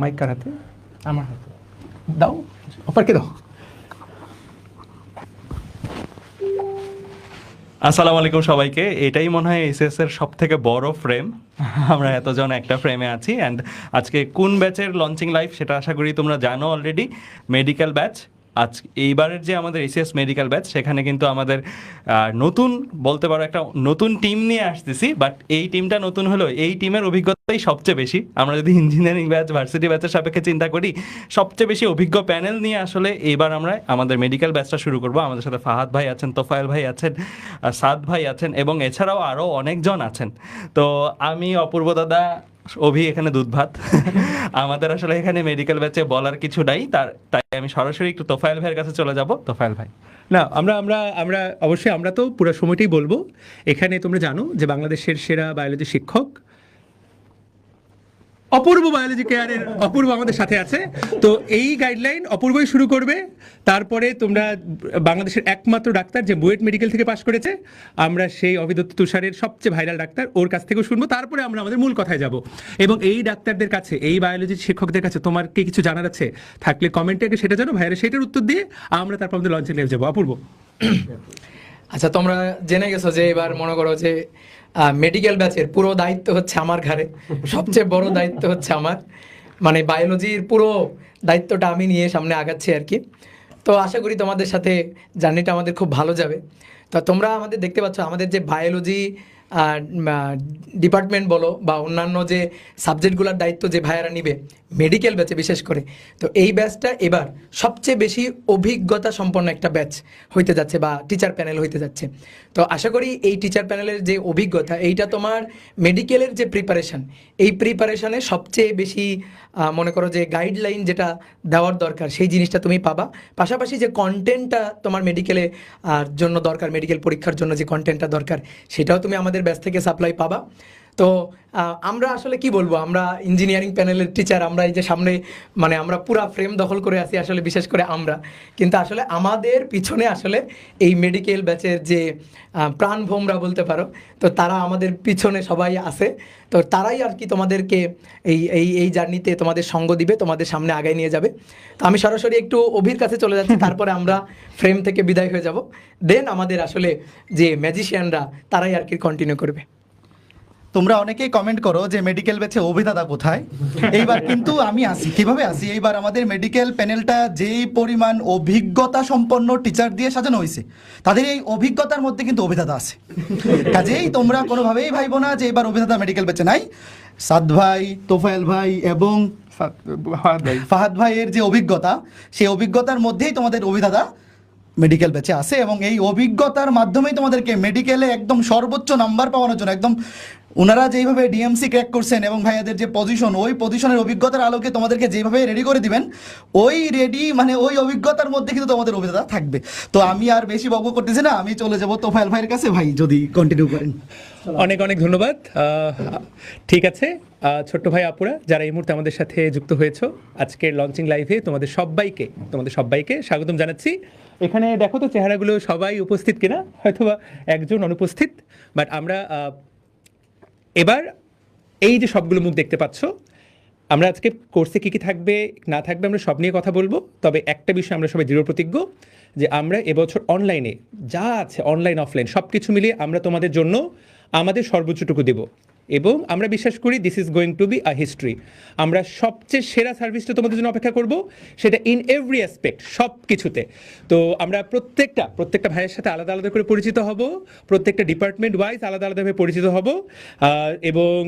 Mic কার হাতে? আমার হাতে দাও, অপারকে দাও। আসসালামু আলাইকুম সবাইকে। এটাই মনে হয় এসএস এর সব থেকে বড় ফ্রেম। আমরা এতজন একটা ফ্রেমে আছি অ্যান্ড আজকে কোন ব্যাচের লঞ্চিং লাইভ সেটা আশা করি তোমরা জানো অলরেডি, মেডিকেল ব্যাচ। আজ এইবারের যে আমাদের এসএস মেডিকেল ব্যাচ সেখানে কিন্তু আমাদের নতুন বলতে পারো একটা নতুন টিম নিয়ে আসতেছি, বাট এই টিমটা নতুন হলেও এই টিমের অভিজ্ঞতাই সবচেয়ে বেশি। আমরা যদি ইঞ্জিনিয়ারিং ব্যাচ ভার্সিটি ব্যাচের সাপেক্ষে চিন্তা করি, সবচেয়ে বেশি অভিজ্ঞ প্যানেল নিয়ে আসলে এইবার আমরা আমাদের মেডিকেল ব্যাচটা শুরু করব। আমাদের সাথে ফাহাদ ভাই আছেন, তোফায়েল ভাই আছেন, সাদ ভাই আছেন এবং এছাড়াও আরও অনেকজন আছেন। তো আমি অপূর্ব দাদা, অভি এখানে দুধ ভাত। আমাদের আসলে এখানে মেডিকেল ব্যাচে বলার কিছু নাই, তাই আমি সরাসরি একটু তোফায়েল ভাইয়ের কাছে চলে যাব। তোফায়েল ভাই। না, আমরা আমরা আমরা অবশ্যই আমরা তো পুরো সময়টাই বলবো। এখানে তোমরা জানো যে বাংলাদেশের সেরা বায়োলজি শিক্ষক অপূর্ব বায়োলজি কেয়ারের অপূর্ব আমাদের সাথে আছে। তো এই গাইডলাইন অপূর্বই শুরু করবে। তারপরে তোমরা বাংলাদেশের একমাত্র ডাক্তার যে বুয়েট মেডিকেল থেকে পাশ করেছে, আমরা সেই অভিদত্ত তুষারের সবচেয়ে ভাইরাল ডাক্তার, ওর কাছ থেকেও শুনবো। তারপরে আমরা আমাদের মূল কথায় যাব এবং এই ডাক্তারদের কাছে, এই বায়োলজি শিক্ষকদের কাছে তোমার কি কিছু জানার আছে থাকলে কমেন্টে আগে সেটা জানো, ভাইয়ারা সেটার উত্তর দিয়ে আমরা তারপর আমাদের লঞ্চে নিয়ে যাবো। অপূর্ব, আচ্ছা, তোমরা জেনে গেছো যে এবার মনে করো যে মেডিকেল ব্যাচের পুরো দায়িত্ব হচ্ছে আমার ঘাড়ে। সবচেয়ে বড় দায়িত্ব হচ্ছে আমার, মানে বায়োলজির পুরো দায়িত্বটা আমি নিয়ে সামনে আগাচ্ছি আর কি। তো আশা করি তোমাদের সাথে জার্নিটা আমাদের খুব ভালো যাবে। তো তোমরা আমাদের দেখতে পাচ্ছ আমাদের যে বায়োলজি ডিপার্টমেন্ট বলো বা অন্যান্য যে সাবজেক্টগুলোর দায়িত্ব যে ভাইয়ারা নিবে মেডিকেল ব্যাচে বিশেষ করে, তো এই ব্যাচটা এবার সবচেয়ে বেশি অভিজ্ঞতা সম্পন্ন একটা ব্যাচ হইতে যাচ্ছে বা টিচার প্যানেল হইতে যাচ্ছে। তো আশা করি এই টিচার প্যানেলের যে অভিজ্ঞতা, এইটা তোমার মেডিকেলের যে প্রিপারেশান, এই প্রিপারেশানে সবচেয়ে বেশি মনে করো যে গাইডলাইন যেটা দেওয়ার দরকার সেই জিনিসটা তুমি পাবা। পাশাপাশি যে কন্টেন্টটা তোমার মেডিকেলে জন্য দরকার, মেডিকেল পরীক্ষার জন্য যে কন্টেন্টটা দরকার, সেটাও তুমি আমাদের ব্যাচ থেকে সাপ্লাই পাবা। তো আমরা আসলে কি বলবো, আমরা ইঞ্জিনিয়ারিং প্যানেলের টিচার, আমরা এই যে সামনে মানে আমরা পুরা ফ্রেম দখল করে আছি আসলে, বিশেষ করে আমরা। কিন্তু আসলে আমাদের পিছনে আসলে এই মেডিকেল ব্যাচের যে প্রাণভোমরা বলতে পারো, তো তারা আমাদের পিছনে সবাই আছে। তো তারাই আর কি তোমাদেরকে এই এই এই জার্নিতে তোমাদের সঙ্গ দিবে, তোমাদের সামনে আগায় নিয়ে যাবে। তো আমি সরাসরি একটু অভির কাছে চলে যাচ্ছি, তারপরে আমরা ফ্রেম থেকে বিদায় হয়ে যাব। দেন আমাদের আসলে যে ম্যাজিশিয়ানরা তারাই আর কি কন্টিনিউ করবে। তোমরা অনেকেই কমেন্ট করো যে মেডিকেল ব্যাচে অভিদাতা কোথায়। এইবার কিন্তু আমি আসি, কিভাবে আসি, এইবার আমাদের মেডিকেল প্যানেলটা যেই পরিমাণ অভিজ্ঞতা সম্পন্ন টিচার দিয়ে সাজানো হয়েছে, তাদের এই অভিজ্ঞতার মধ্যে কিন্তু অভিদাতা আছে। কাজেই তোমরা কোনোভাবেই ভাইবো না যে এবার অভিদাতা মেডিকেল ব্যাচে নাই। সাদ ভাই, তোফায়েল ভাই এবং ফাহাদ ভাইয়ের যে অভিজ্ঞতা, সেই অভিজ্ঞতার মধ্যেই তোমাদের অভিদাতা মেডিকেল ব্যাচে আছে এবং এই অভিজ্ঞতার মাধ্যমেই তোমাদেরকে মেডিকেলে একদম সর্বোচ্চ নাম্বার পাওয়ানোর জন্য, একদম ওনারা যেইভাবে ডিএমসি ক্র্যাক করছেন এবং ভাইয়াদের যে পজিশন, ওই পজিশনের অভিজ্ঞতার আলোকে তোমাদেরকে যেভাবে রেডি করে দিবেন, ওই রেডি মানে ওই অভিজ্ঞতার মধ্যে কিন্তু তোমাদের অভিজ্ঞতা থাকবে। তো আমি আর বেশি বকবক করতেছি না, আমি চলে যাবো তোফায়েল ভাইয়ের কাছে। ভাই যদি কন্টিনিউ করেন। অনেক অনেক ধন্যবাদ। ঠিক আছে, ছোট্ট ভাই আপুরা যারা এই মুহূর্তে আমাদের সাথে যুক্ত হয়েছো আজকের লঞ্চিং লাইভে, তোমাদের সবাইকে স্বাগতম জানাচ্ছি। এখানে দেখো তো চেহারাগুলো সবাই উপস্থিত কিনা, হয়তোবা একজন অনুপস্থিত, বাট আমরা এবার এই যে সবগুলো মুখ দেখতে পাচ্ছ, আমরা আজকে কোর্সে কী কী থাকবে না থাকবে আমরা সব নিয়ে কথা বলবো। তবে একটা বিষয় আমরা সবাই দৃঢ় প্রতিজ্ঞ যে আমরা এবছর অনলাইনে যা আছে, অনলাইন অফলাইন সব কিছু মিলিয়ে আমরা তোমাদের জন্য আমাদের সর্বোচ্চটুকু দেব এবং আমরা বিশ্বাস করি this is going to be a history. আমরা সবচেয়ে সেরা সার্ভিসটা তোমাদের জন্য অপেক্ষা করব, সেটা ইন এভরি অ্যাসপেক্ট, সব কিছুতে। তো আমরা প্রত্যেকটা ভাইয়ের সাথে আলাদা আলাদা করে পরিচিত হব, প্রত্যেকটা ডিপার্টমেন্ট ওয়াইজ আলাদা আলাদাভাবে পরিচিত হব এবং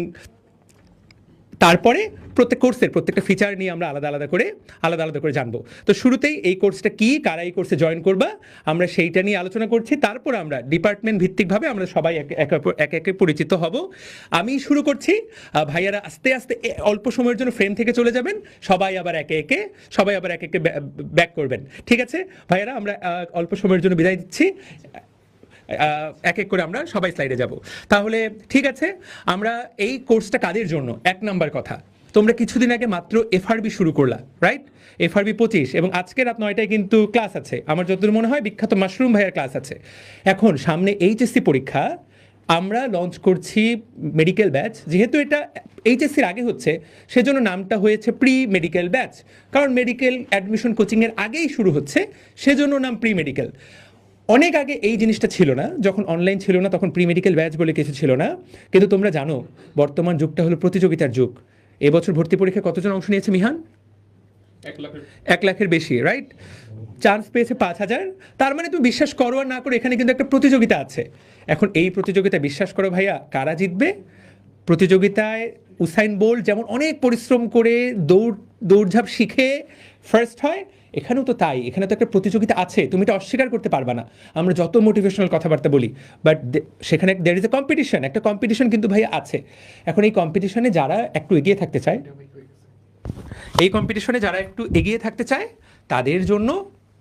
তারপরে প্রত্যেক কোর্সের প্রত্যেকটা ফিচার নিয়ে আমরা আলাদা আলাদা করে জানবো। তো শুরুতেই এই কোর্সটা কি, কারা এই কোর্সে জয়েন করবা, আমরা সেইটা নিয়ে আলোচনা করছি। তারপর আমরা ডিপার্টমেন্ট ভিত্তিকভাবে আমরা সবাই একে পরিচিত হব। আমি শুরু করছি, ভাইয়ারা আস্তে আস্তে অল্প সময়ের জন্য ফ্রেম থেকে চলে যাবেন, সবাই আবার একে একে ব্যাক করবেন। ঠিক আছে ভাইয়ারা, আমরা অল্প সময়ের জন্য বিদায় দিচ্ছি। এক এক করে আমরা সবাই স্লাইডে যাব। তাহলে ঠিক আছে, আমরা এই কোর্সটা কাদের জন্য, এক নাম্বার কথা, তোমরা কিছুদিন আগে মাত্র এফআরবি শুরু করলা, রাইট? এফআরবি 25 এবং আজকে রাত 9টায় কিন্তু ক্লাস আছে, আমার যতদূর মনে হয় বিখ্যাত মাশরুম ভাইয়ের ক্লাস আছে। এখন সামনে এইচএসসি পরীক্ষা, আমরা লঞ্চ করছি মেডিকেল ব্যাচ। যেহেতু এটা এইচএসসির আগে হচ্ছে, সেজন্য নামটা হয়েছে প্রি মেডিকেল ব্যাচ, কারণ মেডিকেল অ্যাডমিশন কোচিংয়ের আগেই শুরু হচ্ছে, সেজন্য নাম প্রি মেডিকেল। অনেক আগে এই জিনিসটা ছিল না, যখন অনলাইন ছিল না তখন প্রি মেডিকেল ব্যাচ বলে কিছু ছিল না। কিন্তু তোমরা জানো বর্তমান যুগটা হলো প্রতিযোগিতার যুগ। এবছর ভর্তি পরীক্ষায় কতজন অংশ নিয়েছে মিহান? 1 লাখের বেশি, রাইট? চান্স পেয়েছে 5,000। তার মানে তুমি বিশ্বাস করো আর না করো, এখানে কিন্তু একটা প্রতিযোগিতা আছে। এখন এই প্রতিযোগিতায় বিশ্বাস করো ভাইয়া, কারা জিতবে? প্রতিযোগিতায় উসাইন বোল্ট যেমন অনেক পরিশ্রম করে দৌড়ঝাঁপ শিখে ফার্স্ট হয়, এখানেও তো তাই। এখানে তো একটা প্রতিযোগিতা আছে, তুমি এটা অস্বীকার করতে পারবা না। আমরা যত মোটিভেশনাল কথাবার্তা বলি, বাট সেখানে দের ইজ এ কম্পিটিশন, একটা কম্পিটিশন কিন্তু ভাই আছে। এখন এই কম্পিটিশনে যারা একটু এগিয়ে থাকতে চায়, তাদের জন্য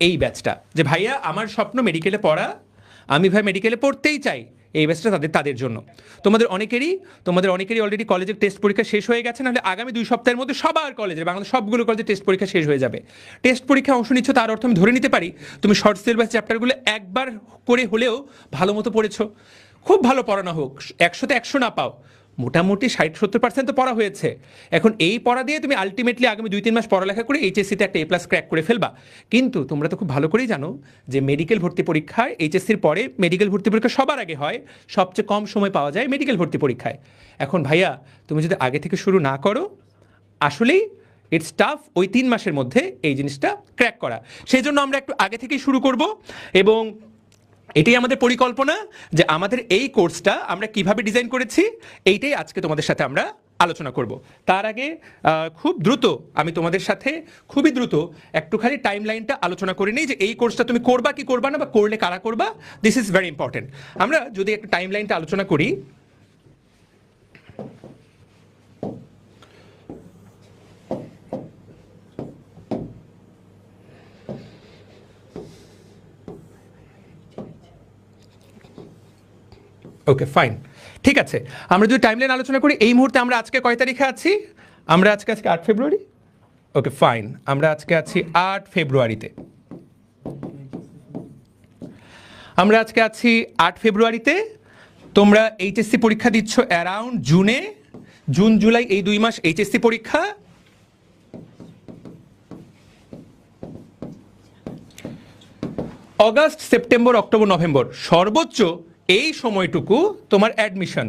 এই ব্যাচটা, যে ভাইয়া আমার স্বপ্ন মেডিকেলে পড়া, আমি ভাই মেডিকেলে পড়তেই চাই, এই ব্যাচটা তাদের জন্য। তোমাদের অনেকেরই অলরেডি কলেজের টেস্ট পরীক্ষা শেষ হয়ে গেছে, নাহলে আগামী 2 সপ্তাহের মধ্যে সবার কলেজের, বাংলাদেশ সবগুলো কলেজে টেস্ট পরীক্ষা শেষ হয়ে যাবে। টেস্ট পরীক্ষা অংশ নিচ্ছ, তার অর্থ আমি ধরে নিতে পারি তুমি শর্ট সিলেবাস চ্যাপ্টারগুলো একবার করে হলেও ভালো মতো পড়েছো। খুব ভালো পড়ানো হোক, 100তে 100 না পাও, মোটামুটি 60-70% তো পড়া হয়েছে। এখন এই পড়া দিয়ে তুমি আলটিমেটলি আগামী 2-3 মাস পড়ালেখা করে এইচএসসিতে একটা A+ ক্র্যাক করে ফেলবা। কিন্তু তোমরা তো খুব ভালো করেই জানো যে মেডিকেল ভর্তি পরীক্ষায়, এইচএসসির পরে মেডিকেল ভর্তি পরীক্ষা সবার আগে হয়, সবচেয়ে কম সময় পাওয়া যায় মেডিকেল ভর্তি পরীক্ষায়। এখন ভাইয়া তুমি যদি আগে থেকে শুরু না করো, আসলেই ইটস টাফ ওই 3 মাসের মধ্যে এই জিনিসটা ক্র্যাক করা। সেই জন্য আমরা একটু আগে থেকেই শুরু করব, এবং এটাই আমাদের পরিকল্পনা যে আমাদের এই কোর্সটা আমরা কিভাবে ডিজাইন করেছি, এইটাই আজকে তোমাদের সাথে আমরা আলোচনা করব। তার আগে খুব দ্রুত আমি তোমাদের সাথে খুবই দ্রুত একটুখানি টাইম লাইনটা আলোচনা করে নিই, যে এই কোর্সটা তুমি করবা কি করবা না, বা করলে কারা করবা। This is very important. আমরা যদি একটু টাইম লাইনটা আলোচনা করি, ওকে ফাইন, ঠিক আছে। আমরা যদি টাইমলাইন আলোচনা করি, এই মুহূর্তে আমরা আজকে কয় তারিখে আছি? আমরা আজকে 8 ফেব্রুয়ারি। ওকে ফাইন, আমরা আজকে আছি 8 ফেব্রুয়ারিতে। আমরা আজকে আছি 8 ফেব্রুয়ারিতে। তোমরা এইচএসসি পরীক্ষা দিচ্ছ অ্যারাউন্ড জুনে, জুন জুলাই এই 2 মাস এইচএসসি পরীক্ষা। অগাস্ট, সেপ্টেম্বর, অক্টোবর, নভেম্বর, সর্বোচ্চ এই সময়টুকু তোমার অ্যাডমিশন।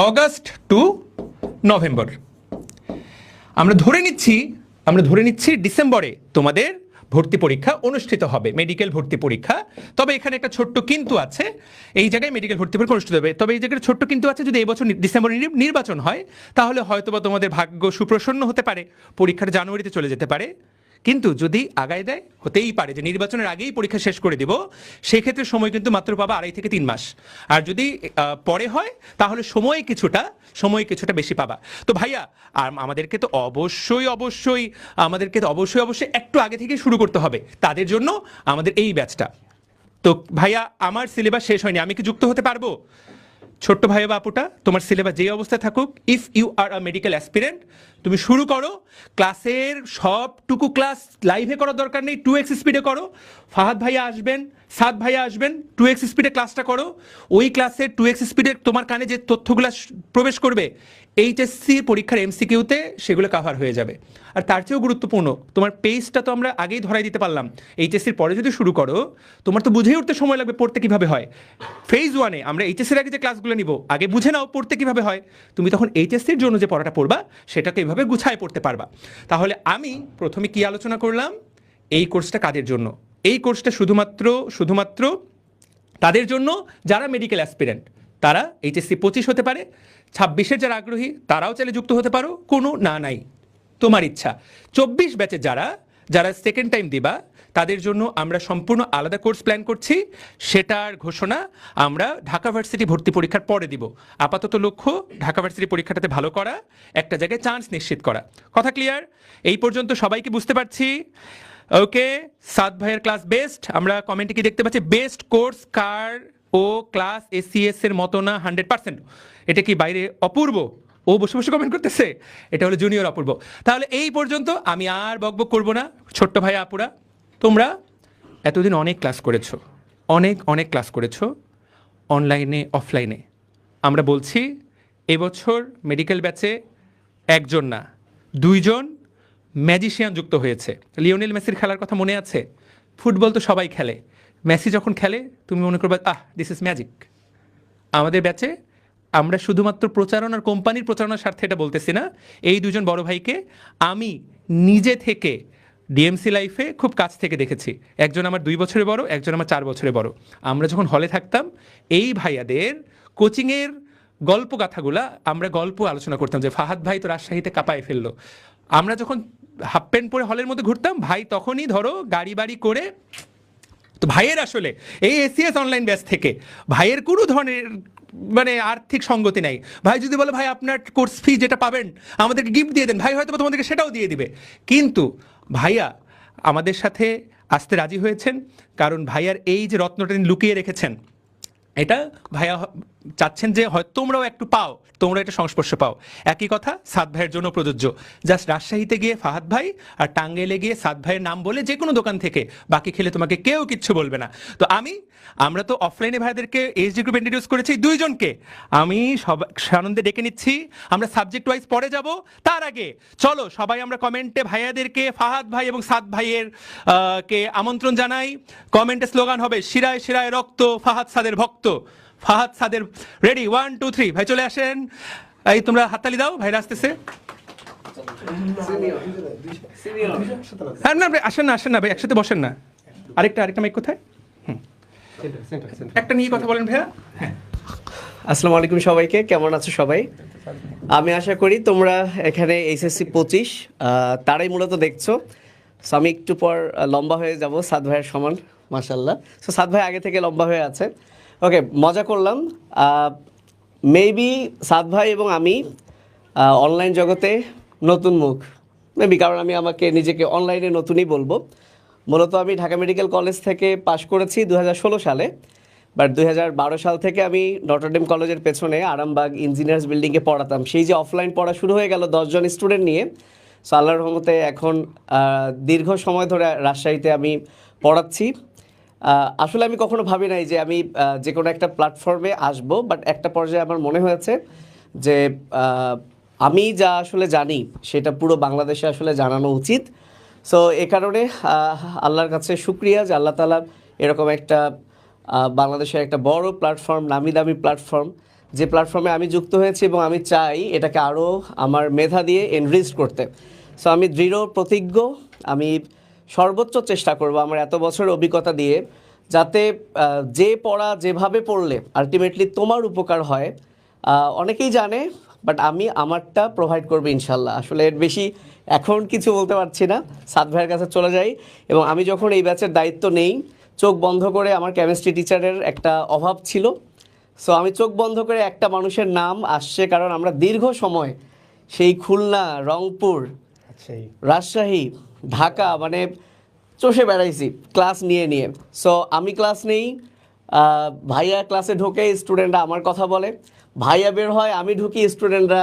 August to November. আমরা ধরে নিচ্ছি ডিসেম্বরে তোমাদের ভর্তি পরীক্ষা অনুষ্ঠিত হবে, মেডিকেল ভর্তি পরীক্ষা। তবে এখানে একটা ছোট্ট কিন্তু আছে, এই জায়গায় মেডিকেল ভর্তি পরীক্ষা অনুষ্ঠিত হবে, তবে এই জায়গায় ছোট্ট কিন্তু আছে, যদি এই বছর ডিসেম্বরে নির্বাচন হয়, তাহলে হয়তোবা তোমাদের ভাগ্য সুপ্রসন্ন হতে পারে, পরীক্ষাটা জানুয়ারিতে চলে যেতে পারে। কিন্তু যদি আগায় দেয়, হতেই পারে যে নির্বাচনের আগেই পরীক্ষা শেষ করে দিব, সেই ক্ষেত্রে সময় কিন্তু মাত্র পাবা 2.5 থেকে 3 মাস। আর যদি পরে হয়, তাহলে সময় কিছুটা বেশি পাবা। তো ভাইয়া, আর আমাদেরকে তো অবশ্যই একটু আগে থেকে শুরু করতে হবে, তাদের জন্য আমাদের এই ব্যাচটা। তো ভাইয়া, আমার সিলেবাস শেষ হয়নি, আমি কি যুক্ত হতে পারবো? ছোট্ট ভাই বাপুটা, তোমার সিলেবাস যেই অবস্থায় থাকুক, if you are a medical aspirant, তুমি শুরু করো। ক্লাসের সবটুকু ক্লাস লাইভে করার দরকার নেই, 2x স্পিডে করো। ফাহাদ ভাইয়া আসবেন, সাদ ভাইয়া আসবেন, 2x স্পিডে ক্লাসটা করো। ওই ক্লাসে 2x স্পিডে তোমার কানে যে তথ্যগুলো প্রবেশ করবে, এইচএসসি পরীক্ষার এমসিকিউতে সেগুলো কাভার হয়ে যাবে। আর তার চেয়েও গুরুত্বপূর্ণ, তোমার পেজটা তো আমরা আগেই ধরাই দিতে পারলাম। এইচএসসির পরে যদি শুরু করো, তোমার তো বুঝেই উঠতে সময় লাগবে পড়তে কিভাবে হয়। ফেজ 1-এ আমরা এইচএসসির আগে যে ক্লাসগুলো নিব, আগে বুঝে নাও পড়তে কিভাবে হয়। তুমি তখন এইচএসসির জন্য যে পড়াটা পড়বা, সেটাকে এইভাবে গুছায় পড়তে পারবা। তাহলে আমি প্রথমে কি আলোচনা করলাম, এই কোর্সটা কাদের জন্য? এই কোর্সটা শুধুমাত্র তাদের জন্য যারা মেডিকেল অ্যাসপিরেন্ট, তারা এইচএসসি 25 হতে পারে। 26-এর যারা আগ্রহী, তারাও চাইলে যুক্ত হতে পারো, কোনো নাই, তোমার ইচ্ছা। 24 ব্যাচের যারা সেকেন্ড টাইম দিবা, তাদের জন্য আমরা সম্পূর্ণ আলাদা কোর্স প্ল্যান করছি। সেটার ঘোষণা আমরা ঢাকা ভার্সিটি ভর্তি পরীক্ষার পরে দিব। আপাতত লক্ষ্য ঢাকা ভার্সিটি পরীক্ষাটাতে ভালো করা, একটা জায়গায় চান্স নিশ্চিত করা। কথা ক্লিয়ার? এই পর্যন্ত সবাইকে বুঝতে পারছি? ওকে, সাদ ভাইয়ের ক্লাস বেস্ট। আমরা কমেন্টে কি দেখতে পাচ্ছি? বেস্ট কোর্স কার ও ক্লাস এসিএস এর মতো না 100%। এটা কি বাইরে অপূর্ব? ও বসে কমেন্ট করতেছে, এটা হলো জুনিয়র অপূর্ব। তাহলে এই পর্যন্ত, আমি আর বকবক করবো না। ছোট্ট ভাই আপুরা, তোমরা এতদিন অনেক ক্লাস করেছো, অনেক ক্লাস করেছো, অনলাইনে অফলাইনে। আমরা বলছি এবছর মেডিকেল ব্যাচে একজন না 2জন ম্যাজিশিয়ান যুক্ত হয়েছে। লিওনেল মেসির খেলার কথা মনে আছে? ফুটবল তো সবাই খেলে, মেসি যখন খেলে তুমি মনে করবে দিস ইজ ম্যাজিক। আমাদের ব্যাচে আমরা শুধুমাত্র প্রচারণার কোম্পানির প্রচারণার স্বার্থে এটা বলতেছি না, এই 2জন বড় ভাইকে আমি নিজে থেকে ডিএমসি লাইফে খুব কাছ থেকে দেখেছি। একজন আমার 2 বছরের বড়, একজন আমার 4 বছরের বড়। আমরা যখন হলে থাকতাম এই ভাইয়াদের কোচিংয়ের গল্প গাথাগুলা আমরা গল্প আলোচনা করতাম যে ফাহাদ ভাই তো রাজশাহীতে কাঁপায় ফেললো। আমরা যখন হাফ প্যান্ট পরে হলের মধ্যে ঘুরতাম, ভাই তখনই ধরো গাড়ি বাড়ি করে। তো ভাইয়ের আসলে এই এসিএস অনলাইন ব্যাচ থেকে ভাইয়ের কোনো ধরনের মানে আর্থিক সঙ্গতি নাই। ভাই যদি বলে ভাই আপনার কোর্স ফি যেটা পাবেন আমাদেরকে গিফট দিয়ে দেন, ভাই হয়তো তোমাদেরকে সেটাও দিয়ে দিবে। কিন্তু ভাইয়া আমাদের সাথে আসতে রাজি হয়েছেন কারণ ভাইয়ার এই যে রত্নটা তিনি লুকিয়ে রেখেছেন, এটা ভাইয়া চাচ্ছেন যে হয়তো তোমরাও একটু পাও, তোমরা এটা সংস্পর্শ পাও। একই কথা সাদ ভাইয়ের জন্য প্রযোজ্য। জাস্ট রাজশাহীতে গিয়ে ফাহাদ ভাই আর টাঙ্গাইলে গিয়ে সাদ ভাইয়ের নাম বলে যে কোনো দোকান থেকে বাকি খেলে তোমাকে কেউ কিচ্ছু বলবে না। তো আমরা তো অফলাইনে ভাইদেরকে এইচডি গ্রুপ ইন্ট্রোডিউস করেছি 2জনকে, আমি সব সানন্দে ডেকে নিচ্ছি। আমরা সাবজেক্ট ওয়াইজ পরে যাব, তার আগে চলো সবাই আমরা কমেন্টে ভাইয়াদেরকে ফাহাদ ভাই এবং সাদ ভাইয়ের কে আমন্ত্রণ জানাই। কমেন্টে স্লোগান হবে শিরায় শিরায় রক্ত ফাহাদ সাদের ভক্ত। ফাহাদ সাদের রেডি 1 2 3 ভাই চলে আসেন। এই তোমরা হাততালি দাও, ভাইরা আসতেছে। হ্যাঁ না আসেন না ভাই, একসাথে বসেন না। আরেকটা মাইক কোথায়? একটা নিয়ে কথা বলেন ভাইয়া। আসসালামু আলাইকুম সবাইকে, কেমন আছো সবাই? আমি আশা করি তোমরা এখানে এইচএসসি 25 তারাই মূলত দেখছো। সো আমি একটু পর লম্বা হয়ে যাব সাদ ভাইয়ের সমান, মাশাল্লাহ। সো সাদ ভাই আগে থেকে লম্বা হয়ে আছে। ওকে, মজা করলাম। মেবি সাদ ভাই এবং আমি অনলাইন জগতে নতুন মুখ, মেবি, কারণ আমি আমাকে নিজেকে অনলাইনে নতুনই বলবো। মূলত আমি ঢাকা মেডিকেল কলেজ থেকে পাশ করেছি 2016 সালে, বাট 2012 সাল থেকে আমি নটরডেম কলেজের পেছনে আরামবাগ ইঞ্জিনিয়ার্স বিল্ডিংয়ে পড়াতাম। সেই যে অফলাইন পড়া শুরু হয়ে গেল 10 জন স্টুডেন্ট নিয়ে। সো আল্লাহর রহমতে এখন দীর্ঘ সময় ধরে রাজশাহীতে আমি পড়াচ্ছি। আসলে আমি কখনো ভাবি নাই যে আমি যে কোনো একটা প্ল্যাটফর্মে আসবো, বাট একটা পর্যায়ে আমার মনে হয়েছে যে আমি যা আসলে জানি সেটা পুরো বাংলাদেশে আসলে জানানো উচিত। সো এ কারণে আল্লাহর কাছে শুক্রিয়া যে আল্লাহ তাআলা এরকম একটা বাংলাদেশের একটা বড় প্ল্যাটফর্ম, নামি দামি প্ল্যাটফর্ম, যে প্ল্যাটফর্মে আমি যুক্ত হয়েছি এবং আমি চাই এটাকে আরও আমার মেধা দিয়ে এনরিচ করতে। সো আমি দৃঢ় প্রতিজ্ঞ, আমি সর্বোচ্চ চেষ্টা করব আমার এত বছরের অভিজ্ঞতা দিয়ে, যাতে যে পড়া যেভাবে পড়লে আলটিমেটলি তোমার উপকার হয়। অনেকেই জানে, বাট আমি আমারটা প্রোভাইড করবো ইনশাল্লাহ। আসলে এর বেশি এখন কিছু বলতে পারছি না, সাদ ভাইয়ের কাছে চলে যাই। এবং আমি যখন এই ব্যাচের দায়িত্ব নেই, চোখ বন্ধ করে, আমার কেমিস্ট্রি টিচারের একটা অভাব ছিল, সো আমি চোখ বন্ধ করে একটা মানুষের নাম আসছে, কারণ আমরা দীর্ঘ সময় সেই খুলনা, রংপুর, রাজশাহী, ঢাকা মানে চষে বেড়াইছি ক্লাস নিয়ে। সো আমি ক্লাস নেই, ভাইয়া ক্লাসে ঢোকে, স্টুডেন্টরা আমার কথা বলে, ভাইয়া বের হয়, আমি ঢুকি, স্টুডেন্টরা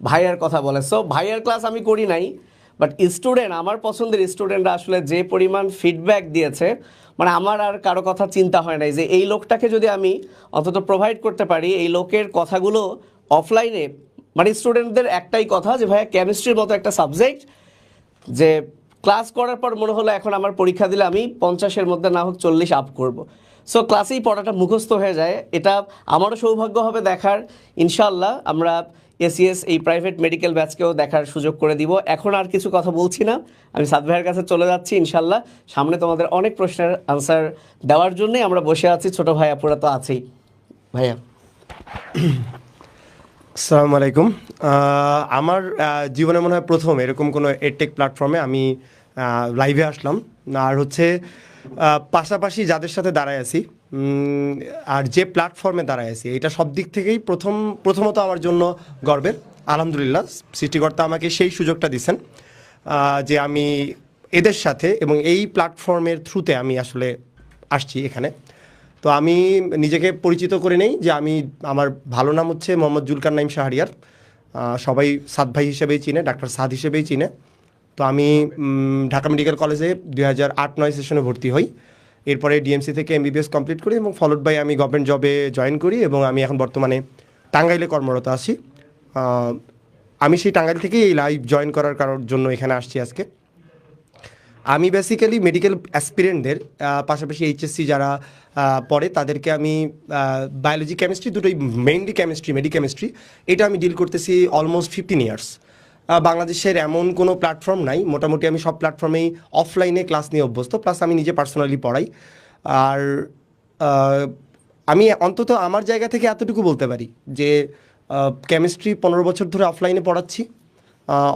ভাইয়ার কথা বলে। সো ভাইয়ার ক্লাস আমি করি নাই, বাট স্টুডেন্ট, আমার পছন্দের স্টুডেন্টরা আসলে যে পরিমাণ ফিডব্যাক দিয়েছে, মানে আমার আর কারো কথা চিন্তা হয় নাই যে এই লোকটাকে যদি আমি অন্তত প্রোভাইড করতে পারি, এই লোকের কথাগুলো অফলাইনে, মানে স্টুডেন্টদের একটাই কথা যে ভাইয়া কেমিস্ট্রির মতো একটা সাবজেক্ট যে ক্লাস করার পর মনে হলো এখন আমার পরীক্ষা দিলে আমি 50-এর মধ্যে না হোক 40 আপ করব। সো ক্লাসেই পড়াটা মুখস্থ হয়ে যায়। এটা আমারও সৌভাগ্য হবে দেখার। ইনশাআল্লাহ আমরা এসিএস এই প্রাইভেট মেডিকেল ব্যাচকেও দেখার সুযোগ করে দিব। এখন আর কিছু কথা বলছি না, আমি সাদ ভাইয়ের কাছে চলে যাচ্ছি। ইনশাআল্লাহ সামনে তোমাদের অনেক প্রশ্নের আনসার দেওয়ার জন্যই আমরা বসে আছি, ছোট ভাই আপুরা তো আছেই। ভাইয়া আসসালামু আলাইকুম। আমার জীবনে মনে হয় প্রথম এরকম কোনো এডটেক প্ল্যাটফর্মে আমি লাইভে আসলাম। আর হচ্ছে পাশাপাশি যাদের সাথে দাঁড়ায় আছি আর যে প্ল্যাটফর্মে দাঁড়ায় আছি, এটা সব দিক থেকেই প্রথমত আমার জন্য গর্বের। আলহামদুলিল্লাহ, সৃষ্টিকর্তা আমাকে সেই সুযোগটা দিচ্ছেন যে আমি এদের সাথে এবং এই প্ল্যাটফর্মের থ্রুতে আমি আসলে আসছি এখানে। তো আমি নিজেকে পরিচিত করে নেই যে আমার ভালো নাম হচ্ছে মোহাম্মদ জুলকার নাইম শাহরিয়ার। সবাই সাদ ভাই হিসেবেই চিনে, ডাক্তার সাদ হিসেবেই চিনে। তো আমি ঢাকা মেডিকেল কলেজে 2008-09 সেশনে ভর্তি হই এরপরে ডিএমসি থেকে এমবিবিএস কমপ্লিট করি এবং ফলোড বাই আমি গভর্নমেন্ট জবে জয়েন করি এবং আমি এখন বর্তমানে টাঙ্গাইলে কর্মরত আছি। আমি সেই টাঙ্গাইল থেকে এই লাইভ জয়েন করার জন্য এখানে আসছি আজকে। আমি বেসিক্যালি মেডিকেল অ্যাসপিরেন্টদের পাশাপাশি এইচএসসি যারা পড়ে তাদেরকে আমি বায়োলজি কেমিস্ট্রি দুটোই, মেইনলি কেমিস্ট্রি, মেডিকেমিস্ট্রি, এটা আমি ডিল করতেছি অলমোস্ট 15 ইয়ার্স। বাংলাদেশের এমন কোনো প্ল্যাটফর্ম নাই, মোটামুটি আমি সব প্ল্যাটফর্মেই অফলাইনে ক্লাস নিয়ে অভ্যস্ত, প্লাস আমি নিজে পার্সোনালি পড়াই। আর আমি অন্তত আমার জায়গা থেকে এতটুকু বলতে পারি যে কেমিস্ট্রি 15 বছর ধরে অফলাইনে পড়াচ্ছি।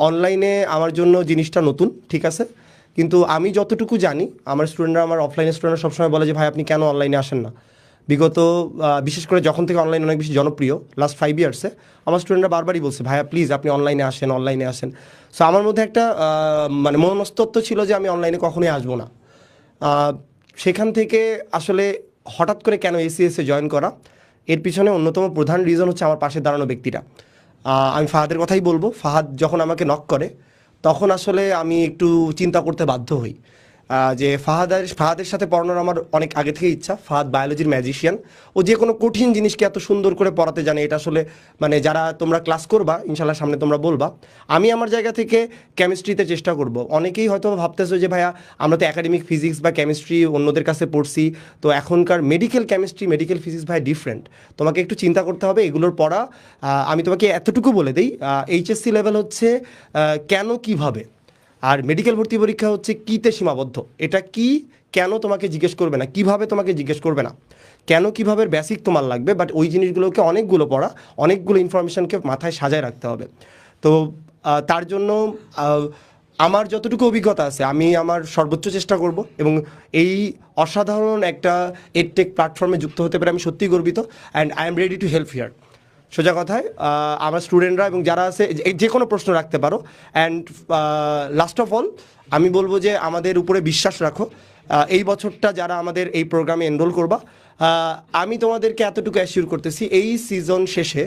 অনলাইনে আমার জন্য জিনিসটা নতুন, ঠিক আছে, কিন্তু আমি যতটুকু জানি আমার স্টুডেন্টরা, আমার অফলাইনের স্টুডেন্টরা সবসময় বলে যে ভাই আপনি কেন অনলাইনে আসেন না। বিগত বিশেষ করে যখন থেকে অনলাইন অনেক বেশি জনপ্রিয়, লাস্ট 5 ইয়ার্সে আমার স্টুডেন্টরা বারবারই বলছে ভাইয়া প্লিজ আপনি অনলাইনে আসেন, অনলাইনে আসেন। সো আমার মধ্যে একটা মানে মনস্তত্ত্ব ছিল যে আমি অনলাইনে কখনোই আসবো না। সেখান থেকে আসলে হঠাৎ করে কেন এসিএসে জয়েন করা, এর পিছনে অন্যতম প্রধান রিজন হচ্ছে আমার পাশে দাঁড়ানো ব্যক্তিটা। আমি ফাহাদের কথাই বলবো। ফাহাদ যখন আমাকে নক করে তখন আসলে আমি একটু চিন্তা করতে বাধ্য হই যে ফাহাদের সাথে পড়ানোর আমার অনেক আগে থেকে ইচ্ছা। ফাহাদ বায়োলজির ম্যাজিশিয়ান, ও যে কোনো কঠিন জিনিসকে এত সুন্দর করে পড়াতে জানে, এটা আসলে মানে যারা তোমরা ক্লাস করবা ইনশাল্লাহ সামনে তোমরা বলবা। আমি আমার জায়গা থেকে কেমিস্ট্রিতে চেষ্টা করব। অনেকেই হয়তো ভাবতেছো যে ভাইয়া আমরা তো একাডেমিক ফিজিক্স বা কেমিস্ট্রি অন্যদের কাছে পড়ছি, তো এখনকার মেডিকেল কেমিস্ট্রি, মেডিকেল ফিজিক্স ভাই ডিফারেন্ট, তোমাকে একটু চিন্তা করতে হবে এগুলোর পড়া। আমি তোমাকে এতটুকু বলে দিই, এইচএসসি লেভেল হচ্ছে কেন কিভাবে, আর মেডিকেল ভর্তি পরীক্ষা হচ্ছে কীতে সীমাবদ্ধ। এটা কি কেন তোমাকে জিজ্ঞেস করবে না, কিভাবে তোমাকে জিজ্ঞেস করবে না, কেন কিভাবে বেসিক তোমার লাগবে, বাট ওই জিনিসগুলোকে অনেকগুলো পড়া, অনেকগুলো ইনফরমেশনকে মাথায় সাজায় রাখতে হবে। তো তার জন্য আমার যতটুকু অভিজ্ঞতা আছে আমি আমার সর্বোচ্চ চেষ্টা করব এবং এই অসাধারণ একটা এডটেক প্ল্যাটফর্মে যুক্ত হতে পারে আমি সত্যিই গর্বিত, and I am ready to help here. সোজা কথায় আমার স্টুডেন্টরা এবং যারা আছে যে কোনো প্রশ্ন রাখতে পারো। অ্যান্ড লাস্ট অফ অল আমি বলবো যে আমাদের উপরে বিশ্বাস রাখো। এই বছরটা যারা আমাদের এই প্রোগ্রামে এনরোল করবা, আমি তোমাদেরকে এতটুকু অ্যাসিওর করতেছি এই সিজন শেষে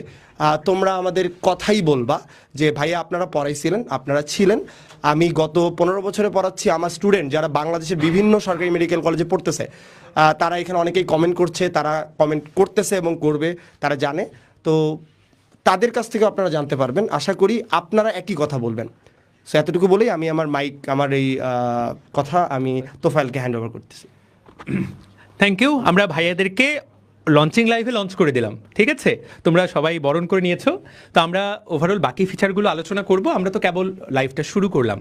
তোমরা আমাদের কথাই বলবা যে ভাইয়া আপনারা পড়াইছিলেন, আপনারা ছিলেন। আমি গত 15 বছরে পড়াচ্ছি। আমার স্টুডেন্ট যারা বাংলাদেশের বিভিন্ন সরকারি মেডিকেল কলেজে পড়তেছে তারা এখানে অনেকেই কমেন্ট করছে, তারা কমেন্ট করতেছে এবং করবে, তারা জানে। তো তাদের কাছ থেকে আপনারা জানতে পারবেন, আশা করি আপনারা একই কথা বলবেন। সো এতটুকু বলেই আমি আমার এই কথা আমি তোফায়েলকে হ্যান্ড ওভার করতেছি। Thank you. আমরা ভাইয়াদেরকে লঞ্চিং লাইভে লঞ্চ করে দিলাম, ঠিক আছে, তোমরা সবাই বরণ করে নিয়েছো। তো আমরা ওভারঅল বাকি ফিচারগুলো আলোচনা করব। আমরা তো কেবল লাইভটা শুরু করলাম।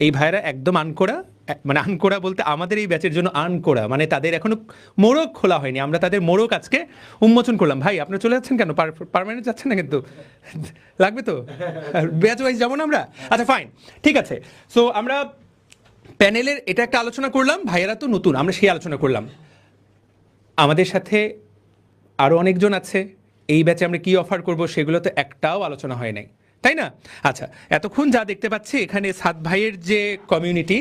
এই ভাইয়েরা একদম আনকোড়া, মানে আনকোড়া বলতে আমাদের এই ব্যাচের জন্য আনকোড়া, মানে তাদের এখনো মোড়ক খোলা হয়নি। আমরা তাদের মোড়ক আজকে উন্মোচন করলাম। ভাই আপনারা চলে যাচ্ছেন কেন? পার্মানেন্ট যাচ্ছেন না কিন্তু? লাগবে তো? ব্যাচ ওয়াইজ যাবো না আমরা? আচ্ছা ফাইন, ঠিক আছে। সো আমরা প্যানেলের এটা একটা আলোচনা করলাম, ভাইয়েরা তো নতুন, আমরা সেই আলোচনা করলাম। আমাদের সাথে আরও অনেকজন আছে। এই ব্যাচে আমরা কী অফার করব সেগুলো তো একটাও আলোচনা হয় নাই, তাই না? আচ্ছা, এতক্ষণ যা দেখতে পাচ্ছি এখানে সাদ ভাইয়ের যে কমিউনিটি,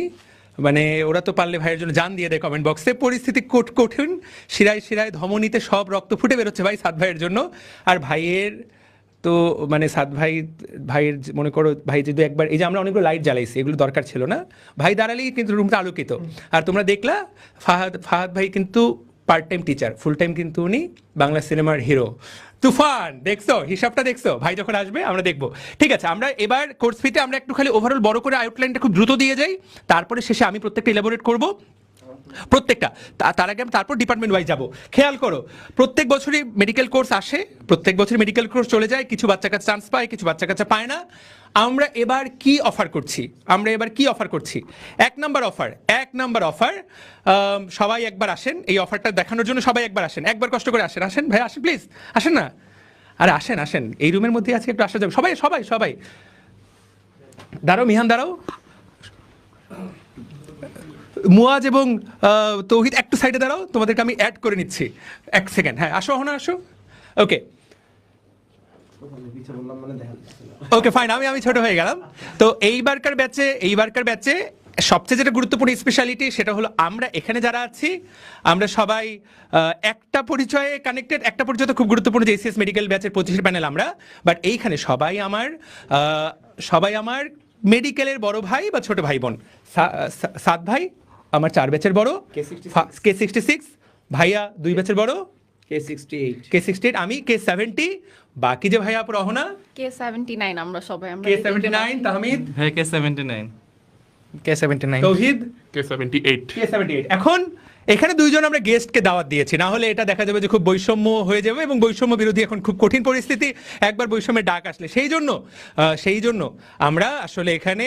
মানে ওরা তো পারলে ভাইয়ের জন্য জান দিয়ে দেয় কমেন্ট বক্সে। পরিস্থিতি কঠিন, শিরায় শিরায় ধমনীতে সব রক্ত ফুটে বেরোচ্ছে ভাই সাদ ভাইয়ের জন্য। আর ভাইয়ের তো মানে সাদ ভাইয়ের মনে করো ভাই যদি একবার, এই যে আমরা অনেকগুলো লাইট জ্বালাইছি, এগুলো দরকার ছিল না, ভাই দাঁড়ালেই কিন্তু রুমটা আলোকিত। আর তোমরা দেখলা ফাহাদ ভাই কিন্তু part time teacher, full time কিন্তু উনি বাংলা সিনেমার হিরো। তুফান দেখছো, হিসাবটা দেখছো? ভাই যখন আসবে আমরা দেখবো। ঠিক আছে, আমরা এবার কোর্স ফিতে আমরা একটু খালি ওভারঅল বড় করে আউটলাইনটা খুব দ্রুত দিয়ে যাই, তারপরে শেষে আমি প্রত্যেকটা ইলাবোরেট করবো প্রত্যেকটা। তার আগে আমি তারপর ডিপার্টমেন্ট ওয়াইজ যাবো। খেয়াল করো, প্রত্যেক বছরই মেডিকেল কোর্স আসে, প্রত্যেক বছরই মেডিকেল কোর্স চলে যায়, কিছু বাচ্চা কাচ্চা চান্স পায়, কিছু বাচ্চা কাচ্চা পায় না। আমরা এবার কি অফার করছি? এক নাম্বার অফার, সবাই একবার আসেন এই অফারটা দেখানোর জন্য, সবাই একবার আসেন, একবার কষ্ট করে আসেন ভাই, আসেন প্লিজ, আসেন না, আরে আসেন এই রুমের মধ্যে আজকে একটু আসা যাবে। সবাই দাঁড়াও, মিহান দাঁড়াও, মুয়াজ এবং তৌহিদ একটু সাইডে দাঁড়াও, তোমাদেরকে আমি অ্যাড করে নিচ্ছি। 1 সেকেন্ড, হ্যাঁ আসো, ওকে ফাইন, আমি ছোট হয়ে গেলাম। তো এইবারকার ব্যাচে সবচেয়ে যেটা গুরুত্বপূর্ণ স্পেশালিটি সেটা হলো আমরা এখানে যারা আছি আমরা সবাই একটা পরিচয়ে কানেক্টেড। একটা পরিচয় তো খুব গুরুত্বপূর্ণ, যে এসিএস মেডিকেল ব্যাচের 25 প্যানেল আমরা, বাট এইখানে সবাই আমার মেডিকেলের বড় ভাই বা ছোট ভাই বোন। সাদ ভাই আমার 4 ব্যাচের বড়, K66, ভাইয়া 2 ব্যাচের বড়, K68, আমি K70, বাকি যে ভাইয়া আপুর অহনা K79 আমরা সবাই আমরা K79, তাহমিদ হ্যাঁ K79 K79 তৌহিদ K78 K78। এখন এখানে দুইজন আমরা গেস্টকে দাওয়াত দিয়েছি, না হলে এটা দেখা যাবে যে খুব বৈষম্য হয়ে যাবে এবং বৈষম্য বিরোধী এখন খুব কঠিন পরিস্থিতি একবার বৈষম্যের ডাক আসলে। সেই জন্য আমরা আসলে এখানে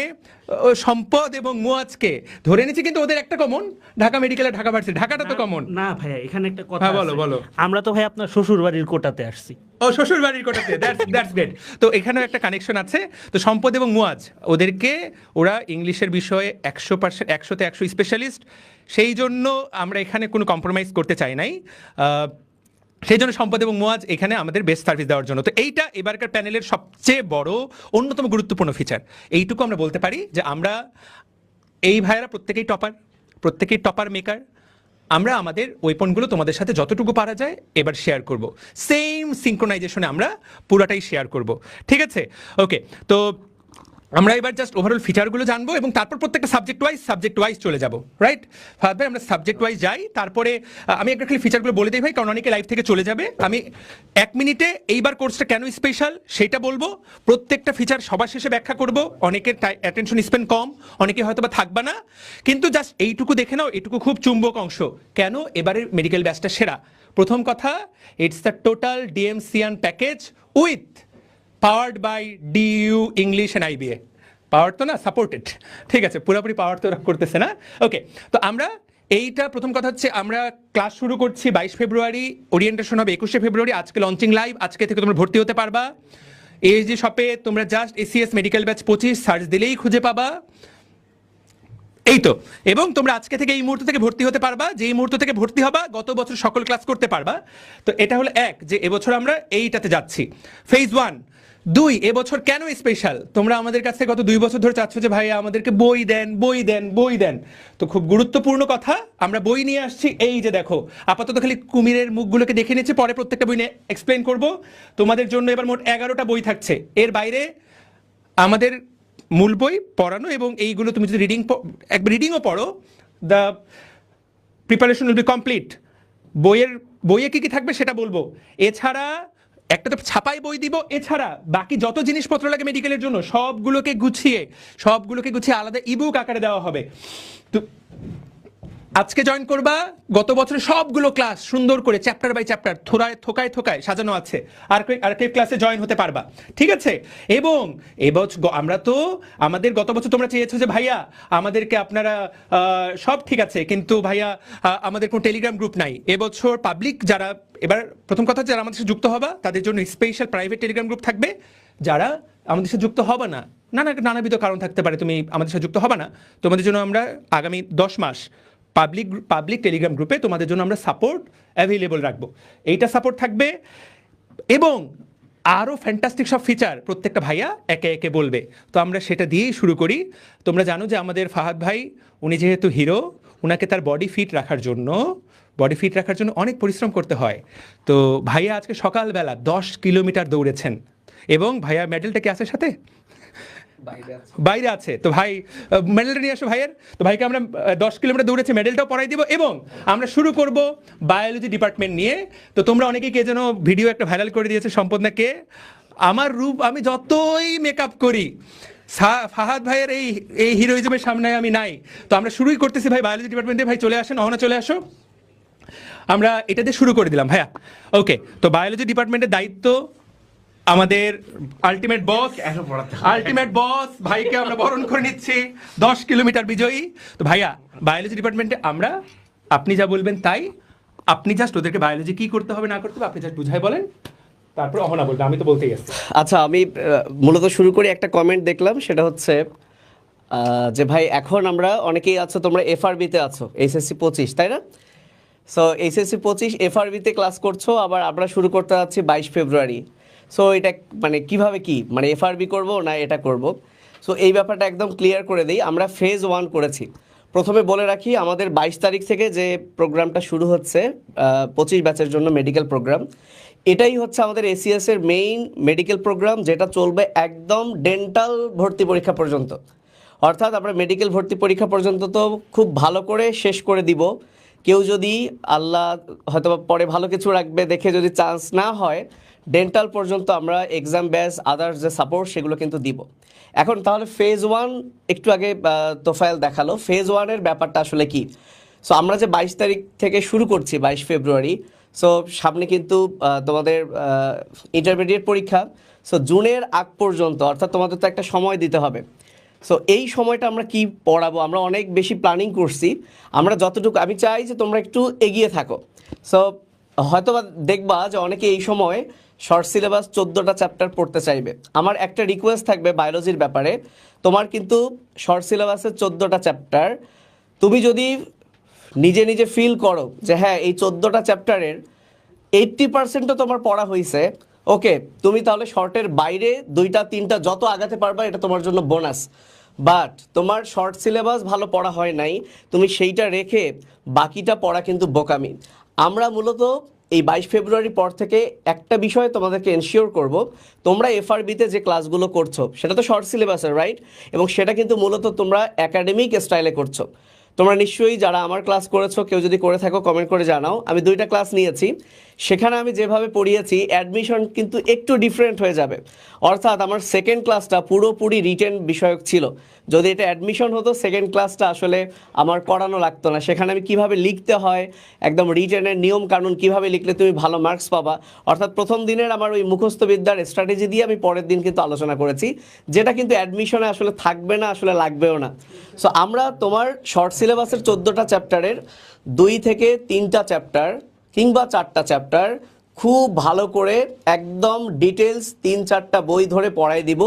সম্পদ এবং মুয়াজকে ধরে নিয়েছি, কিন্তু ওদের একটা কমন, ঢাকা মেডিকেল আর ঢাকা ভার্সিটি, ঢাকাটা তো কমন। না ভাইয়া এখানে একটা কথা হ্যাঁ, বলো, আছে। বলো। আমরা তো ভাই আপনার শ্বশুর বাড়ির কোটাতে আসছি। ও শ্বশুর বাড়ির কোটাতে, দ্যাটস গ্রেট। তো এখানেও একটা কানেকশন আছে। তো সম্পদ এবং মুয়াজ ওদেরকে, ওরা ইংলিশের বিষয়ে 100%, 100তে 100 স্পেশালিস্ট, সেই জন্য আমরা এখানে কোনো কম্প্রোমাইজ করতে চাই নাই। সেই জন্য সম্পদ এবং মুয়াজ এখানে আমাদের বেস্ট সার্ভিস দেওয়ার জন্য। তো এইটা এবারকার প্যানেলের সবচেয়ে বড় অন্যতম গুরুত্বপূর্ণ ফিচার। এইটুকু আমরা বলতে পারি যে আমরা এই ভাইয়েরা প্রত্যেকেই টপার মেকার। আমরা আমাদের ওয়েপনগুলো তোমাদের সাথে যতটুকু পারা যায় এবার শেয়ার করব, সেম সিঙ্ক্রোনাইজেশনে আমরা পুরাটাই শেয়ার করব, ঠিক আছে? ওকে, তো আমরা এবার জাস্ট ওভারঅল ফিচারগুলো জানবো এবং তারপর প্রত্যেকটা সাবজেক্ট ওয়াইজ চলে যাব, রাইট ফাহাদ ভাই? আমরা সাবজেক্ট ওয়াইজ যাই, তারপরে আমি একটা খালি ফিচারগুলো বলে দিই ভাই, কারণ অনেকে লাইভ থেকে চলে যাবে। আমি 1 মিনিটে এইবার কোর্সটা কেন স্পেশাল সেটা বলবো, প্রত্যেকটা ফিচার সবার শেষে ব্যাখ্যা করব। অনেকের অ্যাটেনশন স্পেন কম, অনেকে হয়তো বা থাকবে না, কিন্তু জাস্ট এইটুকু দেখে নাও, এটুকু খুব চুম্বক অংশ। কেন এবারের মেডিকেল ব্যাচটা সেরা? প্রথম কথা, it's the total DMCian package with powered by DU English and IBA. Power তো না, সাপোর্টেড, ঠিক আছে? পুরোপুরি পাওয়ার তো করতেছে না। ওকে, তো আমরা এইটা প্রথম কথা হচ্ছে, আমরা ক্লাস শুরু করছি 22 ফেব্রুয়ারি, ওরিয়েন্টেশন হবে 21শে ফেব্রুয়ারি। আজকে লঞ্চিং লাইভ, আজকে থেকে তোমরা ভর্তি হতে পারবা। এএসডি শপে তোমরা just ACS medical batch 25 search দিলেই খুঁজে পাবা। এই তো, এবং তোমরা আজকে থেকে এই মুহূর্ত থেকে ভর্তি হতে পারবা। যেই মুহূর্ত থেকে ভর্তি হবা গত বছর সকল ক্লাস করতে পারবা। তো এটা হলো এক, যে এবছর আমরা এইটাতে যাচ্ছি, ফেজ 1। 2, এবছর কেন স্পেশাল? তোমরা আমাদের কাছে গত 2 বছর ধরে চাচ্ছ যে ভাই আমাদেরকে বই দেন। তো খুব গুরুত্বপূর্ণ কথা, আমরা বই নিয়ে আসছি। এই যে দেখো, আপাতত খালি কুমিরের মুখগুলোকে দেখে নিচ্ছি, পরে প্রত্যেকটা বই নিয়ে এক্সপ্লেন করব। তোমাদের জন্য এবার মোট 11টা বই থাকছে। এর বাইরে আমাদের মূল বই পড়ানো, এবং এইগুলো তুমি যদি রিডিংও পড়ো, the preparation will be complete. বইয়ে কি থাকবে সেটা বলবো। এছাড়া একটা তো ছাপাই বই দিব, এছাড়া বাকি যত জিনিসপত্র লাগে মেডিকেলের জন্য সবগুলোকে গুছিয়ে আলাদা ইবুক আকারে দেওয়া হবে। তো আজকে জয়েন করবা, গত বছরে সবগুলো ক্লাস সুন্দর করে চ্যাপ্টার বাই চ্যাপ্টার থোকায় সাজানো আছে, আর্কাইভ ক্লাসে জয়েন হতে পারবা, ঠিক আছে? এবং এবছর আমরা তো, আমাদের গত বছর তোমরা চেয়েছো যে ভাইয়া আমাদেরকে আপনারা সব ঠিক আছে, কিন্তু ভাইয়া আমাদের কোনো টেলিগ্রাম গ্রুপ নাই। এবছর পাবলিক যারা, এবার প্রথম কথা যারা আমাদের সাথে যুক্ত হবা তাদের জন্য স্পেশাল প্রাইভেট টেলিগ্রাম গ্রুপ থাকবে। যারা আমাদের সাথে যুক্ত হবা না, নানাবিধ কারণ থাকতে পারে তুমি আমাদের সাথে যুক্ত হবা না, তোমাদের জন্য আমরা আগামী 10 মাস পাবলিক টেলিগ্রাম গ্রুপে তোমাদের জন্য আমরা সাপোর্ট অ্যাভেলেবল রাখবো। এইটা সাপোর্ট থাকবে, এবং আরও ফ্যান্টাস্টিক সব ফিচার প্রত্যেকটা ভাইয়া একে একে বলবে। তো আমরা সেটা দিয়েই শুরু করি। তোমরা জানো যে আমাদের ফাহাদ ভাই, উনি যেহেতু হিরো, উনাকে তার বডি ফিট রাখার জন্য অনেক পরিশ্রম করতে হয়। তো ভাইয়া আজকে সকালবেলা 10 কিলোমিটার দৌড়েছেন, এবং ভাইয়া মেডেলটা কি আছে সাথে? বাইরে আছে। তো ভাই মেডেলটা নিয়ে আসো ভাইয়ের। তো ভাইকে আমরা 10 কিলোমিটার দৌড়েছে, মেডেলটাও পরাই দিব, এবং আমরা শুরু করব বায়োলজি ডিপার্টমেন্ট নিয়ে। তো তোমরা অনেকেই কে যেন ভিডিও একটা ভাইরাল করে দিয়েছে, সম্পদ না কে, আমার রূপ আমি যতই মেকআপ করি ফাহাদ ভাইয়ের এই হিরোইজমের সামনে আমি নাই। তো আমরা শুরুই করতেছি ভাই বায়োলজি ডিপার্টমেন্টে। ভাই চলে আসেন, অহনা চলে আসো। আমরা এটা দিয়ে শুরু করে দিলাম ভাইয়া। ওকে, তো বায়োলজি ডিপার্টমেন্টের দায়িত্ব আমাদের আলটিমেট বস ভাইকে আমরা বরণ করে নিচ্ছি, 10 কিলোমিটার বিজয়ী। তো ভাইয়া বায়োলজি ডিপার্টমেন্টে আমরা, আপনি যা বলবেন তাই, আপনি জাস্ট ওদেরকে বায়োলজি কি করতে হবে না করতে হবে আপনি জাস্ট বুঝাই বলেন, তারপর অহনা বলবে, আমি তো বলতেই আসছি। আচ্ছা, আমি মূলত শুরু করি। একটা কমেন্ট দেখলাম, সেটা হচ্ছে যে ভাই এখন আমরা অনেকেই আছো, তোমরা এফআরবিতে আছো, এইচএসসি 25, তাই না? সো এইচএসসি 25 এফআরবিতে ক্লাস করছো, আবার আমরা শুরু করতে যাচ্ছি 22 ফেব্রুয়ারি। সো এটা মানে কিভাবে কি, মানে এফআরবি করব না এটা করব? সো এই ব্যাপারটা একদম ক্লিয়ার করে দিই। আমরা ফেজ 1 করেছি। প্রথমে বলে রাখি, আমাদের 22 তারিখ থেকে যে প্রোগ্রামটা শুরু হচ্ছে 25 ব্যাচের জন্য মেডিকেল প্রোগ্রাম, এটাই হচ্ছে আমাদের এসিএস এর মেইন মেডিকেল প্রোগ্রাম, যেটা চলবে একদম ডেন্টাল ভর্তি পরীক্ষা পর্যন্ত। অর্থাৎ আমরা মেডিকেল ভর্তি পরীক্ষা পর্যন্ত তো খুব ভালো করে শেষ করে দিব। কেউ যদি আল্লাহ হয়তো পরে ভালো কিছু রাখবে দেখে যদি চান্স না হয়, ডেন্টাল পর্যন্ত আমরা এক্সাম ব্যাচ আদার্স যে সাপোর্ট সেগুলো কিন্তু দিব। এখন তাহলে ফেজ 1 একটু আগে তোফায়েল দেখালো, ফেজ 1-এর ব্যাপারটা আসলে কি। সো আমরা যে 22 তারিখ থেকে শুরু করছি, 22 ফেব্রুয়ারি, সো সামনে কিন্তু তোমাদের ইন্টারমিডিয়েট পরীক্ষা। সো জুনের আগ পর্যন্ত, অর্থাৎ তোমাদের তো একটা সময় দিতে হবে। সো এই সময়টা আমরা কি পড়াবো, আমরা অনেক বেশি প্ল্যানিং করছি। আমরা যতটুকু, আমি চাই যে তোমরা একটু এগিয়ে থাকো। সো হয়তো বা দেখবা যে অনেকে এই সময় শর্ট সিলেবাস 14টা চ্যাপ্টার পড়তে চাইবে। আমার একটা রিকোয়েস্ট থাকবে বায়োলজির ব্যাপারে, তোমার কিন্তু শর্ট সিলেবাসের 14টা চ্যাপ্টার তুমি যদি নিজে নিজে ফিল করো যে হ্যাঁ এই 14টা চ্যাপ্টারের 80%ও তোমার পড়া হয়েছে, ওকে, তুমি তাহলে শর্টের বাইরে 2টা 3টা যত আগাতে পারবা এটা তোমার জন্য বোনাস। বাট তোমার শর্ট সিলেবাস ভালো পড়া হয় নাই, তুমি সেইটা রেখে বাকিটা পড়া কিন্তু বোকামি। আমরা মূলত এই 22 ফেব্রুয়ারি পর থেকে একটা বিষয় তোমাদেরকে এনশিওর করব, তোমরা এফআরবিতে যে ক্লাসগুলো করছো সেটা তো শর্ট সিলেবাসের, রাইট? এবং সেটা কিন্তু মূলত তোমরা একাডেমিক স্টাইলে করছো। তোমরা নিশ্চয়ই যারা আমার ক্লাস করেছো, কেউ যদি করে থাকো কমেন্ট করে জানাও। আমি 2টা ক্লাস নিয়েছি, সেখানে আমি যেভাবে পড়িয়েছি অ্যাডমিশন কিন্তু একটু ডিফারেন্ট হয়ে যাবে। অর্থাৎ আমার সেকেন্ড ক্লাসটা পুরোপুরি রিটেন বিষয়ক ছিল। যদি এটা অ্যাডমিশন হতো, সেকেন্ড ক্লাসটা আসলে আমার করানো লাগতো না। সেখানে আমি কিভাবে লিখতে হয়, একদম রিটেনের নিয়ম কানুন, কিভাবে লিখলে তুমি ভালো মার্কস পাবা, অর্থাৎ প্রথম দিনের আমার ওই মুখস্থ বিদ্যার স্ট্র্যাটেজি দিয়ে আমি পরের দিন কিন্তু আলোচনা করেছি, যেটা কিন্তু অ্যাডমিশনে আসলে থাকবে না, আসলে লাগবেও না। সো আমরা তোমার শর্ট সিলেবাসের 14টা চ্যাপ্টারের 2 থেকে 3টা চ্যাপ্টার কিংবা 4টা চ্যাপ্টার খুব ভালো করে একদম ডিটেলস 3-4টা বই ধরে পড়াই দিব।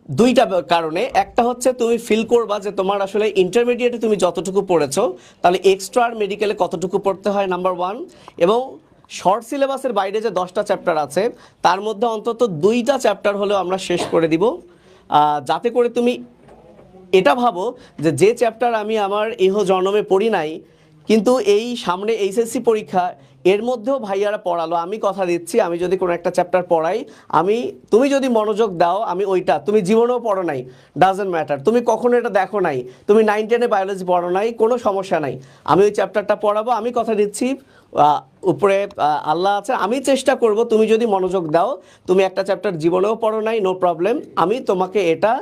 2টা কারণে, একটা হচ্ছে তুমি ফিল করবা যে তোমার আসলে ইন্টারমিডিয়েটে তুমি যতটুকু পড়েছো তাহলে এক্সট্রা আর মেডিকেলে কতটুকু পড়তে হয়, নাম্বার 1। এবং শর্ট সিলেবাসের বাইরে যে 10টা চ্যাপ্টার আছে তার মধ্যে অন্তত 2টা চ্যাপ্টার হলেও আমরা শেষ করে দিব, যাতে করে তুমি এটা ভাবো যে যে চ্যাপ্টার আমি আমার ইহ জন্মে পড়ি নাই, কিন্তু এই সামনে এইচএসসি পরীক্ষা এর মধ্যেও ভাইয়ারা পড়ালো। আমি কথা দিচ্ছি, আমি যদি কোনো একটা চ্যাপ্টার পড়াই, তুমি যদি মনোযোগ দাও, আমি ওইটা তুমি জীবনেও পড়ো নাই, ডাজেন্ট ম্যাটার, তুমি কখনো এটা দেখো নাই, তুমি 9-10-এ বায়োলজি পড়ো নাই, কোনো সমস্যা নাই, আমি ওই চ্যাপ্টারটা পড়াবো। আমি কথা দিচ্ছি, উপরে আল্লাহ আছে, আমি চেষ্টা করব, তুমি যদি মনোযোগ দাও, তুমি একটা চ্যাপ্টার জীবনেও পড়ো নাই, নো প্রবলেম, আমি তোমাকে এটা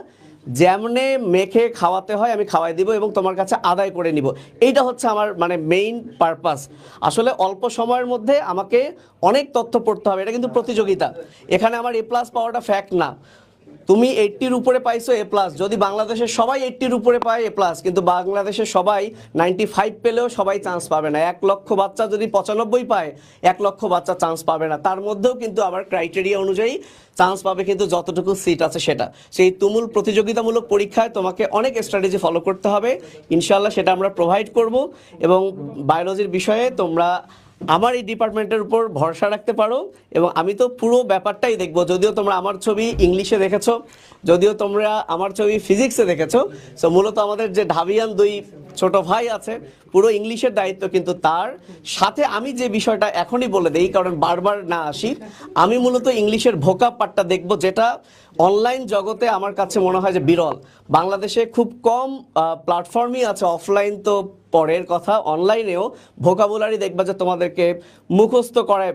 যেমনে মেখে খাওয়াতে হয় আমি খাওয়াই দিব এবং তোমার কাছে আদায় করে নিব। এইটা হচ্ছে আমার মানে মেইন পারপাস। আসলে অল্প সময়ের মধ্যে আমাকে অনেক তথ্য পড়তে হবে, এটা কিন্তু প্রতিযোগিতা। এখানে আমার A+ পাওয়াটা ফ্যাক্ট না। তুমি 80-র উপরে পাইছো A+, যদি বাংলাদেশের সবাই 80-র উপরে পায় A+, কিন্তু বাংলাদেশের সবাই 95 পেলেও সবাই চান্স পাবে না। 1 লক্ষ বাচ্চা যদি 95 পায়, 1 লক্ষ বাচ্চা চান্স পাবে না। তার মধ্যেও কিন্তু আবার ক্রাইটেরিয়া অনুযায়ী চান্স পাবে, কিন্তু যতটুকু সিট আছে সেটা। সেই তুমুল প্রতিযোগিতামূলক পরীক্ষায় তোমাকে অনেক স্ট্র্যাটেজি ফলো করতে হবে, ইনশাআল্লাহ সেটা আমরা প্রোভাইড করব। এবং বায়োলজির বিষয়ে তোমরা আমার এই ডিপার্টমেন্টের উপর ভরসা রাখতে পারো, এবং আমি তো পুরো ব্যাপারটাই দেখবো। যদিও তোমরা আমার ছবি ইংলিশে দেখেছো, যদিও তোমরা আমার ছবি ফিজিক্সে দেখেছো, সো মূলত আমাদের যে ঢাবিয়ান 2 ছোট ভাই আছে, পুরো ইংলিশের দায়িত্ব কিন্তু তার। সাথে আমি যে বিষয়টা এখনই বলে দেই, কারণ বারবার না আসি, আমি মূলত ইংলিশের ভোকাব পার্টটা দেখবো, যেটা অনলাইন জগতে আমার কাছে মনে হয় যে বিরল। বাংলাদেশে খুব কম প্ল্যাটফর্মই আছে, অফলাইন তো পরের কথা, অনলাইনেও ভোকাবুলারি দেখবা যে তোমাদেরকে মুখস্থ করায়,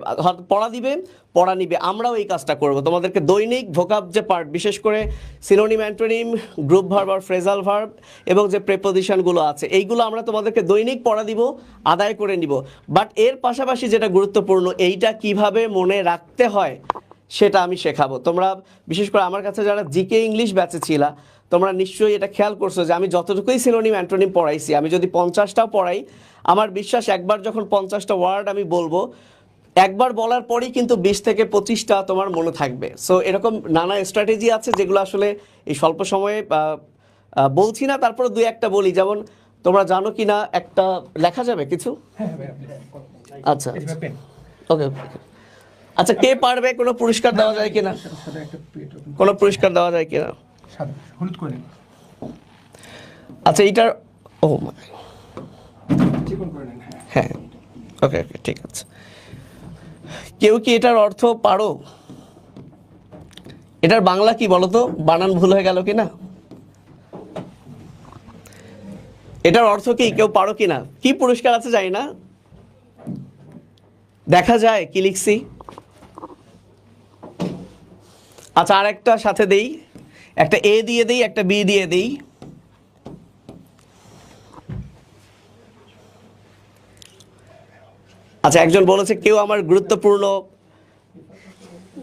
পড়া নিবে। আমরাও এই কাজটা করব, তোমাদেরকে দৈনিক ভোকাব যে পার্ট, বিশেষ করে সিনোনিম, অ্যান্টোনিম, গ্রুপ ভার্ব আর ফ্রেজাল ভার্ব এবং যে প্রেপোজিশনগুলো আছে, এইগুলো আমরা তোমাদেরকে দৈনিক পড়া দিব, আদায় করে নিব। বাট এর পাশাপাশি যেটা গুরুত্বপূর্ণ, এইটা কিভাবে মনে রাখতে হয় সেটা আমি শেখাবো। তোমরা বিশেষ করে আমার কাছে যারা জিকে ইংলিশ ব্যাচে ছিলা, তোমরা নিশ্চয়ই এটা খেয়াল করছো যে আমি যতটুকুই সিনোনিম, অ্যান্টোনিম পড়াইছি, আমি যদি 50টাও পড়াই, আমার বিশ্বাস একবার যখন 50টা ওয়ার্ড আমি বলবো, একবার বলার পরেই কিন্তু 20 থেকে 25টা তোমার মনে থাকবে। সো এরকম নানা স্ট্র্যাটেজি আছে যেগুলো আসলে এই স্বল্প সময়ে বলছি না, তারপরে 2-1টা বলি। যেমন তোমরা জানো কি না, একটা লেখা যাবে কিছু? আচ্ছা ওকে, আচ্ছা কে পারবে, কোনো পুরস্কার দেওয়া যায় কিনা, কোনো পুরস্কার দেওয়া যায় কিনা? আচ্ছা এইটার, ও হ্যাঁ, ওকে ওকে, ঠিক আছে। কেউ কি এটার অর্থ পারো? এটার বাংলা কি বলো তো, বানান ভুল হয়ে গেল কিনা? এটার অর্থ কি কেউ পারো কিনা? কি পুরস্কার আছে জানি না, দেখা যায় কি লিখছি। আচ্ছা, আর একটা সাথে দেই, একটা এ দিয়ে দেই, একটা বি দিয়ে দেই। আচ্ছা, একজন বলেছে কেউ আমার গুরুত্বপূর্ণ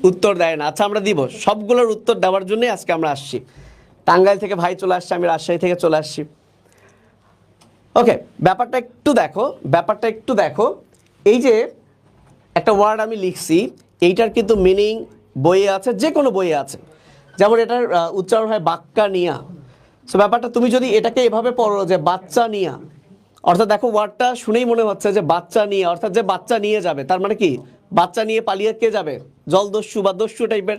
উত্তর দেয় না। আচ্ছা, আমরা দিব, সবগুলোর উত্তর দেওয়ার জন্য আজকে আমরা আসছি। টাঙ্গাইল থেকে ভাই চলে আসছে, আমি রাজশাহী থেকে চলে আসছি। ওকে, ব্যাপারটা একটু দেখো। এই যে একটা ওয়ার্ড আমি লিখছি, এইটার কিন্তু মিনিং বইয়ে আছে, যে কোনো বইয়ে আছে। যেমন এটার উচ্চারণ হয় বাক্কা নিয়া। সো ব্যাপারটা তুমি যদি এটাকে এভাবে পড়ো যে বাচ্চা নিয়া, অর্থাৎ দেখো ওয়ার্ডটা শুনেই মনে হচ্ছে যে বাচ্চা নিয়ে, অর্থাৎ যে বাচ্চা নিয়ে যাবে, তার মানে কি বাচ্চা নিয়ে পালিয়ে কে যাবে? জলদস্যু বা দস্যু টাইপের,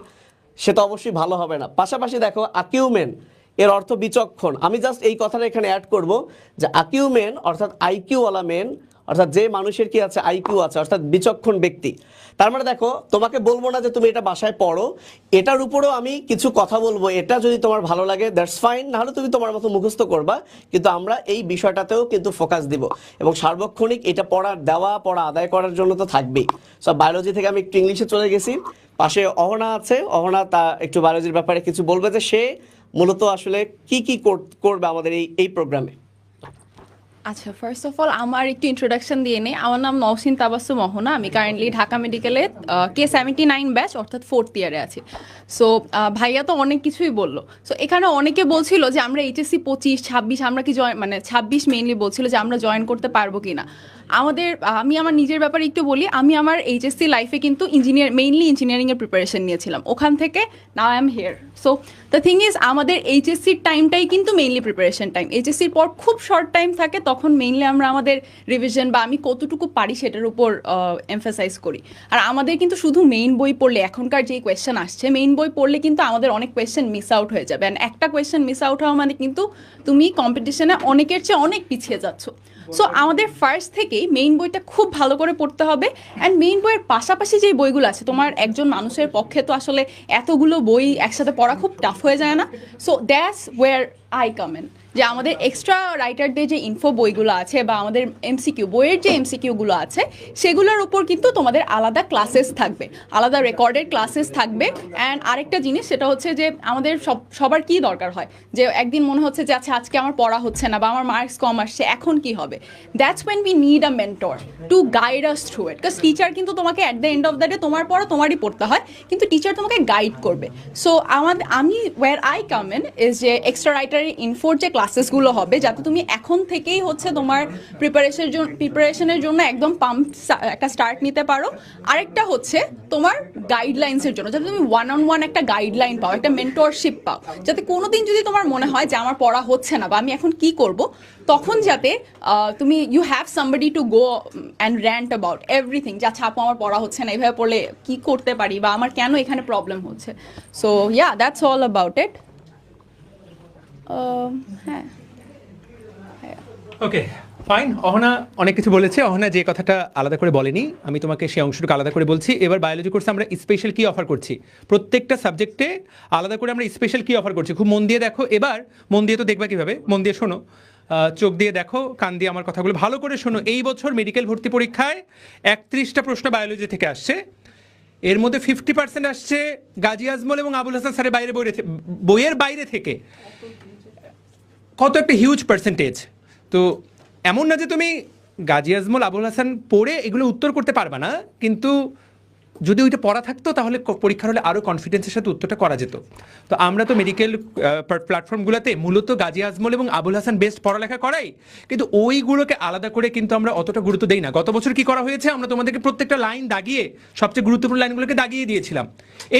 সে তো অবশ্যই ভালো হবে না। পাশাপাশি দেখো আকিউমেন, এর অর্থ বিচক্ষণ। আমি জাস্ট এই কথাটা এখানে অ্যাড করব যে আকিউমেন অর্থাৎ আইকিউওয়ালা মেন, অর্থাৎ যে মানুষের কি আছে, আইকিউ আছে, অর্থাৎ বিচক্ষণ ব্যক্তি। তার মানে দেখো, তোমাকে বলবো না যে তুমি এটা বাসায় পড়ো, এটার উপরেও আমি কিছু কথা বলবো, এটা যদি তোমার ভালো লাগে দ্যাটস ফাইন, নাহলে তুমি তোমার মতো মুখস্থ করবা, কিন্তু আমরা এই বিষয়টাতেও কিন্তু ফোকাস দিব এবং সার্বক্ষণিক এটা পড়া আদায় করার জন্য তো থাকবেই। সব বায়োলজি থেকে আমি একটু ইংলিশে চলে গেছি, পাশে অহনা আছে, অহনা তা একটু বায়োলজির ব্যাপারে কিছু বলবে, যে সে মূলত আসলে কি কি করবে আমাদের এই প্রোগ্রামে। আচ্ছা, ফার্স্ট অফ অল আমার একটু ইন্ট্রোডাকশন দিয়ে নেই। আমার নাম নওশিন তাবাসসুম অহনা। আমি কারেন্টলি ঢাকা মেডিকেলে K79 ব্যাচ অর্থাৎ 4th ইয়ারে আছি। সো ভাইয়া তো অনেক কিছুই বললো। সো এখানে অনেকে বলছিল যে আমরা এইচএসসি 25, 26 আমরা কি জয়েন, মানে 26 মেইনলি বলছিল যে আমরা জয়েন করতে পারবো কিনা। আমি আমার নিজের ব্যাপারে একটু বলি। আমি আমার এইচএসসি লাইফে কিন্তু মেইনলি ইঞ্জিনিয়ারিংয়ের প্রিপারেশন নিয়েছিলাম। ওখান থেকে now I am here. So the thing is, আমাদের এইচএসসির টাইমটাই কিন্তু মেইনলি প্রিপারেশন টাইম। এইচএসসির পর খুব শর্ট টাইম থাকে, তখন মেইনলি আমরা আমাদের রিভিশন বা আমি কতটুকু পারি সেটার উপর এমফাসাইজ করি। আর আমাদের কিন্তু শুধু মেইন বই পড়লে, এখনকার যেই কোয়েশ্চেন আসছে, মেইন বই পড়লে কিন্তু আমাদের অনেক কোয়েশ্চেন মিস আউট হয়ে যাবে। অ্যান্ড একটা কোয়েশ্চেন মিস আউট হওয়া মানে কিন্তু তুমি কম্পিটিশনে অনেকের চেয়ে অনেক পিছিয়ে যাচ্ছ। সো আমাদের ফার্স্ট থেকেই মেইন বইটা খুব ভালো করে পড়তে হবে। অ্যান্ড মেইন বইয়ের পাশাপাশি যে বইগুলো আছে, তোমার একজন মানুষের পক্ষে তো আসলে এতগুলো বই একসাথে পড়া খুব টাফ হয়ে যায় না। So that's where I come in, যে আমাদের এক্সট্রা রাইটারদের যে ইনফো বইগুলো আছে বা আমাদের এমসিকিউ বইয়ের যে এমসিকিউগুলো আছে, সেগুলোর উপর কিন্তু তোমাদের আলাদা ক্লাসেস থাকবে, আলাদা রেকর্ডেড ক্লাসেস থাকবে। অ্যান্ড আরেকটা জিনিস, সেটা হচ্ছে যে আমাদের সবার কি দরকার হয়, যে একদিন মনে হচ্ছে যে আচ্ছা আজকে আমার পড়া হচ্ছে না বা আমার মার্কস কম আসছে, এখন কি হবে? That's when we need a mentor to guide us through it. Because teacher কিন্তু তোমাকে at the end of the day তোমার পড়া তোমারই পড়তে হয়, কিন্তু টিচার তোমাকে গাইড করবে। সো আমি where I come in is যে এক্সট্রা রাইটারের ইনফোর যে ক্লাসেসগুলো হবে, যাতে তুমি এখন থেকেই হচ্ছে তোমার প্রিপারেশনের জন্য একদম একটা স্টার্ট নিতে পারো। আরেকটা হচ্ছে তোমার গাইডলাইন্সের জন্য, যাতে তুমি ওয়ান অন ওয়ান একটা গাইডলাইন পাও, একটা মেন্টরশিপ পাও, যাতে কোনোদিন যদি তোমার মনে হয় যে আমার পড়া হচ্ছে না বা আমি এখন কি করব, তখন যাতে তুমি you have somebody to go and rant about everything, যে আচ্ছা আপু আমার পড়া হচ্ছে না, এইভাবে পড়লে কি করতে পারি বা আমার কেন এখানে প্রবলেম হচ্ছে। So yeah, that's all about it. হ্যাঁ, ওকে, ফাইন। অহনা অনেক কিছু বলেছে। অহনা যে কথাটা আলাদা করে বলেনি, আমি তোমাকে সেই অংশটুকু আলাদা করে বলছি। এবার বায়োলজি কোর্সে আমরা স্পেশাল কি অফার করছি, প্রত্যেকটা সাবজেক্টে আলাদা করে আমরা স্পেশাল কি অফার করছি, খুব মন দিয়ে দেখো। এবার মন দিয়ে তো দেখবা কিভাবে, মন দিয়ে শোনো, চোখ দিয়ে দেখো, কান দিয়ে আমার কথাগুলো ভালো করে শোনো। এই বছর মেডিকেল ভর্তি পরীক্ষায় 31টা প্রশ্ন বায়োলজি থেকে আসছে। এর মধ্যে 50% আসছে গাজী আজমল এবং আবুল হাসান স্যারের বইয়ের বাইরে থেকে। কত একটা হিউজ পার্সেন্টেজ। তো এমন না যে তুমি গাজী আজমল, আবুল হাসান পড়ে এগুলো উত্তর করতে পারবা না, কিন্তু যদি ওইটা পড়া থাকতো তাহলে পরীক্ষার হলে আরও কনফিডেন্সের সাথে উত্তরটা করা যেত। তো আমরা তো মেডিকেল প্ল্যাটফর্মগুলোতে মূলত গাজী আজমল এবং আবুল হাসান বেস্ট পড়ালেখা করাই, কিন্তু ওইগুলোকে আলাদা করে কিন্তু আমরা অতটা গুরুত্ব দেই না। গত বছর কি করা হয়েছে, আমরা তোমাদেরকে প্রত্যেকটা লাইন দাগিয়ে, সবচেয়ে গুরুত্বপূর্ণ লাইনগুলোকে দাগিয়ে দিয়েছিলাম।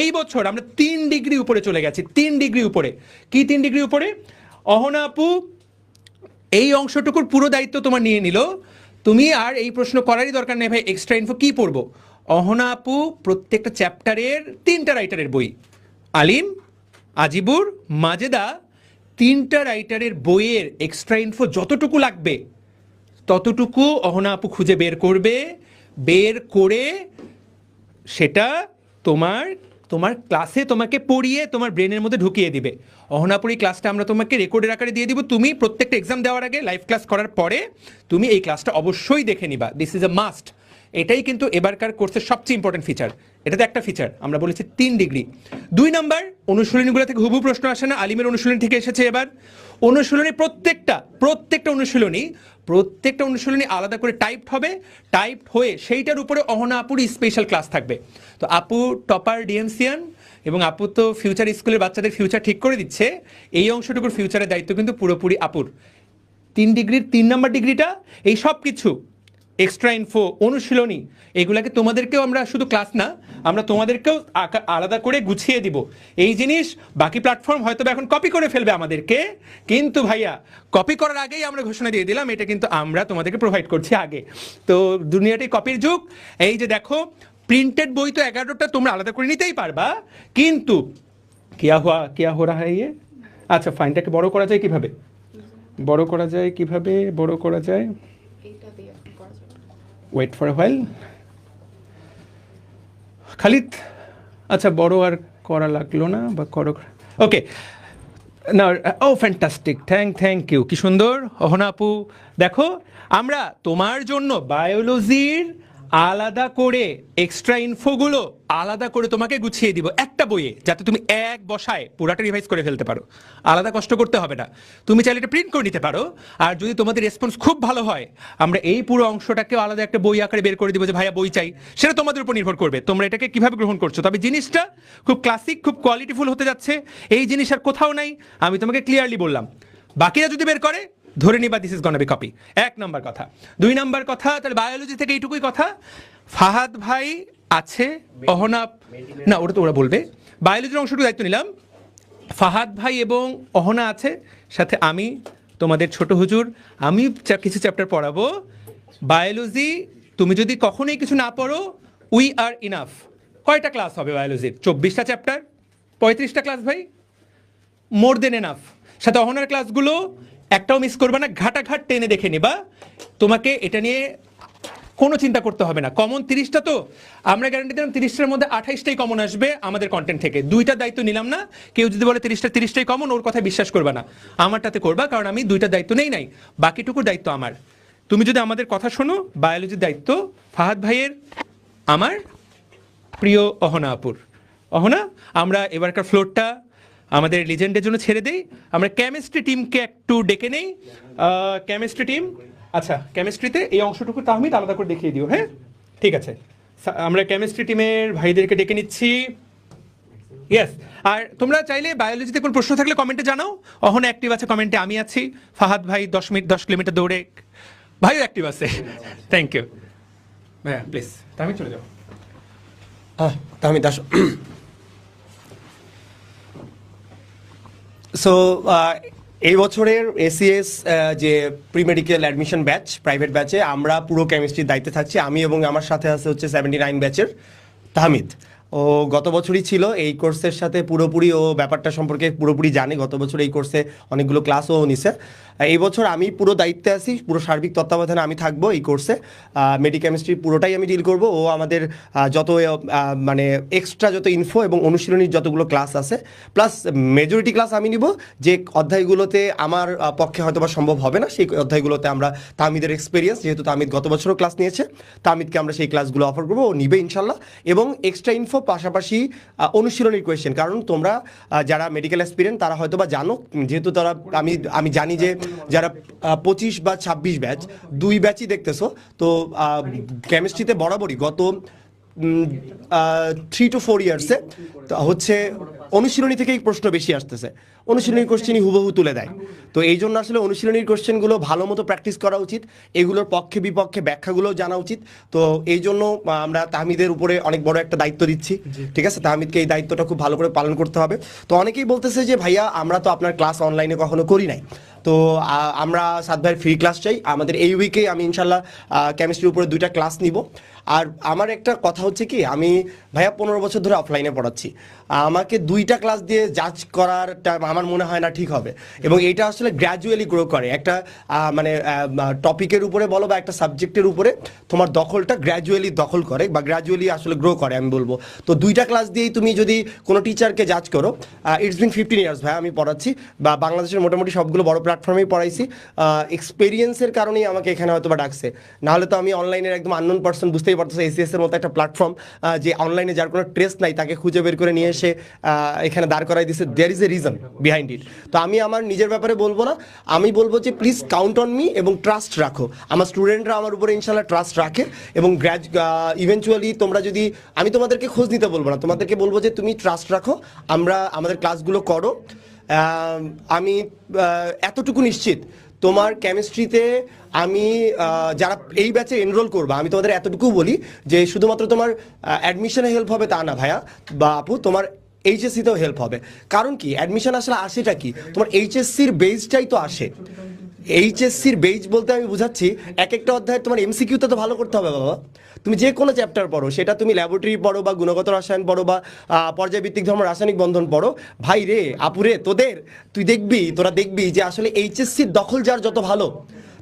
এই বছর আমরা 3 ডিগ্রি উপরে চলে গেছি, 3 ডিগ্রি উপরে। কি 3 ডিগ্রি উপরে? অহনা আপু এই অংশটুকুর পুরো দায়িত্ব তোমার নিয়ে নিল। তুমি আর এই প্রশ্ন করারই দরকার নেই ভাই এক্সট্রা ইনফো কী পড়বো। অহনা আপু প্রত্যেকটা চ্যাপ্টারের 3টা রাইটারের বই, আলিম, আজিবুর, মাজেদা, 3টা রাইটারের বইয়ের এক্সট্রা ইনফো যতটুকু লাগবে ততটুকু অহনা আপু খুঁজে বের করবে, বের করে সেটা তোমার তোমার ক্লাসে তোমাকে পড়িয়ে তোমার ব্রেনের মধ্যে ঢুকিয়ে দিবে। অহনাপুরি ক্লাসটা আমরা তোমাকে রেকর্ডের আকারে দিয়ে দিব, তুমি প্রত্যেকটা এক্সাম দেওয়ার আগে লাইভ ক্লাস করার পরে তুমি এই ক্লাসটা অবশ্যই দেখে নিবা, দিস ইজ আ মাস্ট। এটাই কিন্তু এবারকার কোর্সের সবচেয়ে ইম্পর্টেন্ট ফিচার। এটাতে একটা ফিচার আমরা বলেছি 3 ডিগ্রি। 2 নাম্বার, অনুশীলনীগুলো থেকে হুবহু প্রশ্ন আসে না, আলিমের অনুশীলনী থেকে এসেছে এবার। অনুশীলনী প্রত্যেকটা অনুশীলনী আলাদা করে টাইপড হবে, টাইপড হয়ে সেইটার উপরে অহনা আপুর স্পেশাল ক্লাস থাকবে। তো আপু টপার ডিএমসিয়ান এবং আপু তো ফিউচার স্কুলের বাচ্চাদের ফিউচার ঠিক করে দিচ্ছে, এই অংশটুকুর ফিউচারের দায়িত্ব কিন্তু পুরোপুরি আপুর। 3 ডিগ্রির 3 নাম্বার ডিগ্রিটা এই সব কিছু এক্সট্রা ইনফো, অনুশীলনী, এগুলাকে তোমাদেরকেও আমরা শুধু ক্লাস না, আমরা তোমাদেরকেও আলাদা করে গুছিয়ে দিব। এই জিনিস বাকি প্ল্যাটফর্ম হয়তো এখন কপি করে ফেলবে আমাদেরকে, কিন্তু ভাইয়া কপি করার আগেই আমরা ঘোষণা দিয়ে দিলাম এটা কিন্তু আমরা তোমাদেরকে প্রোভাইড করছি আগে। তো দুনিয়াটাই কপির যুগ। এই যে দেখো, প্রিন্টেড বই তো 11টা তোমরা আলাদা করে নিতেই পারবা, কিন্তু কিয়া হো রাহা ইয়ে। আচ্ছা, ফাইনটাকে বড় করা যায় কিভাবে? Wait for a while. Khalid, আচ্ছা বড় আর করা লাগলো না, বা করো। ওকে, না, ও ফ্যান্টাস্টিক, থ্যাংক ইউ, কি সুন্দর অহনা আপু। দেখো, আমরা তোমার জন্য বায়োলজির আলাদা করে এক্সট্রা ইনফোগুলো আলাদা করে তোমাকে গুছিয়ে দিব একটা বইয়ে, যাতে তুমি এক বসায় পুরাটা রিভাইজ করে ফেলতে পারো, আলাদা কষ্ট করতে হবে না। তুমি চাইলে এটা প্রিন্ট করে নিতে পারো, আর যদি তোমাদের রেসপন্স খুব ভালো হয় আমরা এই পুরো অংশটাকেও আলাদা একটা বই আকারে বের করে দিব যে ভাইয়া বই চাই, সেটা তোমাদের উপর নির্ভর করবে তোমরা এটাকে কিভাবে গ্রহণ করছো। তবে জিনিসটা খুব ক্লাসিক, খুব কোয়ালিটিফুল হতে যাচ্ছে, এই জিনিস আর কোথাও নাই, আমি তোমাকে ক্লিয়ারলি বললাম। বাকিরা যদি বের করে ধরে নিবা this is গনা B copy, 1 number কথা। 2 নাম্বার কথা, তাহলে বায়োলজি থেকে এইটুকুই কথা। ফাহাদ ভাই আছে, অহনা না, ওটা তো ওরা বলবে। বায়োলজির অংশটুকু দায়িত্ব নিলাম, ফাহাদ ভাই এবং অহনা আছে, সাথে আমি তোমাদের ছোট হুজুর, আমি কিছু চ্যাপ্টার পড়াবো। বায়োলজি তুমি যদি কখনোই কিছু না পড়ো, উই আর ইনাফ। কয়টা ক্লাস হবে বায়োলজির? 24টা চ্যাপ্টার, 35টা ক্লাস ভাই, মোর দেন এনাফ। সাথে অহনার ক্লাসগুলো একটাও মিস করবে না, ঘাটাঘাট টেনে দেখে নিবা। তোমাকে এটা নিয়ে কোনো চিন্তা করতে হবে না। কমন 30টা, তো আমরা গ্যারান্টি দিলাম 30টার মধ্যে 28টাই কমন আসবে আমাদের কন্টেন্ট থেকে। 2টা দায়িত্ব নিলাম না, কেউ যদি বলে 30টাই কমন, ওর কথা বিশ্বাস করবে না, আমারটাতে করবা, কারণ আমি 2টা দায়িত্ব নেই নাই, বাকিটুকুর দায়িত্ব আমার। তুমি যদি আমাদের কথা শোনো, বায়োলজির দায়িত্ব ফাহাদ ভাইয়ের, আমার, প্রিয় অহনা আপুর। অহনা, আমরা এবারকার ফ্লোরটা আমাদের লিজেন্ডের জন্য ছেড়ে দেই। আমরা কেমিস্ট্রি টিমকে একটু ডেকে নেই। কেমিস্ট্রি টিম, আচ্ছা কেমিস্ট্রিতে এই অংশটুকু তাহমিদ আলাদা করে দেখিয়ে দিও। হ্যাঁ, ঠিক আছে, আমরা কেমিস্ট্রি টিমের ভাইদেরকে ডেকে নিচ্ছি। ইয়েস, আর তোমরা চাইলে বায়োলজিতে কোনো প্রশ্ন থাকলে কমেন্টে জানাও। অহনা অ্যাক্টিভ আছে কমেন্টে, আমি আছি, ফাহাদ ভাই 10 কিলোমিটার দৌড়ে, ভাইও অ্যাক্টিভ আছে। থ্যাংক ইউ ভাইয়া, প্লিজ তাহমিদ চলে যাও। তাহমিদ আসো। সো এই বছরের এসিএস যে pre medical admission batch, private ব্যাচে আমরা পুরো কেমিস্ট্রির দায়িত্বে থাকছি। আমি এবং আমার সাথে আছে হচ্ছে 79 ব্যাচের তাহমিদ। ও গত বছরই ছিল এই কোর্সের সাথে পুরোপুরি, ও ব্যাপারটা সম্পর্কে পুরোপুরি জানে। গত বছর এই কোর্সে অনেকগুলো ক্লাসও নিছে। এই বছর আমি পুরো দায়িত্বে আছি, পুরো সার্বিক তত্ত্বাবধানে আমি থাকবো এই কোর্সে। মেডিকেমিস্ট্রি পুরোটাই আমি ডিল করব। ও আমাদের যত মানে এক্সট্রা যত ইনফো এবং অনুশীলনীর যতগুলো ক্লাস আছে, প্লাস মেজরিটি ক্লাস আমি নিব। যে অধ্যায়গুলোতে আমার পক্ষে হয়তো বা সম্ভব হবে না, সেই অধ্যায়গুলোতে আমরা তাহমিদের এক্সপিরিয়েন্স, যেহেতু তাহমিদ গত বছরও ক্লাস নিয়েছে, তাহমিদকে আমরা সেই ক্লাসগুলো অফার করবো, ও নিবে ইনশাল্লাহ। এবং এক্সট্রা ইনফো পাশাপাশি অনুশীলনীর কোয়েশ্চেন, কারণ তোমরা যারা মেডিকেল অ্যাসপিরেন্ট তারা হয়তো বা জানো, যেহেতু তারা আমি জানি যে যারা 25 বা 26 ব্যাচ, 2 ব্যাচই দেখতেছো, তো কেমিস্ট্রিতে বরাবরই গত 3 to 4 ইয়ার্সে হচ্ছে অনুশীলনী থেকেই প্রশ্ন বেশি আসতেছে, অনুশীলনীর কোশ্চেনই হুবহু তুলে দেয়। তো এই জন্য আসলে অনুশীলনীর কোশ্চেনগুলো ভালো মতো প্র্যাকটিস করা উচিত, এগুলোর পক্ষে বিপক্ষে ব্যাখ্যাগুলো জানা উচিত। তো এই জন্য আমরা তাহমিদের উপরে অনেক বড় একটা দায়িত্ব দিচ্ছি, ঠিক আছে? তাহমিদকে এই দায়িত্বটা খুব ভালো করে পালন করতে হবে। তো অনেকেই বলতেছে যে ভাইয়া আমরা তো আপনার ক্লাস অনলাইনে কখনো করি নাই, তো আমরা সাত ভাইয়ের ফ্রি ক্লাস চাই আমাদের এই উইকে। আমি ইনশাল্লাহ কেমিস্ট্রির উপরে 2টা ক্লাস নিব। আর আমার একটা কথা হচ্ছে কি, আমি ভাইয়া 15 বছর ধরে অফলাইনে পড়াচ্ছি, আমাকে 2টা ক্লাস দিয়ে জাজ করারটা আমার মনে হয় না ঠিক হবে। এবং এটা আসলে গ্র্যাজুয়ালি গ্রো করে একটা মানে টপিকের উপরে বলো বা একটা সাবজেক্টের উপরে তোমার দখলটা গ্র্যাজুয়ালি দখল করে বা গ্র্যাজুয়ালি আসলে গ্রো করে আমি বলবো। তো 2টা ক্লাস দিয়েই তুমি যদি কোনো টিচারকে জাজ করো, ইটস বিন 15 ইয়ার্স ভাই আমি পড়াচ্ছি বা বাংলাদেশের মোটামুটি সবগুলো বড় প্ল্যাটফর্মেই পড়াইছি। এক্সপেরিয়েন্সের কারণেই আমাকে এখানে হয়তো বা ডাকছে, নাহলে তো আমি অনলাইনের একদম আননোন পার্সন, বুঝতেই পারতেছে এসিএস এর মতো একটা প্ল্যাটফর্ম যে অনলাইনে যার কোনো ট্রেস নাই তাকে খুঁজে বের করে নিয়ে এসে এখানে দাঁড় করাই দিচ্ছে। There is a reason behind it. তো আমি আমার নিজের ব্যাপারে বলবো না, আমি বলবো যে প্লিজ কাউন্ট অন মি এবং ট্রাস্ট রাখো। আমার স্টুডেন্টরা আমার উপরে ইনশাল্লাহ ট্রাস্ট রাখে এবং ইভেনচুয়ালি তোমরা যদি, আমি তোমাদেরকে খোঁজ নিতে বলবো না, তোমাদেরকে বলবো যে তুমি ট্রাস্ট রাখো, আমাদের ক্লাসগুলো করো। আমি এতটুকু নিশ্চিত তোমার কেমিস্ট্রিতে আমি যারা এই ব্যাচে এনরোল করবা, আমি তোমাদের এতটুকু বলি যে শুধুমাত্র তোমার অ্যাডমিশনে হেল্প হবে তা না ভাইয়া বা আপু, তোমার এইচএসসিতেও হেল্প হবে। কারণ কি অ্যাডমিশন আসলে আসেটা কি, তোমার এইচএসসির বেসটাই তো আসে। এইচএসসির বেস বলতে আমি বুঝাচ্ছি এক একটা অধ্যায় তোমার এমসিকিউতে তো ভালো করতে হবে বাবা। তুমি যে কোনো চ্যাপ্টার পড়ো, সেটা তুমি ল্যাবরেটরি পড়ো বা গুণগত রসায়ন পড়ো বা পর্যায়ভিত্তিক ধর্ম রাসায়নিক বন্ধন পড়ো, ভাই রে আপুরে তুই তোরা দেখবি যে আসলে এইচএসসির দখল যার যত ভালো,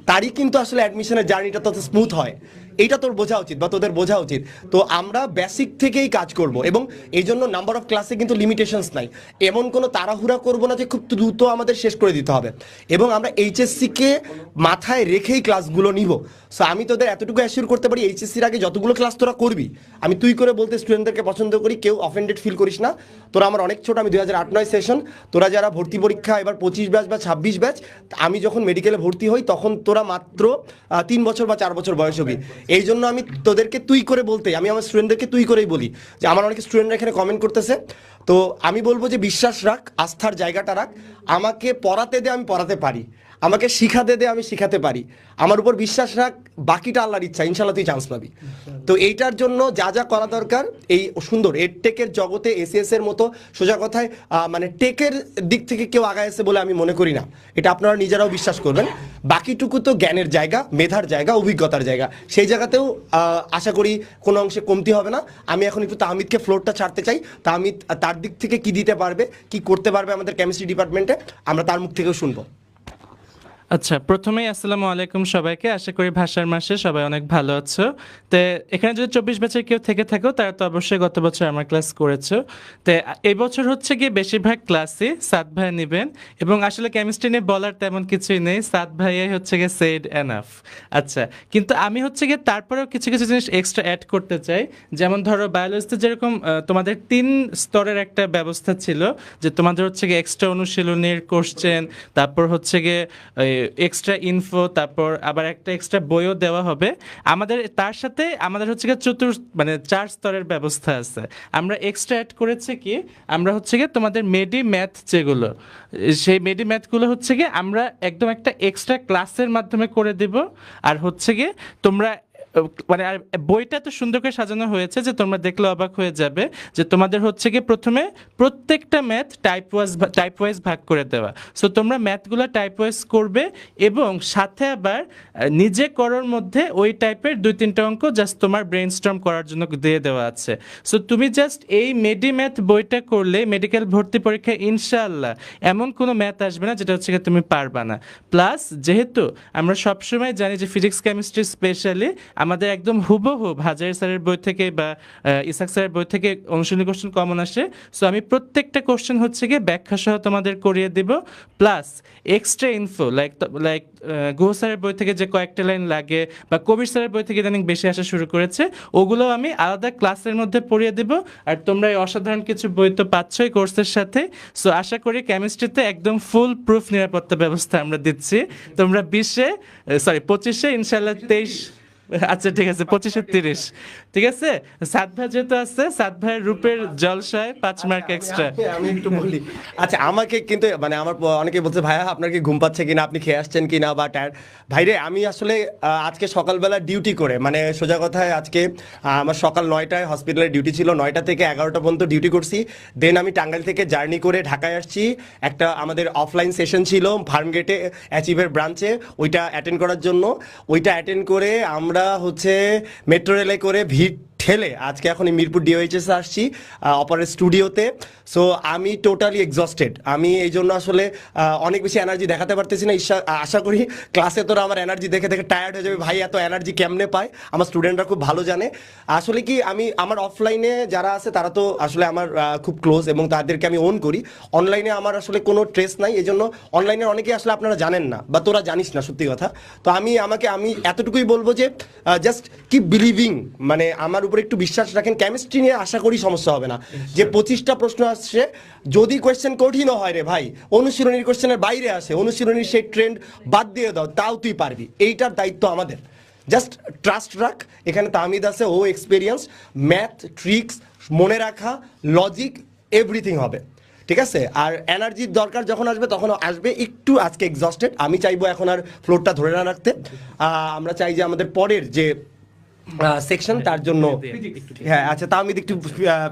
তারই কিন্তু আসলে অ্যাডমিশনের জার্নিটা তত স্মুথ হয়। এইটা তোর বোঝা উচিত বা তোদের বোঝা উচিত। তো আমরা বেসিক থেকেই কাজ করব এবং এই জন্য নাম্বার অফ ক্লাসে কিন্তু লিমিটেশনস নাই, এমন কোনো তাড়াহুড়া করবো না যে খুব দ্রুত আমাদের শেষ করে দিতে হবে। এবং আমরা এইচএসসিকে মাথায় রেখেই ক্লাসগুলো নিব। সো আমি তোদের এতটুকু অ্যাসিওর করতে পারি, এইচএসসির আগে যতগুলো ক্লাস তোরা করবি, আমি তুই করে বলতে স্টুডেন্টদেরকে পছন্দ করি, কেউ অফেন্ডেড ফিল করিস না। তোরা আমার অনেক ছোট, আমি 2008-9 সেশন, তোরা যারা ভর্তি পরীক্ষা এবার 25 ব্যাচ বা 26 ব্যাচ, আমি যখন মেডিকেলে ভর্তি হই তখন তোরা মাত্র 3 বছর বা 4 বছর বয়স হবি। এই জন্য আমি তোদেরকে তুই করে বলতে, আমি আমার স্টুডেন্টদেরকে তুই করেই বলি। যে আমার অনেক স্টুডেন্টরা এখানে কমেন্ট করতেছে, তো আমি বলবো যে বিশ্বাস রাখ, আস্থার জায়গাটা রাখ। আমাকে পড়াতে দে, আমি পড়াতে পারি, আমাকে শিখাতে দে, আমি শিখাতে পারি। আমার উপর বিশ্বাস রাখ, বাকিটা আল্লাহর ইচ্ছা, ইনশাল্লাহ তুই চান্স পাবি। তো এইটার জন্য যা যা করা দরকার, এই সুন্দর এডটেকের জগতে এসিএস এর মতো সোজা কথায় মানে টেকের দিক থেকে কেউ আগাইছে বলে আমি মনে করি না। এটা আপনারা নিজেরাও বিশ্বাস করবেন। বাকিটুকু তো জ্ঞানের জায়গা, মেধার জায়গা, অভিজ্ঞতার জায়গা, সেই জায়গাতেও আশা করি কোনো অংশে কমতি হবে না। আমি এখন একটু তাহমিদকে ফ্লোরটা ছাড়তে চাই। তাহমিদ তার দিক থেকে কি দিতে পারবে, কি করতে পারবে আমাদের কেমিস্ট্রি ডিপার্টমেন্টে, আমরা তার মুখ থেকেও শুনবো। আচ্ছা, প্রথমেই আসসালামু আলাইকুম সবাইকে। আশা করি ভাষার মাসে সবাই অনেক ভালো আছো। তো এখানে যদি 24 ব্যাচের কেউ থেকে থাকো, তারা তো অবশ্যই গত বছর আমার ক্লাস করেছো। তো এই বছর হচ্ছে গিয়ে বেশিরভাগ ক্লাসই সাদ ভাই নেবেন এবং আসলে কেমিস্ট্রি নিয়ে বলার তেমন কিছুই নেই, সাদ ভাইয়াই হচ্ছে গিয়ে সেড এনাফ। আচ্ছা, কিন্তু আমি হচ্ছে গিয়ে তারপরেও কিছু কিছু জিনিস এক্সট্রা অ্যাড করতে চাই। যেমন ধরো বায়োলজিতে যেরকম তোমাদের 3 স্তরের একটা ব্যবস্থা ছিল, যে তোমাদের হচ্ছে গিয়ে এক্সট্রা অনুশীলনীর কোশ্চেন, তারপর হচ্ছে গিয়ে এক্সট্রা ইনফো, তারপর আবার একটা এক্সট্রা বইও দেওয়া হবে। আমাদের তার সাথে আমাদের হচ্ছে গিয়ে 4 স্তরের ব্যবস্থা আছে। আমরা এক্সট্রা অ্যাড করেছে কি, আমরা হচ্ছে গিয়ে তোমাদের মেডি ম্যাথ যেগুলো, সেই মেডি ম্যাথগুলো হচ্ছে গিয়ে আমরা একদম একটা এক্সট্রা ক্লাসের মাধ্যমে করে দেব। আর হচ্ছে গিয়ে তোমরা মানে আর বইটা তো সুন্দর করে সাজানো হয়েছে যে তোমরা দেখলে অবাক হয়ে যাবে, যে তোমাদের হচ্ছে গিয়ে প্রথমে প্রত্যেকটা ম্যাথ টাইপ ওয়াইজ ভাগ করে দেওয়া। সো তোমরা ম্যাথগুলো টাইপ ওয়াইজ করবে এবং সাথে আবার নিজে করার মধ্যে ওই টাইপের 2-3টা অঙ্ক জাস্ট তোমার ব্রেইনস্টর্ম করার জন্য দিয়ে দেওয়া আছে। সো তুমি জাস্ট এই মেডি ম্যাথ বইটা করলে মেডিকেল ভর্তি পরীক্ষায় ইনশাআল্লাহ এমন কোনো ম্যাথ আসবে না যেটা হচ্ছে গিয়ে তুমি পারবা না। প্লাস যেহেতু আমরা সবসময় জানি যে ফিজিক্স কেমিস্ট্রি স্পেশালি আমাদের একদম হুবহু হাজার স্যারের বই থেকে বা ইসাক স্যারের বই থেকে অনুশীলনী কোশ্চেন কমন আসে। সো আমি প্রত্যেকটা কোশ্চেন হচ্ছে গিয়ে ব্যাখ্যা সহ তোমাদের করিয়ে দিব, plus extra info like Guha স্যারের বই থেকে যে কয়েকটা লাইন লাগে বা কবির স্যারের বই থেকে ইদানিং বেশি আসা শুরু করেছে, ওগুলো আমি আলাদা ক্লাসের মধ্যে পড়িয়ে দেব। আর তোমরা এই অসাধারণ কিছু বই তো পাচ্ছই কোর্সের সাথে। সো আশা করি কেমিস্ট্রিতে একদম ফুল প্রুফ নিরাপত্তা ব্যবস্থা আমরা দিচ্ছি। তোমরা 25-এ ইনশাল্লাহ আচ্ছা ঠিক আছে 25-30, ঠিক আছে। সাত ভাই যেহেতু আছে, সাত ভাইয়ের রূপের জলসায় 5 মার্ক এক্সট্রা। আমি একটু বলি, আচ্ছা আমাকে কিন্তু মানে আমার অনেকে বলছে ভাইয়া আপনার কি ঘুম পাচ্ছে কিনা, আপনি খেয়ে আসছেন কিনা বা টায়ার। ভাইরে আমি আসলে আজকে সকালবেলা ডিউটি করে, মানে সোজা কথায় আজকে আমার সকাল 9টায় হসপিটালে ডিউটি ছিল, 9টা থেকে 11টা পর্যন্ত ডিউটি করছি। দেন আমি টাঙ্গাইল থেকে জার্নি করে ঢাকায় আসছি, একটা আমাদের অফলাইন সেশন ছিল ফার্মগেটে অ্যাচিভের ব্রাঞ্চে, ওইটা অ্যাটেন্ড করার জন্য। ওইটা অ্যাটেন্ড করে আমরা হচ্ছে মেট্রো রেলে করে ভিড় ঠেলে আজকে এখন এই মিরপুর ডিওএইচএস আসছি অপারেট স্টুডিওতে। সো আমি টোটালি এক্সস্টেড। আমি এই জন্য আসলে অনেক বেশি এনার্জি দেখাতে পারতেছি না। আশা করি ক্লাসে তোরা আমার এনার্জি দেখে দেখে টায়ার্ড হয়ে যাবে, ভাই এত এনার্জি কেমনে পায়। আমার স্টুডেন্টরা খুব ভালো জানে আসলে কি, আমি আমার অফলাইনে যারা আছে তারা তো আসলে আমার খুব ক্লোজ এবং তাদেরকে আমি ওন করি। অনলাইনে আমার আসলে কোনো ট্রেস নাই, এই জন্য অনলাইনে অনেকেই আসলে আপনারা জানেন না বা তোরা জানিস না সত্যি কথা। তো আমি এতটুকুই বলবো যে জাস্ট কিপ বিলিভিং, মানে আমার উপরে একটু বিশ্বাস রাখেন। কেমিস্ট্রি নিয়ে আশা করি সমস্যা হবে না। যে 25টা প্রশ্ন আসছে, যদি কোয়েশ্চেন কঠিনও হয় রে ভাই, অনুশীলনীর কোয়েশ্চেনের বাইরে আসে, অনুশীলনীর সেই ট্রেন্ড বাদ দিয়ে দাও, তাও তুই পারবি। এইটার দায়িত্ব আমাদের। জাস্ট ট্রাস্ট রাখ, এখানে তাহমিদ আছে, ও এক্সপিরিয়েন্স, ম্যাথ ট্রিক্স মনে রাখা, লজিক, এভরিথিং হবে, ঠিক আছে। আর এনার্জির দরকার যখন আসবে তখন আসবে। একটু আজকে এক্সস্টেড, আমি চাইবো এখন আর ফ্লোরটা ধরে না রাখতে। আমরা চাই যে আমাদের পরের যে সেকশন তার জন্য, হ্যাঁ আচ্ছা তাহমিদ একটু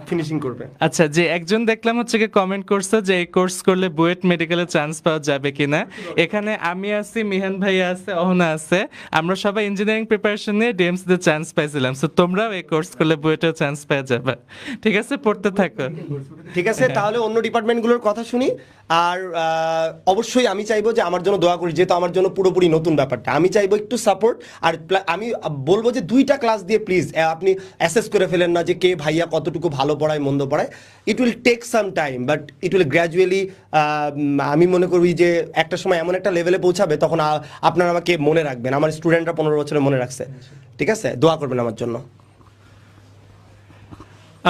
ফিনিশিং করবে। আচ্ছা, যে একজন দেখলাম হচ্ছে কি কমেন্ট করছে যে এই কোর্স করলে বুয়েট মেডিকেলে চান্স পাওয়া যাবে কিনা। এখানে আমি আছি, মিহান ভাইয়া আছে, অহনা আছে, আমরা সবাই ইঞ্জিনিয়ারিং প্রিপারেশন নিয়ে ডিএমসি তে চান্স পাইছিলাম। সো তোমরাও এই কোর্স করলে বুয়েটেও চান্স পেয়ে যাবে, ঠিক আছে, পড়তে থাকো। ঠিক আছে, তাহলে অন্য ডিপার্টমেন্টগুলোর কথা শুনি। আর অবশ্যই আমি চাইবো যে আমার জন্য দোয়া করি, যেহেতু আমার জন্য পুরোপুরি নতুন ব্যাপারটা। আমি চাইবো একটু সাপোর্ট। আর আমি বলবো যে 2টা ক্লাস দিয়ে প্লিজ আপনি অ্যাসেস করে ফেলেন না যে কে ভাইয়া কতটুকু ভালো পড়ায় মন্দ পড়ায়। It will take some time, but it will gradually, আমি মনে করি যে একটা সময় এমন একটা লেভেলে পৌঁছাবে তখন আপনারা আমাকে মনে রাখবেন। আমার স্টুডেন্টরা 15 বছরে মনে রাখছে, ঠিক আছে, দোয়া করবেন আমার জন্য।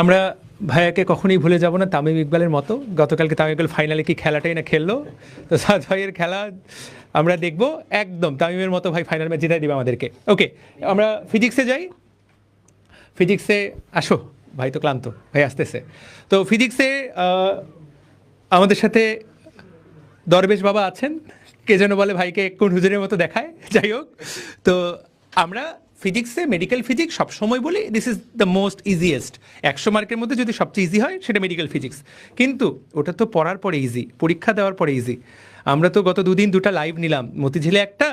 আমরা ভাইয়াকে কখনোই ভুলে যাব না, তামিম ইকবালের মতো। গতকালকে তামিম ইকবাল ফাইনালে কি খেলাটাই না খেললো, তো সাদ ভাইয়ের খেলা আমরা দেখব একদম তামিমের মতো। ভাই ফাইনাল ম্যাচ জিতাই দিবে আমাদেরকে। ওকে, আমরা ফিজিক্সে যাই। ফিজিক্সে আসো, ভাই তো ক্লান্ত, ভাই আসতেছে। তো ফিজিক্সে আমাদের সাথে দরবেশ বাবা আছেন, কে যেন বলে ভাইকে কোন হুজুরের মতো দেখায়, যাই হোক। তো আমরা ফিজিক্সে, মেডিকেল ফিজিক্স সবসময় বলি this is the most easiest. 100 মার্কের মধ্যে যদি সবচেয়ে ইজি হয় সেটা মেডিকেল ফিজিক্স, কিন্তু ওটা তো পড়ার পরে ইজি, পরীক্ষা দেওয়ার পরে ইজি। আমরা তো গত 2 দিন 2টা লাইভ নিলাম, মতিঝিলে একটা,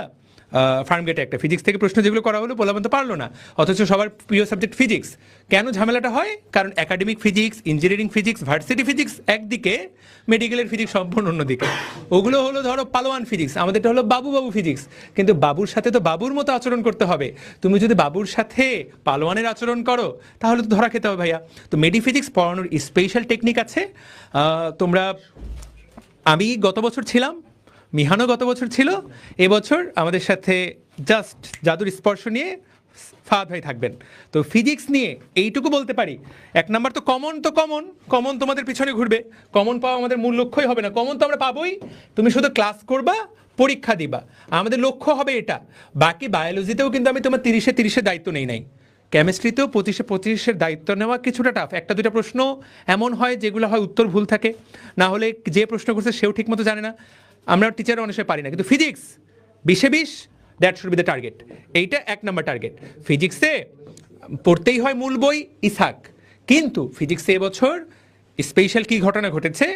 ফার্মগেটে একটা। ফিজিক্স থেকে প্রশ্ন যেগুলো করা হলো বলা তো পারলো না, অথচ সবার প্রিয় সাবজেক্ট ফিজিক্স। কেন ঝামেলাটা হয়? কারণ academic physics, engineering physics, varsity physics একদিকে, মেডিকেলের ফিজিক্স সম্পূর্ণ অন্যদিকে। ওগুলো হলো ধরো পালোয়ান ফিজিক্স, আমাদেরটা হলো বাবু ফিজিক্স। কিন্তু বাবুর সাথে তো বাবুর মতো আচরণ করতে হবে। তুমি যদি বাবুর সাথে পালোয়ানের আচরণ করো তাহলে তো ধরা খেতে হবে ভাইয়া। তো মেডি ফিজিক্স পড়ানোর স্পেশাল টেকনিক আছে। আমি গত বছর ছিলাম, মিহানও গত বছর ছিল, এবছর আমাদের সাথে জাস্ট জাদুর স্পর্শ নিয়ে ফাহাদ ভাই থাকবেন। তো ফিজিক্স নিয়ে এইটুকু বলতে পারি, 1 নাম্বার তো কমন তোমাদের পিছনে ঘুরবে। কমন পাওয়া আমাদের মূল লক্ষ্যই হবে না, কমন তো আমরা পাবোই। তুমি শুধু ক্লাস করবা, পরীক্ষা দিবা, আমাদের লক্ষ্য হবে এটা। বাকি বায়োলজিতেও কিন্তু আমি তোমার 30-30 দায়িত্ব নাই। কেমিস্ট্রিতেও 25-25 দায়িত্ব নেওয়া কিছুটা টাফ। 1-2টা প্রশ্ন এমন হয় যেগুলো হয় উত্তর ভুল থাকে, না হলে যে প্রশ্ন করছে সেও ঠিক মতো জানে না। আমরা টিচাররা অনেক সময় পারি না, কিন্তু physics 20-20 that should be the target. এইটা 1 নাম্বার টার্গেট। ফিজিক্সে পড়তেই হয় মূল বই ইসাক, কিন্তু ফিজিক্সে এবছর স্পেশাল কি ঘটনা ঘটেছে,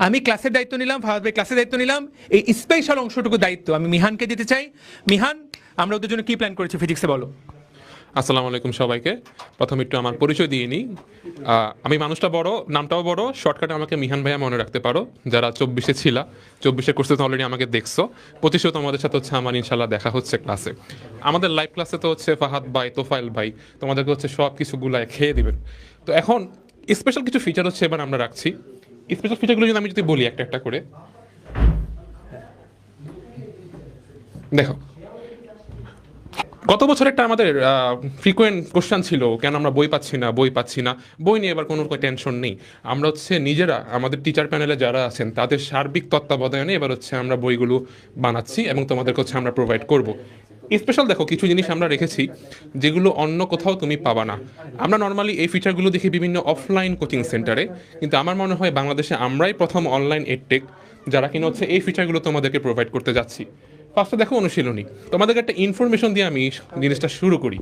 আমি ক্লাসের দায়িত্ব নিলাম, ফাহাদ ভাই ক্লাসের দায়িত্ব নিলাম, এই স্পেশাল অংশটুকু দায়িত্ব আমি মিহানকে দিতে চাই। মিহান, আমরা ওদের জন্য কি প্ল্যান করেছি ফিজিক্সে বলো। আসসালামু আলাইকুম সবাইকে। প্রথমে একটু আমার পরিচয় দিয়ে নিই। আমি মানুষটা বড়, নামটাও বড়, শর্টকাটে আমাকে মিহান ভাইয়া মনে রাখতে পারো। যারা 24-এ ছিল, 24-এ কোর্সে তো অলরেডি আমাকে দেখছো, 25-এও তোমাদের সাথে হচ্ছে আমার ইনশাল্লাহ দেখা হচ্ছে ক্লাসে। আমাদের লাইভ ক্লাসে তো হচ্ছে ফাহাদ ভাই, তোফাইল ভাই তোমাদেরকে হচ্ছে সব কিছু গুলায় খেয়ে দিবেন। তো এখন স্পেশাল কিছু ফিচার হচ্ছে এবার আমরা রাখছি। স্পেশাল ফিচারগুলো যদি আমি বলি একটা করে, দেখো গত বছর একটা আমাদের ফ্রিকোয়েন্ট কোশ্চেন ছিল, কেন আমরা বই পাচ্ছি না। বই নিয়ে এবার কোনো টেনশন নেই। আমরা হচ্ছে নিজেরা আমাদের টিচার প্যানেলে যারা আছেন তাদের সার্বিক তত্ত্বাবধানে এবার হচ্ছে আমরা বইগুলো বানাচ্ছি এবং তোমাদেরকে হচ্ছে আমরা প্রোভাইড করব। স্পেশাল দেখো কিছু জিনিস আমরা রেখেছি যেগুলো অন্য কোথাও তুমি পাবা না। আমরা নর্মালি এই ফিচারগুলো দেখি বিভিন্ন অফলাইন কোচিং সেন্টারে, কিন্তু আমার মনে হয় বাংলাদেশে আমরাই প্রথম অনলাইন এডটেক যারা কিনা হচ্ছে এই ফিচারগুলো তোমাদেরকে প্রোভাইড করতে যাচ্ছি। ফার্স্টে দেখো অনুশীলনী, তোমাদেরকে একটা ইনফরমেশন দিয়ে আমি জিনিসটা শুরু করি।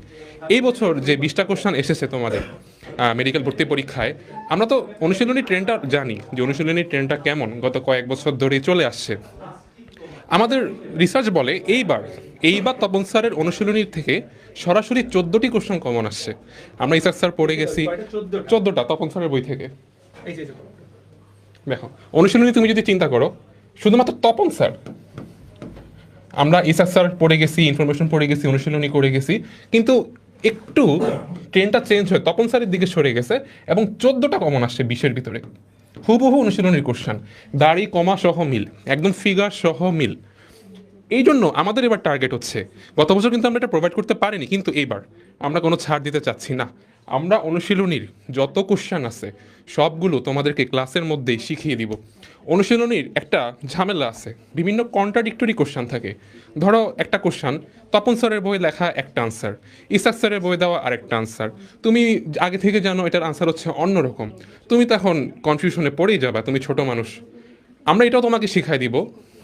এই বছর যে 20টা কোশ্চেন এসেছে তোমাদের মেডিকেল ভর্তি পরীক্ষায়, আমরা তো অনুশীলনী ট্রেন্ডটা জানি যে অনুশীলনী ট্রেন্ডটা কেমন গত কয়েক বছর ধরেই চলে আসছে। আমাদের রিসার্চ বলে এইবার তপন স্যারের অনুশীলনীর থেকে সরাসরি 14টি কোশ্চেন কমন আসছে। আমরা ইসাক স্যার পড়ে গেছি 14টা তপন স্যারের বই থেকে। দেখো অনুশীলনী তুমি যদি চিন্তা করো, শুধুমাত্র তপন স্যার, আমরা ইসাক স্যার পড়ে গেছি, ইনফরমেশন পড়ে গেছি, অনুশীলনী করে গেছি, কিন্তু একটু ট্রেনটা চেঞ্জ হয়ে তপন স্যারের দিকে সরে গেছে এবং 14টা কমন আসছে 20-এর ভিতরে। হুবহু অনুশীলনীর কোশ্চেন, দাড়ি কমা সহ মিল, একদম ফিগার সহ মিল। এই জন্য আমাদের এবার টার্গেট হচ্ছে, গত বছর কিন্তু আমরা এটা প্রোভাইড করতে পারিনি, কিন্তু এইবার আমরা কোনো ছাড় দিতে চাচ্ছি না। আমরা অনুশীলনীর যত কোশ্চেন আছে সবগুলো তোমাদেরকে ক্লাসের মধ্যেই শিখিয়ে দিব। অনুশীলনীর একটা ঝামেলা আছে, বিভিন্ন কন্ট্রাডিক্টরি কোশ্চেন থাকে। ধরো একটা কোশ্চেন তপন স্যারের বই লেখা একটা আনসার, ইসাক স্যারের বই দেওয়া আরেকটা আনসার, তুমি আগে থেকে জানো এটার আনসার হচ্ছে অন্যরকম, তুমি তখন কনফিউশনে পড়েই যাবা, তুমি ছোট মানুষ। আমরা এটাও তোমাকে শিখাই দিব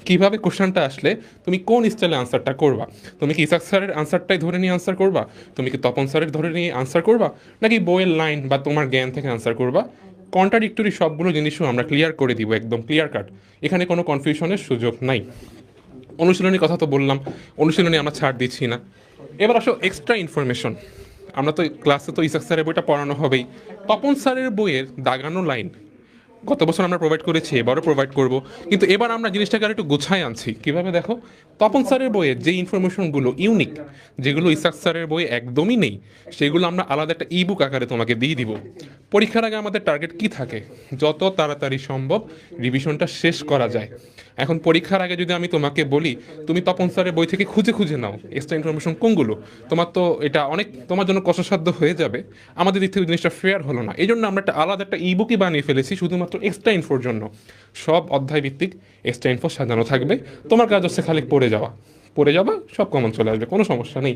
কিভাবে কোশ্চেনটা আসলে তুমি কোন স্টাইলে আনসারটা করবা। তুমি কি ইসাক স্যারের আনসারটাই ধরে নিয়ে আনসার করবা, তুমি কি তপন স্যারের ধরে নিয়ে আনসার করবা, নাকি বইয়ের লাইন বা তোমার জ্ঞান থেকে আনসার করবা। কন্ট্রাডিক্টরি সবগুলো জিনিসও আমরা ক্লিয়ার করে দিব, একদম ক্লিয়ার কাট, এখানে কোনো কনফিউশনের সুযোগ নাই। অনুশীলনীর কথা তো বললাম, অনুশীলনী আমরা ছাড় দিচ্ছি না। এবার আসো এক্সট্রা ইনফরমেশন। আমরা তো ক্লাসে তো ইসাক স্যারের বইটা পড়ানো হবেই, তপন স্যারের বইয়ের দাগানো লাইন গত বছর আমরা প্রোভাইড করেছি, এবারও প্রোভাইড করব, কিন্তু এবার আমরা জিনিসটাকে আর একটু গোছায় আনছি। কিভাবে দেখো, তপন স্যারের বইয়ের যে ইনফরমেশনগুলো ইউনিক, যেগুলো ইসাক স্যারের বই একদমই নেই, সেগুলো আমরা আলাদা একটা ইবুক আকারে তোমাকে দিয়ে দিব। পরীক্ষার আগে আমাদের টার্গেট কি থাকে, যত তাড়াতাড়ি সম্ভব রিভিশনটা শেষ করা যায়। এখন পরীক্ষার আগে যদি আমি তোমাকে বলি তুমি তপন স্যারের বই থেকে খুঁজে খুঁজে নাও এক্সট্রা ইনফরমেশন কোনগুলো, তোমার তো এটা অনেক তোমার জন্য কষ্টসাধ্য হয়ে যাবে, আমাদের দিক থেকে জিনিসটা ফেয়ার হলো না। এই জন্য আমরা একটা আলাদা একটা ইবুকই বানিয়ে ফেলেছি শুধুমাত্র এক্সট্রা ইনফোর জন্য। সব অধ্যায় ভিত্তিক এক্সট্রা ইনফো সাজানো থাকবে, তোমার কাজ হচ্ছে খালি পড়ে যাওয়া, সব কমন চলে আসবে, কোনো সমস্যা নেই।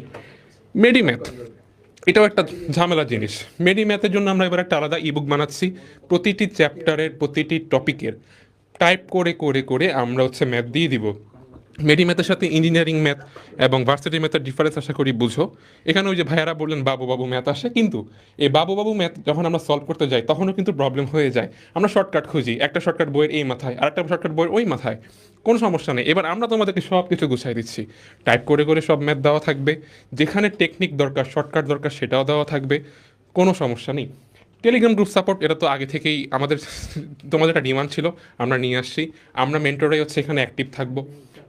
মেডিম্যাথ এটাও একটা ঝামেলার জিনিস। মেডিম্যাথের জন্য আমরা এবার একটা আলাদা ইবুক বানাচ্ছি, প্রতিটি চ্যাপ্টারের প্রতিটি টপিকের টাইপ করে করে করে আমরা হচ্ছে ম্যাথ দিয়ে দিব। মেডিম্যাথের সাথে ইঞ্জিনিয়ারিং ম্যাথ এবং ভার্সিটি ম্যাথের ডিফারেন্স আশা করি বুঝো। এখানে ওই যে ভাইয়ারা বললেন বাবু ম্যাথ আসে, কিন্তু এই বাবু ম্যাথ যখন আমরা সলভ করতে যাই তখনও কিন্তু প্রবলেম হয়ে যায়। আমরা শর্টকাট খুঁজি, একটা শর্টকাট বইয়ের এই মাথায় আর একটা শর্টকাট বইয়ের ওই মাথায়, কোনো সমস্যা নেই। এবার আমরা তোমাদেরকে সব কিছু গুছাই দিচ্ছি, টাইপ করে করে সব ম্যাথ দেওয়া থাকবে, যেখানে টেকনিক দরকার শর্টকাট দরকার সেটাও দেওয়া থাকবে, কোনো সমস্যা নেই। টেলিগ্রাম গ্রুপ সাপোর্ট এটা তো আগে থেকেই তোমাদের একটা ডিমান্ড ছিল, আমরা নিয়ে আসছি। আমরা মেন্টরাই হচ্ছে এখানে অ্যাক্টিভ থাকবো,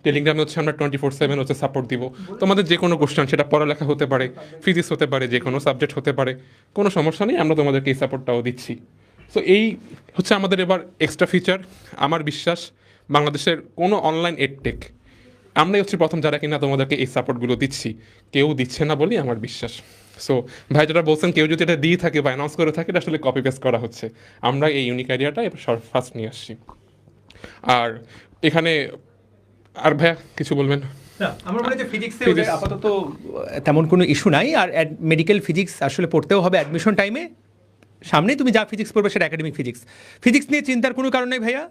টেলিগ্রামে হচ্ছে আমরা 24/7 হচ্ছে সাপোর্ট দিব। তোমাদের যে কোনো কোশ্চেন, সেটা পড়ালেখা হতে পারে, ফিজিক্স হতে পারে, যে কোনো সাবজেক্ট হতে পারে, কোনো সমস্যা নেই, আমরা তোমাদেরকে এই সাপোর্টটাও দিচ্ছি। সো এই হচ্ছে আমাদের এবার এক্সট্রা ফিচার। আমার বিশ্বাস বাংলাদেশের কোনো অনলাইন এডটেক আমরাই হচ্ছে প্রথম যারা কিনা তোমাদেরকে এই সাপোর্টগুলো দিচ্ছি, কেউ দিচ্ছে না বলেই আমার বিশ্বাস। সো ভাই যেটা বলছেন, কেউ যদি এটা দিয়ে থাকে বা অ্যানাউন্স করে থাকে, এটা আসলে কপি পেস্ট করা হচ্ছে। আমরা এই ইউনিক আইডিয়াটা এবার ফার্স্ট নিয়ে আসছি। আর এখানে আর ভাইয়া কিছু বলবেন? আমার মনে হয় যে ফিজিক্সে আপাতত তেমন কোনো ইস্যু নাই। আর মেডিকেল ফিজিক্স আসলে পড়তেও হবে অ্যাডমিশন টাইমে, সামনে তুমি যা ফিজিক্স পড়বে সেটা একাডেমিক ফিজিক্স নিয়ে চিন্তার কোনো কারণ নেই ভাইয়া।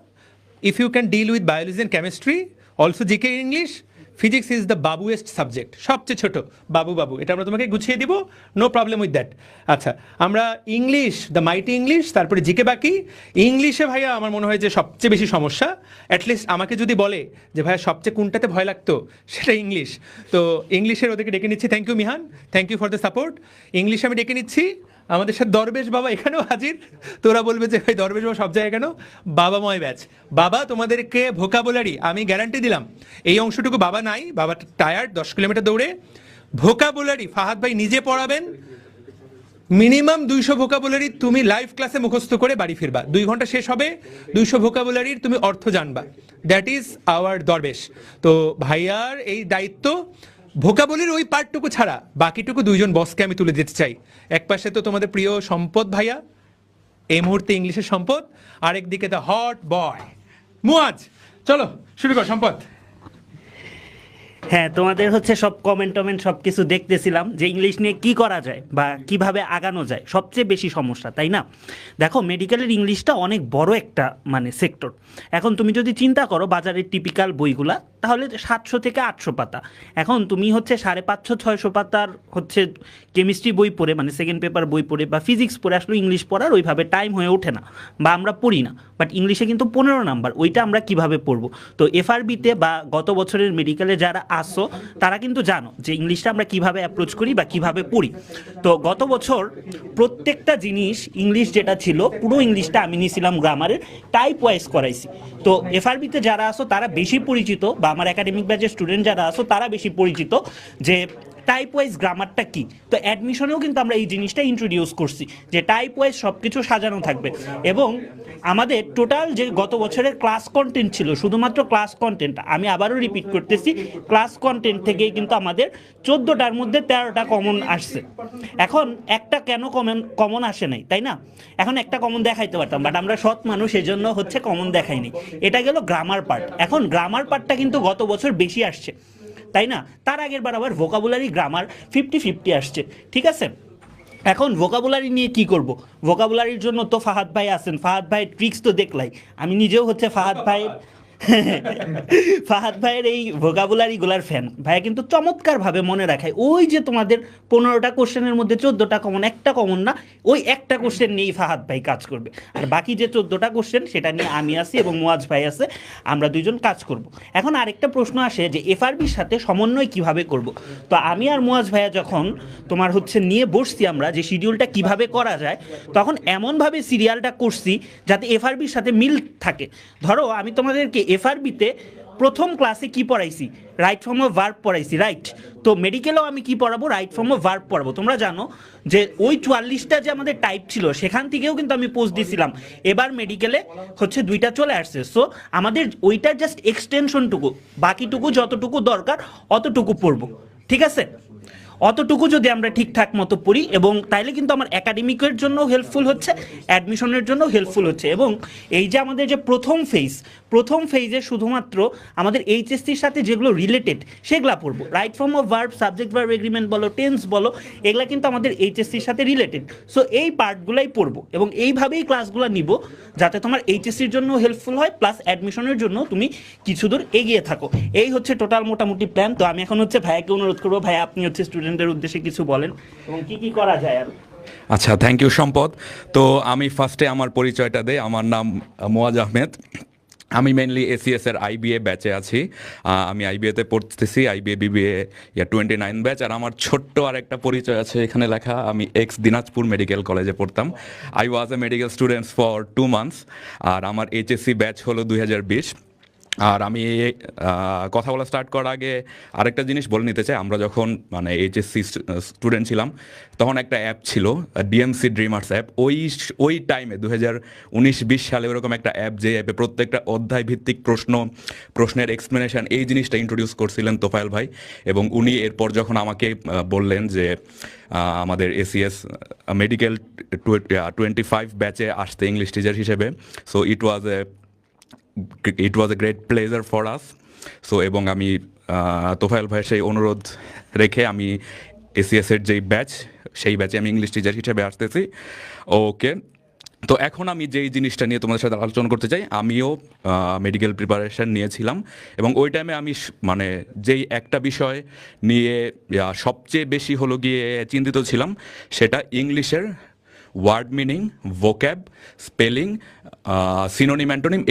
If you can deal with biology and chemistry, also GK English, physics is the বাবুয়েস্ট সাবজেক্ট, সবচেয়ে ছোট বাবু, এটা আমরা তোমাকে গুছিয়ে দিব, নো প্রবলেম উইথ দ্যাট। আচ্ছা, আমরা ইংলিশ, দ্য মাইটি ইংলিশ, তারপরে জিকে বাকি। ইংলিশে ভাইয়া আমার মনে হয় যে সবচেয়ে বেশি সমস্যা, অ্যাটলিস্ট আমাকে যদি বলে যে ভাইয়া সবচেয়ে কোনটাতে ভয় লাগতো, সেটা ইংলিশ। তো ইংলিশের ওদেরকে ডেকে নিচ্ছি। Thank you Mihan, thank you for the support. ইংলিশে আমি ডেকে নিচ্ছি, আমাদের সাথে দরবেশ বাবা এখানেও হাজির। তোরা বলবে যে ভাই দরবেশ বাবা সব জায়গায় কেন? বাবাময় ব্যাচ। বাবা তোমাদেরকে ভোকাবুলারি আমি গ্যারান্টি দিলাম, এই অংশটুকু বাবা নাই, বাবা টায়ার্ড 10 কিলোমিটার দৌড়ে। ভোকাবুলারি ফাহাদ ভাই নিজে পড়াবেন, মিনিমাম 200 ভোকাবুলারি তুমি লাইভ ক্লাসে মুখস্থ করে বাড়ি ফিরবা, 2 ঘন্টা শেষ হবে, 200 ভোকাবুলারির তুমি অর্থ জানবা। দ্যাট ইজ আওয়ার দরবেশ। তো ভাইয়ার এই দায়িত্ব, ভোকাবুলারির ওই পার্টটুকু ছাড়া বাকিটুকু 2জন বসকে আমি তুলে দিতে চাই। এক পাশে তো তোমাদের প্রিয় সম্পদ ভাইয়া, এই মুহূর্তে ইংলিশের সম্পদ, আরেকদিকে দ্য হট বয় মুয়াজ। চলো শুরু কর সম্পদ। হ্যাঁ, তোমাদের হচ্ছে সব কমেন্ট টমেন্ট সব কিছু দেখতেছিলাম যে ইংলিশ নিয়ে কি করা যায় বা কিভাবে আগানো যায়, সবচেয়ে বেশি সমস্যা, তাই না? দেখো, মেডিকেলের ইংলিশটা অনেক বড় একটা মানে সেক্টর। এখন তুমি যদি চিন্তা করো বাজারের টিপিক্যাল বইগুলা, তাহলে 700 থেকে 800 পাতা। এখন তুমি হচ্ছে 550-600 পাতার হচ্ছে কেমিস্ট্রি বই পড়ে, মানে সেকেন্ড পেপার বই পড়ে বা ফিজিক্স পড়ে আসলে ইংলিশ পড়ার ওইভাবে টাইম হয়ে ওঠে না, বা আমরা পড়ি না। বাট ইংলিশে কিন্তু 15 নাম্বার, ওইটা আমরা কিভাবে পড়বো? তো এফআরবিতে বা গত বছরের মেডিকেলে যারা আসো তারা কিন্তু জানো যে ইংলিশটা আমরা কিভাবে অ্যাপ্রোচ করি বা কিভাবে পড়ি। তো গত বছর প্রত্যেকটা জিনিস ইংলিশ যেটা ছিল, পুরো ইংলিশটা আমি নিয়েছিলাম গ্রামারের, টাইপ ওয়াইজ করাইছি। তো এফআরবিতে যারা আসো তারা বেশি পরিচিত, বা আমার একাডেমিক ব্যাচের স্টুডেন্ট যারা আসো তারা বেশি পরিচিত যে টাইপ ওয়াইজ গ্রামারটা কি। তো অ্যাডমিশনেও কিন্তু আমরা এই জিনিসটা ইন্ট্রোডিউস করছি যে টাইপ ওয়াইজ সব কিছু সাজানো থাকবে। এবং আমাদের টোটাল যে গত বছরের ক্লাস কন্টেন্ট ছিল, শুধুমাত্র ক্লাস কন্টেন্ট, আমি আবারও রিপিট করতেছি, ক্লাস কন্টেন্ট থেকেই কিন্তু আমাদের 14টার মধ্যে 13টা কমন আসছে। এখন একটা কেন কমন আসে নাই, তাই না? এখন একটা কমন দেখাইতে পারতাম, বাট আমরা সৎ মানুষ, এজন্য হচ্ছে কমন দেখাইনি। এটা গেল গ্রামার পার্ট। এখন গ্রামার পার্টটা কিন্তু গত বছর বেশি আসছে, তাই না? তার আগের বার আবার ভোকাবুলারি গ্রামার 50-50 আসছে, ঠিক আছে? এখন ভোকাবুলারি নিয়ে কি করব? ভোকাবুলারির জন্য তো ফাহাদ ভাই আছেন, ফাহাদ ভাইয়ের ট্রিক্স তো দেখলাই। আমি নিজেও হচ্ছে ফাহাদ ভাইয়ের এই ভোকাবুলারিগুলার ফ্যান। ভাইয়া কিন্তু চমৎকারভাবে মনে রাখায়। ওই যে তোমাদের 15টা কোশ্চেনের মধ্যে 14টা কমন, একটা কমন না, ওই একটা কোশ্চেন নিয়েই ফাহাদ ভাই কাজ করবে। আর বাকি যে 14টা কোশ্চেন সেটা নিয়ে আমি আছি এবং মুয়াজ ভাই আছে, আমরা দুইজন কাজ করব। এখন আরেকটা প্রশ্ন আসে যে এফআরবির সাথে সমন্বয় কিভাবে করব। তো আমি আর মুয়াজ ভাইয়া যখন তোমার হচ্ছে নিয়ে বসছি আমরা যে শিডিউলটা কিভাবে করা যায়, তখন এমনভাবে সিরিয়ালটা করছি যাতে এফআরবির সাথে মিল থাকে। ধরো আমি তোমাদেরকে এফআরবিতে প্রথম ক্লাসে কি পড়াইছি, রাইট ফর্ম অফ ভার্ব পড়াইছি, রাইট? তো মেডিকেলেও আমি কি পড়াবো, রাইট ফর্ম অফ ভার্ব পড়াবো। তোমরা জানো যে ওই 44টা যে আমাদের টাইপ ছিল সেখান থেকেও কিন্তু আমি পোস্ট দিছিলাম। এবার মেডিকেলে হচ্ছে 2টা চলে আসছে। সো আমাদের ওইটার জাস্ট এক্সটেনশনটুকু, বাকিটুকু যতটুকু দরকার অতটুকু পড়বো, ঠিক আছে? অতটুকু যদি আমরা ঠিকঠাক মতো পড়ি, এবং তাইলে কিন্তু আমার একাডেমিকের জন্য হেল্পফুল হচ্ছে, অ্যাডমিশনের জন্য হেল্পফুল হচ্ছে। এবং এই যে আমাদের যে প্রথম ফেজে শুধুমাত্র আমাদের এইচএসসির সাথে যেগুলো রিলেটেড সেগুলো পড়বো। Right form of verb, subject verb agreement বলো, টেন্স বলো, এগুলা কিন্তু আমাদের এইচএসসির সাথে রিলেটেড। সো এই পার্টগুলাই পড়বো এবং এইভাবেই ক্লাসগুলো নিব যাতে তোমার এইচএসসির জন্য হেল্পফুল হয়, প্লাস অ্যাডমিশনের জন্য তুমি কিছু দূর এগিয়ে থাকো। এই হচ্ছে টোটাল মোটামুটি প্ল্যান। তো আমি এখন হচ্ছে ভাইয়াকে অনুরোধ করবো, ভাইয়া আপনি হচ্ছে স্টুডেন্টদের উদ্দেশ্যে কিছু বলেন এবং কি করা যায় আর। আচ্ছা, থ্যাংক ইউ সম্পদ। তো আমি ফার্স্টে আমার পরিচয়টা দেই। আমার নাম মুয়াজ আহমেদ। আমি মেনলি এসিএস এর আইবিএ ব্যাচে আছি। আমি আইবিএতে পড়তেছি, আইবিএ বিবিএ 29 ব্যাচ। আর আমার ছোট্ট আর একটা পরিচয় আছে এখানে লেখা, আমি এক্স দিনাজপুর মেডিকেল কলেজে পড়তাম। I was a medical students for 2 months. আর আমার এইচএসসি ব্যাচ হলো 2020। আর আমি কথা বলা স্টার্ট করার আগে আরেকটা জিনিস বলে নিতে চাই। আমরা যখন মানে এইচএসসি স্টুডেন্ট ছিলাম তখন একটা অ্যাপ ছিল, ডিএমসি ড্রিমার্স অ্যাপ। ওই টাইমে 2019-20 সালে ওরকম একটা অ্যাপ, যে অ্যাপে প্রত্যেকটা অধ্যায় ভিত্তিক প্রশ্নের এক্সপ্লেনেশন, এই জিনিসটা ইন্ট্রোডিউস করছিলেন তোফায়েল ভাই। এবং উনি এরপর যখন আমাকে বললেন যে আমাদের এসিএস মেডিকেল 25 ব্যাচে আসতে ইংলিশ টিচার হিসেবে, so it was a great pleasure for us. So এবং আমি তোফায়েল ভাইয়ের সেই অনুরোধ রেখে আমি এসিএসের যেই ব্যাচ, সেই ব্যাচে আমি ইংলিশ টিচার হিসেবে আসতেছি। ওকে, তো এখন আমি যেই জিনিসটা নিয়ে তোমাদের সাথে আলোচনা করতে চাই, আমিও মেডিকেল প্রিপারেশন নিয়েছিলাম এবং ওই টাইমে আমি মানে যেই একটা বিষয় নিয়ে সবচেয়ে বেশি হলো গিয়ে চিন্তিত ছিলাম, সেটা ইংলিশের word meaning, vocab, spelling, synonym, antonym,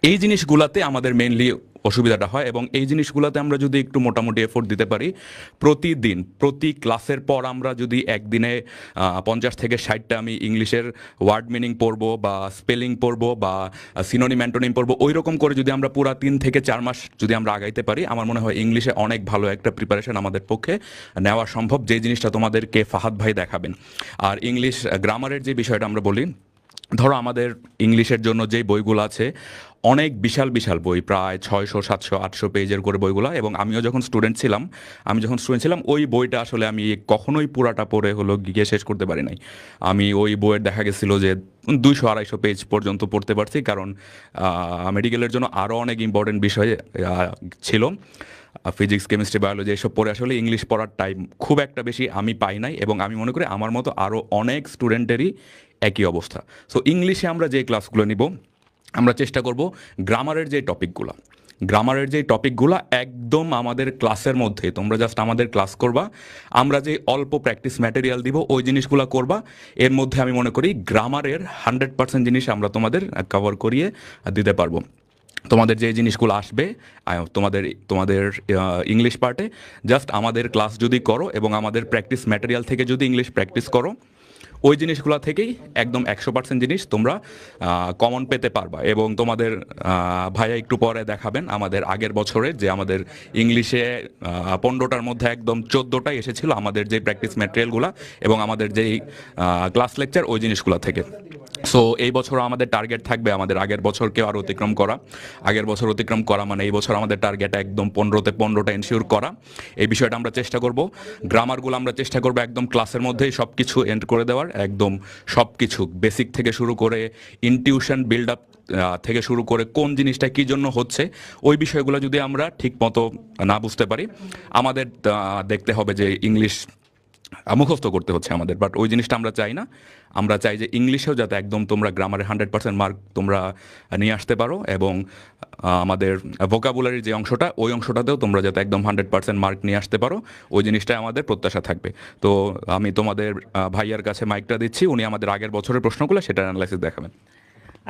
এই জিনিসগুলাতে আমাদের মেইনলি অসুবিধাটা হয়। এবং এই জিনিসগুলোতে আমরা যদি একটু মোটামুটি এফোর্ট দিতে পারি, প্রতিদিন প্রতি ক্লাসের পর আমরা যদি একদিনে 50 থেকে 60টা আমি ইংলিশের ওয়ার্ড মিনিং পড়বো বা স্পেলিং পড়বো বা সিনোনিম অ্যান্টোনিম পড়বো, ওই রকম করে যদি আমরা পুরো 3 থেকে 4 মাস যদি আমরা আগাইতে পারি, আমার মনে হয় ইংলিশে অনেক ভালো একটা প্রিপারেশন আমাদের পক্ষে নেওয়া সম্ভব, যে জিনিসটা তোমাদেরকে ফাহাদ ভাই দেখাবেন। আর ইংলিশ গ্রামারের যে বিষয়টা আমরা বলি, ধরো আমাদের ইংলিশের জন্য যে বইগুলো আছে অনেক বিশাল বিশাল বই, প্রায় 600 700 800 পেজের করে বইগুলো, এবং আমিও যখন স্টুডেন্ট ছিলাম ওই বইটা আসলে আমি কখনোই পুরাটা পড়ে হলো গিয়ে শেষ করতে পারি নাই। আমি ওই বইয়ের দেখা গেছিলো যে 200 250 পেজ পর্যন্ত পড়তে পারছি, কারণ মেডিকেলের জন্য আরও অনেক ইম্পর্টেন্ট বিষয় ছিল, ফিজিক্স কেমিস্ট্রি বায়োলজি এসব পড়ে আসলে ইংলিশ পড়ার টাইম খুব একটা বেশি আমি পাই নাই, এবং আমি মনে করি আমার মতো আরও অনেক স্টুডেন্টেরই একই অবস্থা। সো ইংলিশে আমরা যে ক্লাসগুলো নিব, আমরা চেষ্টা করব গ্রামারের যে টপিকগুলো একদম আমাদের ক্লাসের মধ্যে, তোমরা জাস্ট আমাদের ক্লাস করবা, আমরা যে অল্প প্র্যাকটিস ম্যাটেরিয়াল দিব ওই জিনিসগুলো করবা। এর মধ্যে আমি মনে করি গ্রামারের 100% জিনিস আমরা তোমাদের কভার করিয়ে দিতে পারবো। তোমাদের যে জিনিসগুলো আসবে তোমাদের ইংলিশ পার্টে, জাস্ট আমাদের ক্লাস যদি করো এবং আমাদের প্র্যাকটিস ম্যাটেরিয়াল থেকে যদি ইংলিশ প্র্যাকটিস করো, ওই জিনিসগুলো থেকেই একদম 100% জিনিস তোমরা কমন পেতে পারবা। এবং তোমাদের ভাইয়া একটু পরে দেখাবেন আমাদের আগের বছরের যে আমাদের ইংলিশে 15টার মধ্যে একদম 14টাই এসেছিল আমাদের যে প্র্যাকটিস ম্যাটেরিয়ালগুলো এবং আমাদের যেই ক্লাস লেকচার ওই জিনিসগুলো থেকে। সো এই বছর আমাদের টার্গেট থাকবে আমাদের আগের বছরকেও আরও অতিক্রম করা, মানে এই বছর আমাদের টার্গেট একদম 15তে 15টা এনশিওর করা। এই বিষয়টা আমরা চেষ্টা করব। গ্রামারগুলো আমরা চেষ্টা করবো একদম ক্লাসের মধ্যেই সব কিছু এন্ড করে দেওয়ার, একদম সব কিছু বেসিক থেকে শুরু করে ইনটিউশন বিল্ড আপ থেকে শুরু করে কোন জিনিসটা কী জন্য হচ্ছে ওই বিষয়গুলো যদি আমরা ঠিক মতো না বুঝতে পারি, আমাদের দেখতে হবে যে ইংলিশ মুখস্থ করতে হচ্ছে আমাদের, বাট ওই জিনিসটা আমরা চাই না। আমরা চাই যে ইংলিশেও যাতে একদম তোমরা গ্রামারে 100% মার্ক তোমরা নিয়ে আসতে পারো, এবং আমাদের ভোকাবুলারির যে অংশটা ওই অংশটাতেও তোমরা যাতে একদম 100% মার্ক নিয়ে আসতে পারো, ওই জিনিসটাই আমাদের প্রত্যাশা থাকবে। তো আমি তোমাদের ভাইয়ার কাছে মাইকটা দিচ্ছি, উনি আমাদের আগের বছরের প্রশ্নগুলো সেটার অ্যানালাইসিস দেখাবেন।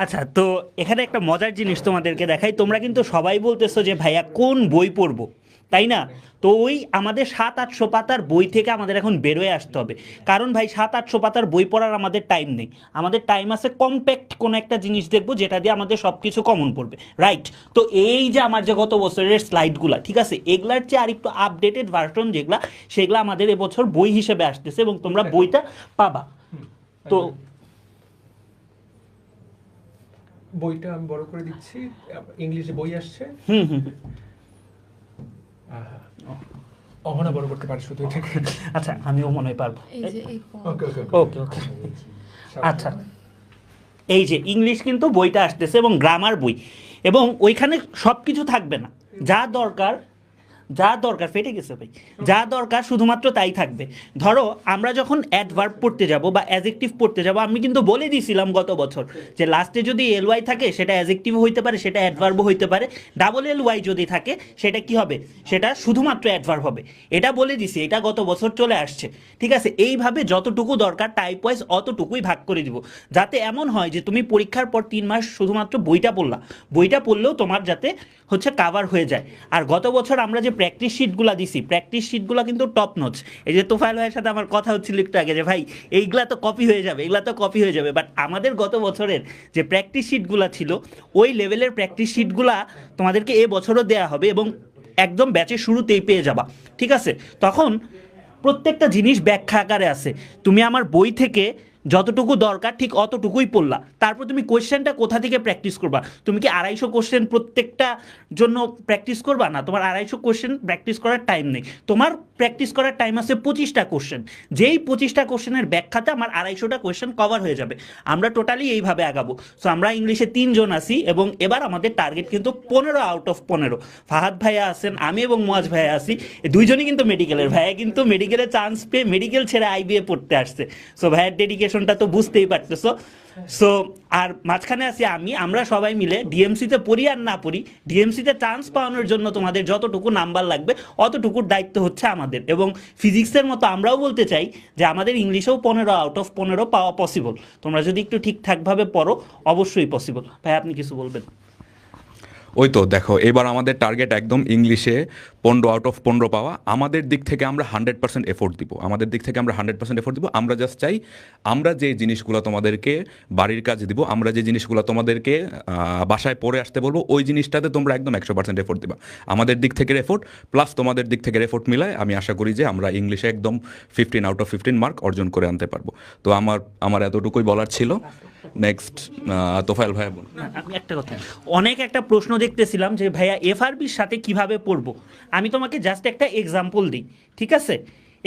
আচ্ছা, তো এখানে একটা মজার জিনিস তোমাদেরকে দেখাই। তোমরা কিন্তু সবাই বলতেছো যে ভাইয়া কোন বই পড়বো, তাই না? তো ওই আমাদের 700-800 পাতার বই থেকে আমাদের এখন বেরোয় আসতে হবে, কারণ ভাই 700-800 পাতার বই পড়ার আমাদের টাইম নেই। আমাদের টাইম আছে কম্প্যাক্ট কোনো একটা জিনিস দেখবো যেটা দিয়ে আমাদের সব কিছু কমন পড়বে, রাইট? তো এই যে আমার যে গত বছরের স্লাইডগুলো, ঠিক আছে, এগুলার চেয়ে আরেকটু আপডেটেড ভার্সন যেগুলা, সেগুলো আমাদের এবছর বই হিসেবে আসতেছে এবং তোমরা বইটা পাবা। তো বইটা আমি বড় করে দিচ্ছি, ইংলিশে বই আসছে। অহনা বড় করতে পারে শুধু। আচ্ছা, আমিও মনে হয় পারবো। ওকে ওকে, আচ্ছা, এই যে ইংলিশ কিন্তু বইটা আসতেছে এবং গ্রামার বই, এবং ওইখানে সব কিছু থাকবে না, যা দরকার ফেটে গেছে ভাই, যা দরকার শুধুমাত্র তাই থাকবে। ধরো আমরা যখন অ্যাডভার্ব পড়তে যাব বা অ্যাজেক্টিভ পড়তে যাব, আমি কিন্তু বলে দিয়েছিলাম গত বছর যে লাস্টে যদি এলওয়াই থাকে সেটা অ্যাজেক্টিভ হইতে পারে, সেটা অ্যাডভার্বও হইতে পারে, ডাবল এলওয়াই যদি থাকে সেটা কি হবে, সেটা শুধুমাত্র অ্যাডভার্ব হবে। এটা বলে দিছি, এটা গত বছর চলে আসছে, ঠিক আছে? এইভাবে যতটুকু দরকার টাইপ ওয়াইজ অতটুকুই ভাগ করে দিব, যাতে এমন হয় যে তুমি পরীক্ষার পর 3 মাস শুধুমাত্র বইটা পড়লেও তোমার যাতে হচ্ছে কাভার হয়ে যায়। আর গত বছর আমরা যে প্র্যাকটিস শিটগুলো দিছি, প্র্যাকটিস শিটগুলো কিন্তু টপ নোটস। এই যে তোফায়েল ভাইয়ের সাথে আমার কথা হচ্ছিল একটু আগে যে ভাই এইগুলা তো কপি হয়ে যাবে, বাট আমাদের গত বছরের যে প্র্যাকটিস শিটগুলো ছিল ওই লেভেলের প্র্যাকটিস শিটগুলা তোমাদেরকে এ বছরও দেওয়া হবে এবং একদম ব্যাচের শুরুতেই পেয়ে যাবা, ঠিক আছে? তখন প্রত্যেকটা জিনিস ব্যাখ্যা আকারে আছে। তুমি আমার বই থেকে যতটুকু দরকার ঠিক অতটুকুই পড়লা, তারপর তুমি কোয়েশ্চেনটা কোথা থেকে প্র্যাকটিস করবা? তুমি কি 250 কোয়েশ্চেন প্রত্যেকটা জন্য প্র্যাকটিস করবা? না, তোমার 250 কোয়েশ্চেন প্র্যাকটিস করার টাইম নেই, তোমার প্র্যাকটিস করার টাইম আছে 25টা কোয়েশ্চেন। যেই 25টা কোয়েশ্চেনের ব্যাখ্যাতে আমার 250টা কোয়েশ্চেন কভার হয়ে যাবে। আমরা টোটালি এইভাবে আগাবো। সো আমরা ইংলিশে 3 জন আছি এবং এবার আমাদের টার্গেট কিন্তু 15 আউট অফ 15। ফাহাদ ভাইয়া আছেন, আমি এবং মুয়াজ ভাইয়া আছি, দুইজনই কিন্তু মেডিকেলের। ভাইয়া কিন্তু মেডিকেলে চান্স পেয়ে মেডিকেল ছেড়ে আইবিএ পড়তে আসছে। সো ভাইয়ের ডেডিকেশনটা তো বুঝতেই পারতেছো। সো আর মাঝখানে আছি আমি, আমরা সবাই মিলে ডিএমসিতে পড়ি আর না পড়ি, ডিএমসিতে চান্স পাওয়ানোর জন্য তোমাদের যতটুকু নাম্বার লাগবে অতটুকুর দায়িত্ব হচ্ছে আমাদের। এবং ফিজিক্সের মতো আমরাও বলতে চাই যে আমাদের ইংলিশেও 15 আউট অফ 15 পাওয়া পসিবল। তোমরা যদি একটু ঠিকঠাকভাবে পড়ো অবশ্যই পসিবল। ভাই আপনি কিছু বলবেন? ওই তো দেখো, এবার আমাদের টার্গেট একদম ইংলিশে 15 আউট অফ 15 পাওয়া। আমাদের দিক থেকে আমরা 100% এফোর্ট দিব, আমরা জাস্ট চাই আমরা যে জিনিসগুলো তোমাদেরকে বাড়ির কাজ দিব, আমরা যে জিনিসগুলো তোমাদেরকে বাসায় পড়ে আসতে বলবো, ওই জিনিসটাতে তোমরা একদম 100% এফোর্ট দিবা। আমাদের দিক থেকে এফোর্ট প্লাস তোমাদের দিক থেকে এফোর্ট মিলায় আমি আশা করি যে আমরা ইংলিশে একদম 15 আউট অফ 15 মার্ক অর্জন করে আনতে পারবো। তো আমার এতটুকুই বলার ছিল। নেক্সট তোফায়েল ভাই বলুন। আমি একটা কথা, অনেক একটা প্রশ্ন দেখতেছিলাম যে ভাইয়া এফআরবির সাথে কিভাবে পড়বো। আমি তোমাকে জাস্ট একটা এক্সাম্পল দিই, ঠিক আছে?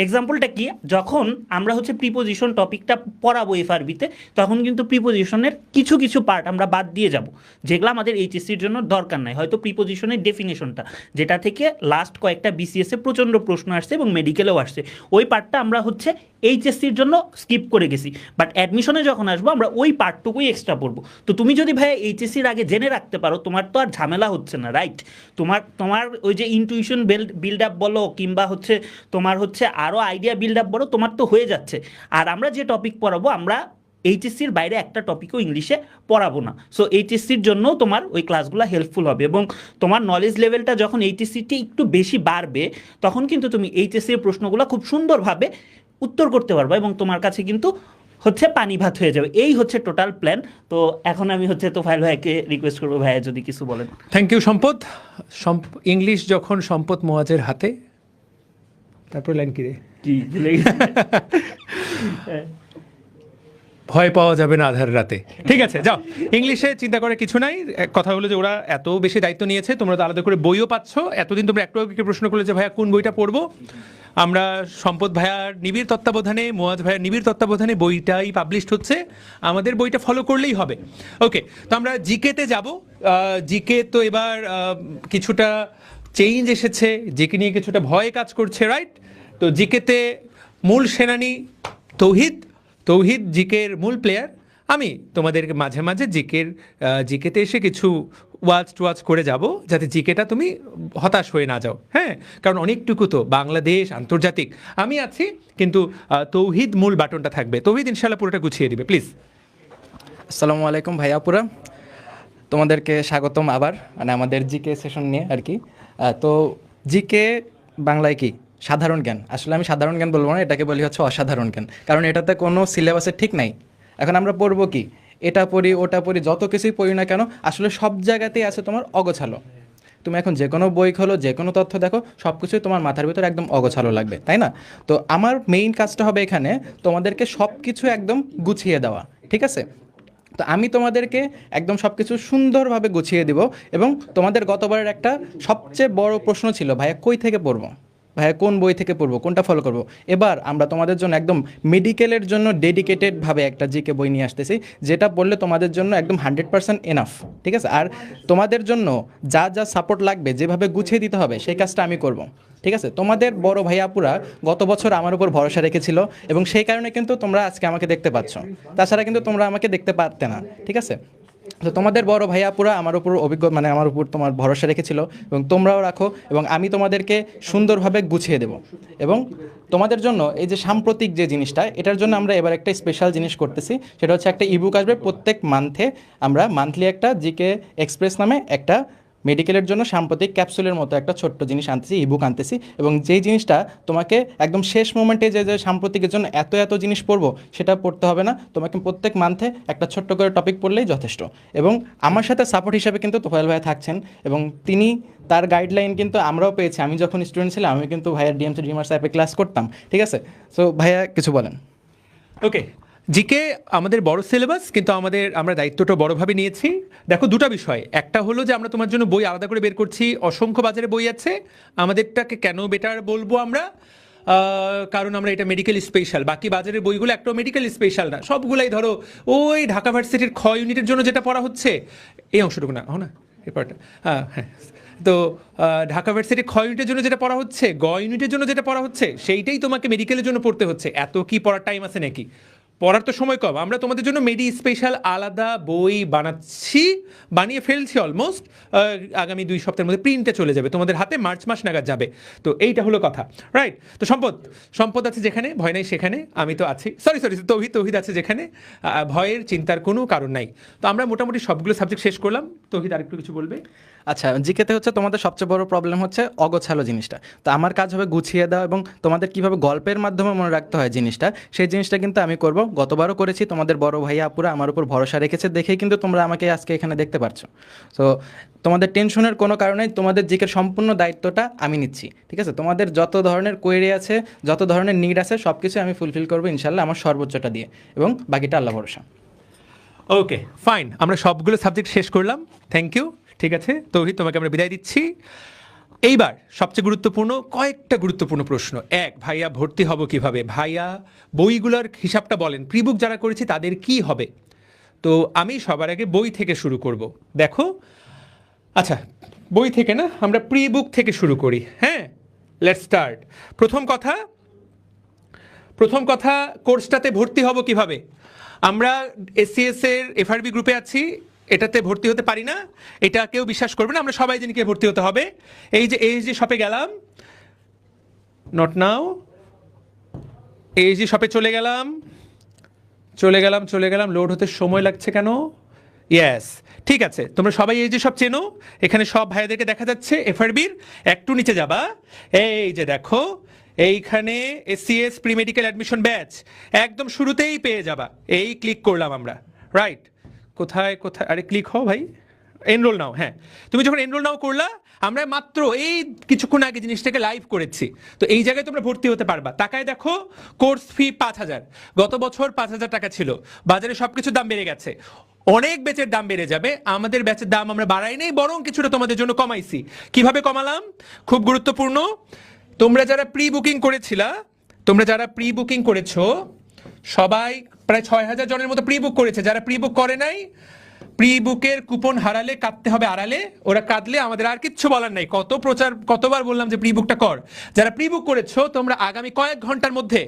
এক্সাম্পলটা কি, যখন আমরা হচ্ছে প্রিপোজিশন টপিকটা পড়াবো এফআরবিতে, তখন কিন্তু প্রিপোজিশনের কিছু কিছু পার্ট আমরা বাদ দিয়ে যাব, যেগুলো আমাদের এইচএসসির জন্য দরকার নাই। হয়তো প্রিপোজিশনের ডেফিনেশনটা, যেটা থেকে লাস্ট কয়েকটা বিসিএসে প্রচণ্ড প্রশ্ন আসছে এবং মেডিকেলেও আসছে, ওই পার্টটা আমরা হচ্ছে এইচএসসির জন্য স্কিপ করে গেছি। বাট অ্যাডমিশনে যখন আসবো আমরা ওই পার্টটুকুই এক্সট্রা পড়বো। তো তুমি যদি ভাইয়া এইচএসসির আগে জেনে রাখতে পারো, তোমার তো আর ঝামেলা হচ্ছে না, রাইট? তোমার ওই যে ইনটিউশন বিল্ড আপ বলো, কিংবা হচ্ছে তোমার হচ্ছে আরও আইডিয়া বিল্ড আপ বলো, তোমার তো হয়ে যাচ্ছে। আর আমরা যে টপিক পড়াবো, আমরা এইচএসসির বাইরে একটা টপিকও ইংলিশে পড়াবো না। সো এইচএসসির জন্য তোমার ওই ক্লাসগুলো হেল্পফুল হবে, এবং তোমার নলেজ লেভেলটা যখন এইচএসসিটি একটু বেশি বাড়বে, তখন কিন্তু তুমি এইচএসসির প্রশ্নগুলো খুব সুন্দরভাবে উত্তর করতে পারবা, এবং তোমার কাছে কিন্তু হচ্ছে পানি ভাত হয়ে যাবে। এই হচ্ছে টোটাল প্ল্যান। তো এখন আমি হচ্ছে তোফায়েল ভাইকে রিকোয়েস্ট করবো, ভাইয়া যদি কিছু বলেন। থ্যাংক ইউ সম্পদ। ইংলিশ যখন সম্পদ মোয়াজের হাতে, তারপর লাইন কি রে? কি ভুলে গেছি। ভয় পাওয়া যাবে না আধার রাতে। ঠিক আছে, যাও। ইংলিশে চিন্তা করে কিছু নাই। কথা হলো যে ওরা এত বেশি দায়িত্ব নিয়েছে, তোমরা তো আলাদা করে বইও পাচ্ছ। এতদিন তোমরা একটু প্রশ্ন করলে যে ভাইয়া কোন বইটা পড়বো, আমরা সম্পদ ভাইয়ার নিবিড় তত্ত্বাবধানে, মোয়াজ ভাইয়ার নিবিড় তত্ত্বাবধানে বইটাই পাবলিশড হচ্ছে। আমাদের বইটা ফলো করলেই হবে। ওকে, তো আমরা জিকেতে যাব। জিকে তো এবার কিছুটা চেঞ্জ এসেছে, জিকে নিয়ে কিছুটা ভয় কাজ করছে, রাইট? তো জিকেতে মূল সেনানী তৌহিদ জিকের মূল প্লেয়ার। আমি তোমাদের মাঝে মাঝে জিকেতে এসে কিছু ওয়াচ করে যাব, যাতে জিকেটা তুমি হতাশ হয়ে না যাও। হ্যাঁ, কারণ অনেকটুকু তো বাংলাদেশ, আন্তর্জাতিক আমি আছি, কিন্তু তৌহিদ মূল বাটনটা থাকবে। তৌহিদ ইনশাল্লাহ পুরোটা গুছিয়ে দিবে, প্লিজ। আসসালামু আলাইকুম ভাইয়াপুরা, তোমাদেরকে স্বাগতম আবার, মানে আমাদের জিকে সেশন নিয়ে আর কি। তো জিকে বাংলায় কি সাধারণ জ্ঞান, আসলে আমি সাধারণ জ্ঞান বলবো না, এটাকে বলি হচ্ছে অসাধারণ জ্ঞান, কারণ এটাতে কোনো সিলেবাসের ঠিক নাই। এখন আমরা পড়বো কি, এটা পড়ি ওটা পড়ি, যত কিছুই পড়ি না কেন, আসলে সব জায়গাতেই আছে তোমার অগোছালো। তুমি এখন যে কোনো বই খোলো, যে কোনো তথ্য দেখো, সব কিছুই তোমার মাথার ভিতরে একদম অগোছালো লাগবে, তাই না? তো আমার মেইন কাজটা হবে এখানে তোমাদেরকে সব কিছু একদম গুছিয়ে দেওয়া, ঠিক আছে? তো আমি তোমাদেরকে একদম সব কিছু সুন্দরভাবে গুছিয়ে দিব। এবং তোমাদের গতবারের একটা সবচেয়ে বড় প্রশ্ন ছিল, ভাইয়া কই থেকে পড়বো, ভাইয়া কোন বই থেকে পড়বো, কোনটা ফলো করবো। এবার আমরা তোমাদের জন্য একদম মেডিকেলের জন্য ডেডিকেটেডভাবে একটা জিকে বই নিয়ে আসতেছি, যেটা পড়লে তোমাদের জন্য একদম 100% এনাফ, ঠিক আছে? আর তোমাদের জন্য যা যা সাপোর্ট লাগবে, যেভাবে গুছিয়ে দিতে হবে, সেই কাজটা আমি করব, ঠিক আছে? তোমাদের বড় ভাইয়াপুরা গত বছর আমার উপর ভরসা রেখেছিল, এবং সেই কারণে কিন্তু তোমরা আজকে আমাকে দেখতে পাচ্ছ, তাছাড়া কিন্তু তোমরা আমাকে দেখতে পারতে না, ঠিক আছে? তো তোমাদের বড় ভাইয়াপুরা আমার উপর মানে আমার উপর তোমার ভরসা রেখেছিল, এবং তোমরাও রাখো, এবং আমি তোমাদেরকে সুন্দরভাবে গুছিয়ে দেব। এবং তোমাদের জন্য এই যে সাম্প্রতিক যে জিনিসটা, এটার জন্য আমরা এবার একটা স্পেশাল জিনিস করতেছি, সেটা হচ্ছে একটা ইবুক আসবে প্রত্যেক মান্থে। আমরা মান্থলি একটা জিকে এক্সপ্রেস নামে একটা মেডিকেলের জন্য সাম্প্রতিক ক্যাপসুলের মতো একটা ছোট্ট জিনিস আনতেছি, ইবুক আনতেছি। এবং যেই জিনিসটা তোমাকে একদম শেষ মোমেন্টে যে সাম্প্রতিকের জন্য এত জিনিস পড়বো, সেটা পড়তে হবে না। তোমাকে প্রত্যেক মান্থে একটা ছোট্ট করে টপিক পড়লেই যথেষ্ট। এবং আমার সাথে সাপোর্ট হিসেবে কিন্তু তোফায়েল ভাইয়া থাকছেন, এবং তিনি তার গাইডলাইন কিন্তু আমরাও পেয়েছি। আমি যখন স্টুডেন্ট ছিলাম, আমি কিন্তু ভাইয়ার ডিএমসি ড্রিমার্স অ্যাপে ক্লাস করতাম, ঠিক আছে? সো ভাইয়া কিছু বলেন। ওকে, জিকে আমাদের বড় সিলেবাস, কিন্তু আমরা দায়িত্বটা বড়ভাবে নিয়েছি। দেখো, দুটো বিষয়, একটা হলো যে আমরা তোমার জন্য বই আলাদা করে বের করছি, অসংখ্য বাজারে বই আছে। আমাদেরটাকে কেন বেটার বলবো আমরা, কারণ আমরা এটা মেডিকেল স্পেশাল। বাকি বাজারের বইগুলো একটাও মেডিকেল স্পেশাল না, সবগুলাই ধরো ওই ঢাকা ভার্সিটির খ ইউনিটের জন্য যেটা পড়া হচ্ছে, এই অংশটুকু না, না এরপরটা, হ্যাঁ। তো ঢাকা ভার্সিটির খ ইউনিটের জন্য যেটা পড়া হচ্ছে, গ ইউনিটের জন্য যেটা পড়া হচ্ছে, সেইটাই তোমাকে মেডিকেলের জন্য পড়তে হচ্ছে। এত কি পড়ার টাইম আছে নাকি? পড়ার তো সময় কম। আমরা তোমাদের জন্য মেডি স্পেশাল আলাদা বই বানিয়ে ফেলছি অলমোস্ট। আগামী 2 সপ্তাহের মধ্যে প্রিন্টে চলে যাবে, তোমাদের হাতে মার্চ মাস নাগাদ যাবে। তো এইটা হলো কথা, রাইট? তো সম্পদ আছে যেখানে, ভয় নাই সেখানে আমি তো আছি। সরি তৌহিদ আছে যেখানে, ভয়ের চিন্তার কোনো কারণ নাই। তো আমরা মোটামুটি সবগুলো সাবজেক্ট শেষ করলাম। তৌহিদ আরেকটু কিছু বলবে? আচ্ছা, জিকেতে হচ্ছে তোমাদের সবচেয়ে বড় প্রবলেম হচ্ছে অগোছালো জিনিসটা। তো আমার কাজ হবে গুছিয়ে দেওয়া, এবং তোমাদের কীভাবে গল্পের মাধ্যমে মনে রাখতে হয় জিনিসটা, সেই জিনিসটা কিন্তু আমি করব। গতবারও করেছি, তোমাদের বড় ভাইয়া আপুরা আমার উপর ভরসা রেখেছে দেখেই কিন্তু তোমরা আমাকে আজকে এখানে দেখতে পারছো। সো তোমাদের টেনশনের কোনো কারণেই, তোমাদের জিকের সম্পূর্ণ দায়িত্বটা আমি নিচ্ছি, ঠিক আছে? তোমাদের যত ধরনের কোয়েরি আছে, যত ধরনের নিড আছে, সব কিছু আমি ফুলফিল করবো ইনশাল্লাহ, আমার সর্বোচ্চটা দিয়ে, এবং বাকিটা আল্লাহ ভরসা। ওকে ফাইন, আমরা সবগুলো সাবজেক্ট শেষ করলাম, থ্যাংক ইউ। ঠিক আছে তৌহিদ, তোমাকে আমরা বিদায় দিচ্ছি। এইবার সবচেয়ে গুরুত্বপূর্ণ কয়েকটা গুরুত্বপূর্ণ প্রশ্ন। এক, ভাইয়া ভর্তি হব কিভাবে? ভাইয়া বইগুলোর হিসাবটা বলেন, প্রিবুক যারা করেছি তাদের কি হবে? তো আমি সবার আগে বই থেকে শুরু করব। দেখো, আচ্ছা বই থেকে না, আমরা প্রি বুক থেকে শুরু করি। হ্যাঁ, লেটস স্টার্ট। প্রথম কথা কোর্সটাতে ভর্তি হব কিভাবে? আমরা এসসিএস এর এফআরবি গ্রুপে আছি, এটাতে ভর্তি হতে পারি না, এটা কেউ বিশ্বাস করবে না, আমরা সবাই জানি কে ভর্তি হতে হবে। এই যে এইচডি শপে গেলাম, নট নাও, এইচডি শপে চলে গেলাম, লোড হতে সময় লাগছে কেন? ইয়েস, ঠিক আছে, তোমরা সবাই এই যে সব চেনো, এখানে সব ভাইয়াদেরকে দেখা যাচ্ছে। এফআরবির একটু নিচে যাবা, এই যে দেখো এইখানে SCS pre medical admission batch একদম শুরুতেই পেয়ে যাবা। এই ক্লিক করলাম আমরা, রাইট? কোথায় আরে ক্লিক হও ভাই, এনরোল নাও। হ্যাঁ, তুমি যখন এনরোল নাও করলা, আমরা মাত্র এই কিছুক্ষণ আগে জিনিসটাকে লাইভ করেছি, তো এই জায়গায় তোমরা ভর্তি হতে পারবা। তাকায় দেখো, কোর্স ফি 5,000, গত বছর 5,000 টাকা ছিল, বাজারে সবকিছুর দাম বেড়ে গেছে, অনেক ব্যাচের দাম বেড়ে যাবে। আমাদের ব্যাচের দাম আমরা বাড়াই নেই, বরং কিছুটা তোমাদের জন্য কমাইছি। কিভাবে কমালাম? খুব গুরুত্বপূর্ণ, তোমরা যারা প্রি বুকিং করেছো সবাই প্রায় 6,000 জনের মতো প্রি বুক করেছে। যারা প্রি বুক করে নাই, প্রি বুকের কুপন হারালে কাটতে হবে আড়ালে, ওরা কাটলে আমাদের আর কিচ্ছু বলার নাই। কতবার বললাম যে প্রি বুকটা কর। যারা প্রি বুক করেছো তোমরা আগামী কয়েক ঘন্টার মধ্যে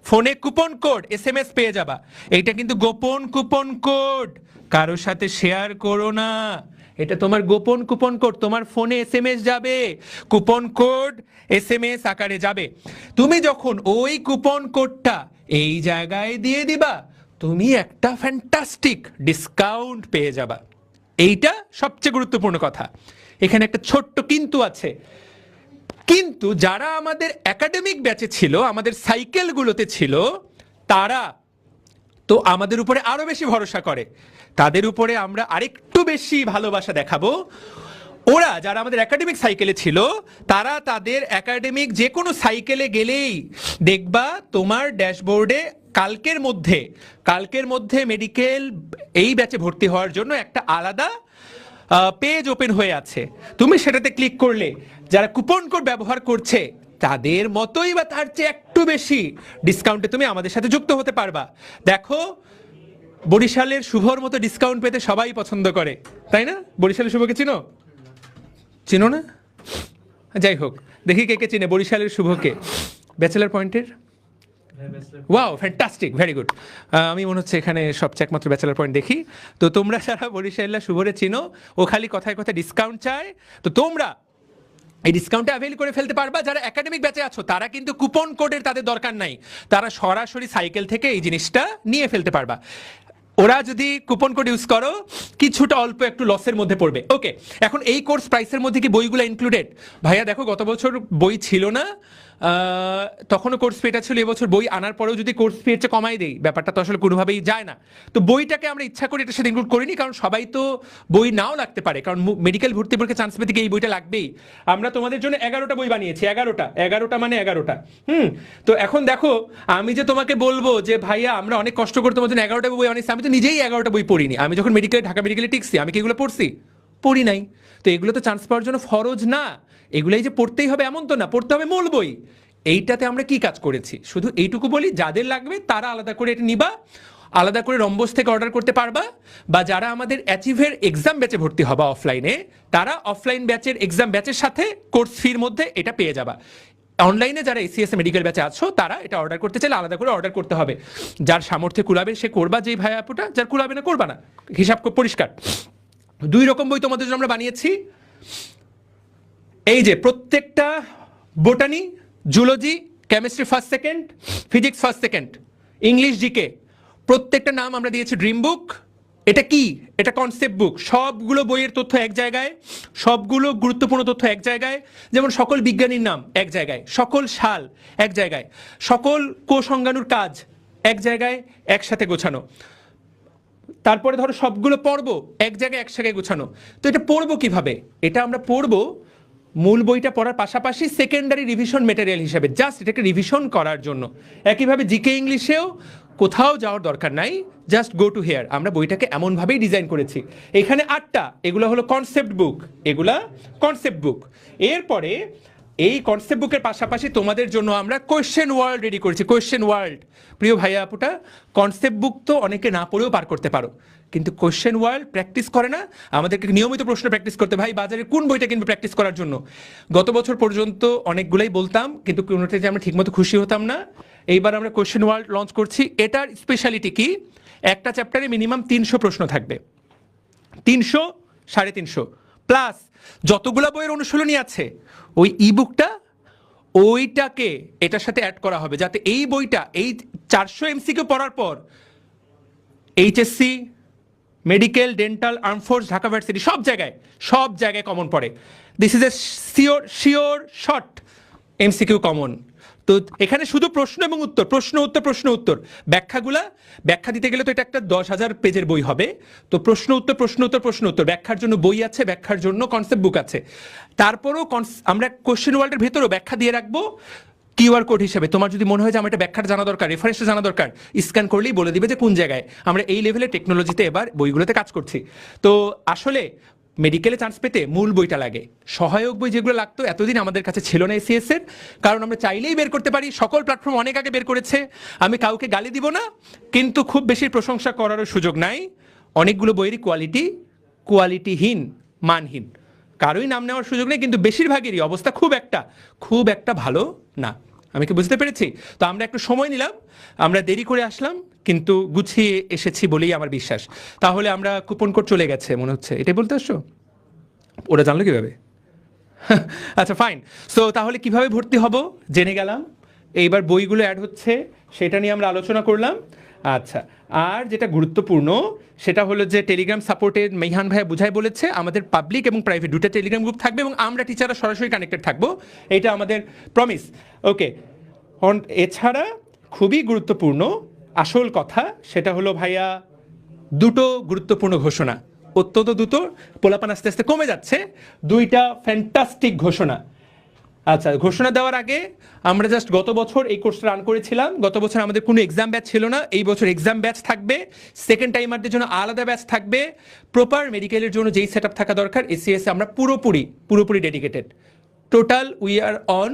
ফোনে কুপন কোড এসএমএস পেয়ে যাবা। এইটা কিন্তু গোপন কুপন কোড, কারোর সাথে শেয়ার করো না, এটা তোমার গোপন কুপন কোড, তোমার ফোনে এসএমএস যাবে, কুপন কোড এসএমএস আকারে যাবে। তুমি যখন ওই কুপন কোডটা এই জায়গায় দিয়ে দিবা, তুমি একটা ফ্যান্টাস্টিক ডিসকাউন্ট পেয়ে যাবা। এইটা সবচেয়ে গুরুত্বপূর্ণ কথা। এখানে একটা ছোট্ট কিন্তু আছে, কিন্তু যারা আমাদের একাডেমিক ব্যাচে ছিল, আমাদের সাইকেলগুলোতে ছিল, তারা তো আমাদের উপরে আরো বেশি ভরসা করে, তাদের উপরে আমরা আরেকটু বেশি ভালোবাসা দেখাবো। ওরা যারা আমাদের একাডেমিক সাইকেলে ছিল, তারা তাদের একাডেমিক যে কোনো সাইকেলে গেলেই দেখবা তোমার ড্যাশবোর্ডে কালকের মধ্যে মেডিকেল এই ব্যাচে ভর্তি হওয়ার জন্য একটা আলাদা পেজ ওপেন হয়ে আছে। তুমি সেটাতে ক্লিক করলে যারা কুপন কোড ব্যবহার করছে তাদের মতোই বা তার চেয়ে একটু বেশি ডিসকাউন্টে তুমি আমাদের সাথে যুক্ত হতে পারবা। দেখো, বরিশালের শুভর মতো ডিসকাউন্ট পেতে সবাই পছন্দ করে, তাই না? বরিশালের শুভকে চিনো না? যাই হোক, দেখি কে কে চিনে বরিশালের শুভকে, ব্যাচেলার পয়েন্টের। Wow, fantastic, very good. আমি মনে হচ্ছে এখানে সবচেয়ে একমাত্র ব্যাচেলার পয়েন্ট দেখি। তো তোমরা যারা বরিশাল্লা শুভরে চিনো, ও খালি কথায় কথায় ডিসকাউন্ট চায়, তো তোমরা এই ডিসকাউন্টে অ্যাভেল করে ফেলতে পারবা। যারা একাডেমিক ব্যাচে আছো তারা কিন্তু কুপন কোডের তাদের দরকার নাই, তারা সরাসরি সাইকেল থেকে এই জিনিসটা নিয়ে ফেলতে পারবা। ওরা যদি কুপন কোড ইউজ করো, কিছুটা অল্প একটু লসের মধ্যে পড়বে। ওকে, এখন এই কোর্স প্রাইসের মধ্যে কি বইগুলো ইনক্লুডেড? ভাইয়া দেখো, গত বছর বই ছিল না, তখনও কোর্স ফিটা ছিল, এবছর বই আনার পরেও যদি কোর্স ফি হচ্ছে কমাই দেই, ব্যাপারটা তো আসলে কোনোভাবেই যায় না। তো বইটাকে আমরা ইচ্ছা করে এটার সাথে ইনক্লুড করিনি, কারণ সবাই তো বই নাও লাগতে পারে, কারণ মেডিকেল ভর্তি পরীক্ষা চান্স পেতে গিয়ে এই বইটা লাগবেই। আমরা তোমাদের জন্য 11টা বই বানিয়েছি, 11টা মানে 11টা। তো এখন দেখো, আমি যে তোমাকে বলবো যে ভাইয়া আমরা অনেক কষ্ট করে তোমার জন্য 11টা বই বানিয়েছি, আমি তো নিজেই 11টা বই পড়িনি। আমি যখন ঢাকা মেডিকেলে টিকছি, আমি কি এগুলো পড়ি নাই? তো এগুলো তো চান্স পাওয়ার জন্য ফরজ না, এগুলাই যে পড়তেই হবে এমন তো না, পড়তে হবে মূল বই। এইটাতে আমরা কি কাজ করেছি শুধু এইটুকু বলি, যাদের লাগবে তারা আলাদা করে এটা নিবা, আলাদা করে রম্বস থেকে অর্ডার করতে পারবা, বা যারা আমাদের অ্যাচিভের এক্সাম ব্যাচে ভর্তি হবা অফলাইনে, তারা অফলাইন ব্যাচের এক্সাম ব্যাচের সাথে কোর্স ফির মধ্যে এটা পেয়ে যাবা। অনলাইনে যারা এসিএস মেডিকেল ব্যাচে আছো তারা এটা অর্ডার করতে চাইলে আলাদা করে অর্ডার করতে হবে। যার সামর্থ্যে কুলাবে সে করবা, যেই ভাই আপুটা, যার কুলাবে না করবা না, হিসাব পরিষ্কার। 2 রকম বই তোমাদের জন্য আমরা বানিয়েছি। এই যে প্রত্যেকটা botany, zoology, chemistry first second, physics first second, English GK, প্রত্যেকটা নাম আমরা দিয়েছি ড্রিম বুক। এটা কি? এটা কনসেপ্ট বুক। সবগুলো বইয়ের তথ্য এক জায়গায়, সবগুলো গুরুত্বপূর্ণ তথ্য এক জায়গায়, যেমন সকল বিজ্ঞানীর নাম এক জায়গায়, সকল সাল এক জায়গায়, সকল কোষাঙ্গাণুর কাজ এক জায়গায় একসাথে গোছানো। তারপরে ধরো সবগুলো পড়বো এক জায়গায় একসাথে গোছানো। তো এটা পড়বো কিভাবে? এটা আমরা পড়বো মূল বইটা পড়ার পাশাপাশি সেকেন্ডারি রিভিশন মেটেরিয়াল হিসেবে জাস্ট এটাকে রিভিশন করার জন্য। একইভাবে জিকে ইংলিশেও কোথাও যাওয়ার দরকার নাই, জাস্ট গো টু হেয়ার। আমরা বইটাকে এমনভাবেই ডিজাইন করেছি। এখানে 8টা, এগুলো হলো কনসেপ্ট বুক, এগুলা কনসেপ্ট বুক। এরপরে এই কনসেপ্ট বুকের পাশাপাশি তোমাদের জন্য আমরা কোয়েশ্চেন ওয়ার্ল্ড রেডি করেছি। কোয়েশ্চেন ওয়ার্ল্ড, প্রিয় ভাইয়া আপুটা, কনসেপ্ট বুক তো অনেকে না পড়েও পার করতে পারো, কিন্তু কোয়েশ্চেন ওয়ার্ল্ড প্র্যাকটিস করে না। আমাদেরকে নিয়মিত প্রশ্ন প্র্যাকটিস করতে, ভাই বাজারে কোন বইটা কিনবে প্র্যাকটিস করার জন্য। গত বছর পর্যন্ত অনেকগুলাই বলতাম, কিন্তু কোনোটাতে আমরা ঠিকমতো খুশি হতাম না। এইবার আমরা কোয়েশ্চেন ওয়ার্ল্ড লঞ্চ করছি। এটার স্পেশালিটি কি? একটা চ্যাপ্টারে মিনিমাম 300 প্রশ্ন থাকবে, 300, 350 প্লাস যতগুলা বইয়ের অনুশীলনী আছে ওই ইবুকটা ওইটাকে এটার সাথে অ্যাড করা হবে, যাতে এই বইটা এই 400 এমসিকিউ পড়ার পর HSC, medical, dental, arm force, Dhaka varsity সব জায়গায় কমন পড়ে। This is a sure short MCQ common. তো এখানে শুধু প্রশ্ন এবং উত্তর, প্রশ্ন উত্তর, ব্যাখ্যা দিতে গেলে তো এটা একটা 10,000 পেজের বই হবে। তো প্রশ্ন উত্তর, ব্যাখ্যার জন্য বই আছে, ব্যাখ্যার জন্য কনসেপ্ট বুক আছে। তারপরও আমরা কোশ্চেন ওয়ার্ল্ডের ভেতরেও ব্যাখ্যা দিয়ে রাখবো কিউআর কোড হিসেবে। তোমার যদি মনে হয় যে আমার এটা ব্যাখ্যাটা জানা দরকার, রেফারেন্সটা জানা দরকার, স্ক্যান করলেই বলে দিবে যে কোন জায়গায়। আমরা এই লেভেলের টেকনোলজিতে এবার বইগুলোতে কাজ করছি। তো আসলে মেডিকেলে চান্স পেতে মূল বইটা লাগে। সহায়ক বই যেগুলো লাগতো এতদিন আমাদের কাছে ছিল না এসিএস এর, কারণ আমরা চাইলেই বের করতে পারি, সকল প্ল্যাটফর্ম অনেক আগে বের করেছে। আমি কাউকে গালি দিব না, কিন্তু খুব বেশি প্রশংসা করারও সুযোগ নাই। অনেকগুলো বইয়েরই কোয়ালিটিহীন, মানহীন, কারোই নাম নেওয়ার সুযোগ নেই, কিন্তু বেশিরভাগেরই অবস্থা খুব একটা ভালো না। আমি কি বুঝতে পেরেছি? তো আমরা একটু সময় নিলাম, আমরা দেরি করে আসলাম, কিন্তু গুছিয়ে এসেছি বলেই আমার বিশ্বাস। তাহলে আমরা কুপন কোড চলে গেছে মনে হচ্ছে, এটাই বলতে আসছো? ওরা জানলো কিভাবে? আচ্ছা ফাইন। সো তাহলে কিভাবে ভর্তি হব জেনে গেলাম। এইবার বইগুলো অ্যাড হচ্ছে, সেটা নিয়ে আমরা আলোচনা করলাম। আচ্ছা, আর যেটা গুরুত্বপূর্ণ সেটা হলো যে টেলিগ্রাম সাপোর্টে মেহান ভাইয়া বুঝাই বলেছে, আমাদের পাবলিক এবং প্রাইভেট দুটো টেলিগ্রাম গ্রুপ থাকবে এবং আমরা টিচাররা সরাসরি কানেক্টেড থাকবো, এটা আমাদের প্রমিস। ওকে, এছাড়া খুবই গুরুত্বপূর্ণ আসল কথা সেটা হলো ভাইয়া দুটো গুরুত্বপূর্ণ ঘোষণা, অত্যন্ত দ্রুত, পোলাপান আস্তে আস্তে কমে যাচ্ছে। 2টা ফ্যান্টাস্টিক ঘোষণা। আচ্ছা, ঘোষণা দেওয়ার আগে আমরা জাস্ট গত বছর এই কোর্সটা রান করেছিলাম। গত বছর আমাদের কোনো এক্সাম ব্যাচ ছিল না, এই বছর এক্সাম ব্যাচ থাকবে, সেকেন্ড টাইমারদের জন্য আলাদা ব্যাচ থাকবে। প্রপার মেডিকেলের জন্য যেই সেট আপ থাকা দরকার এসিএস আমরা পুরোপুরি dedicated. Total we are on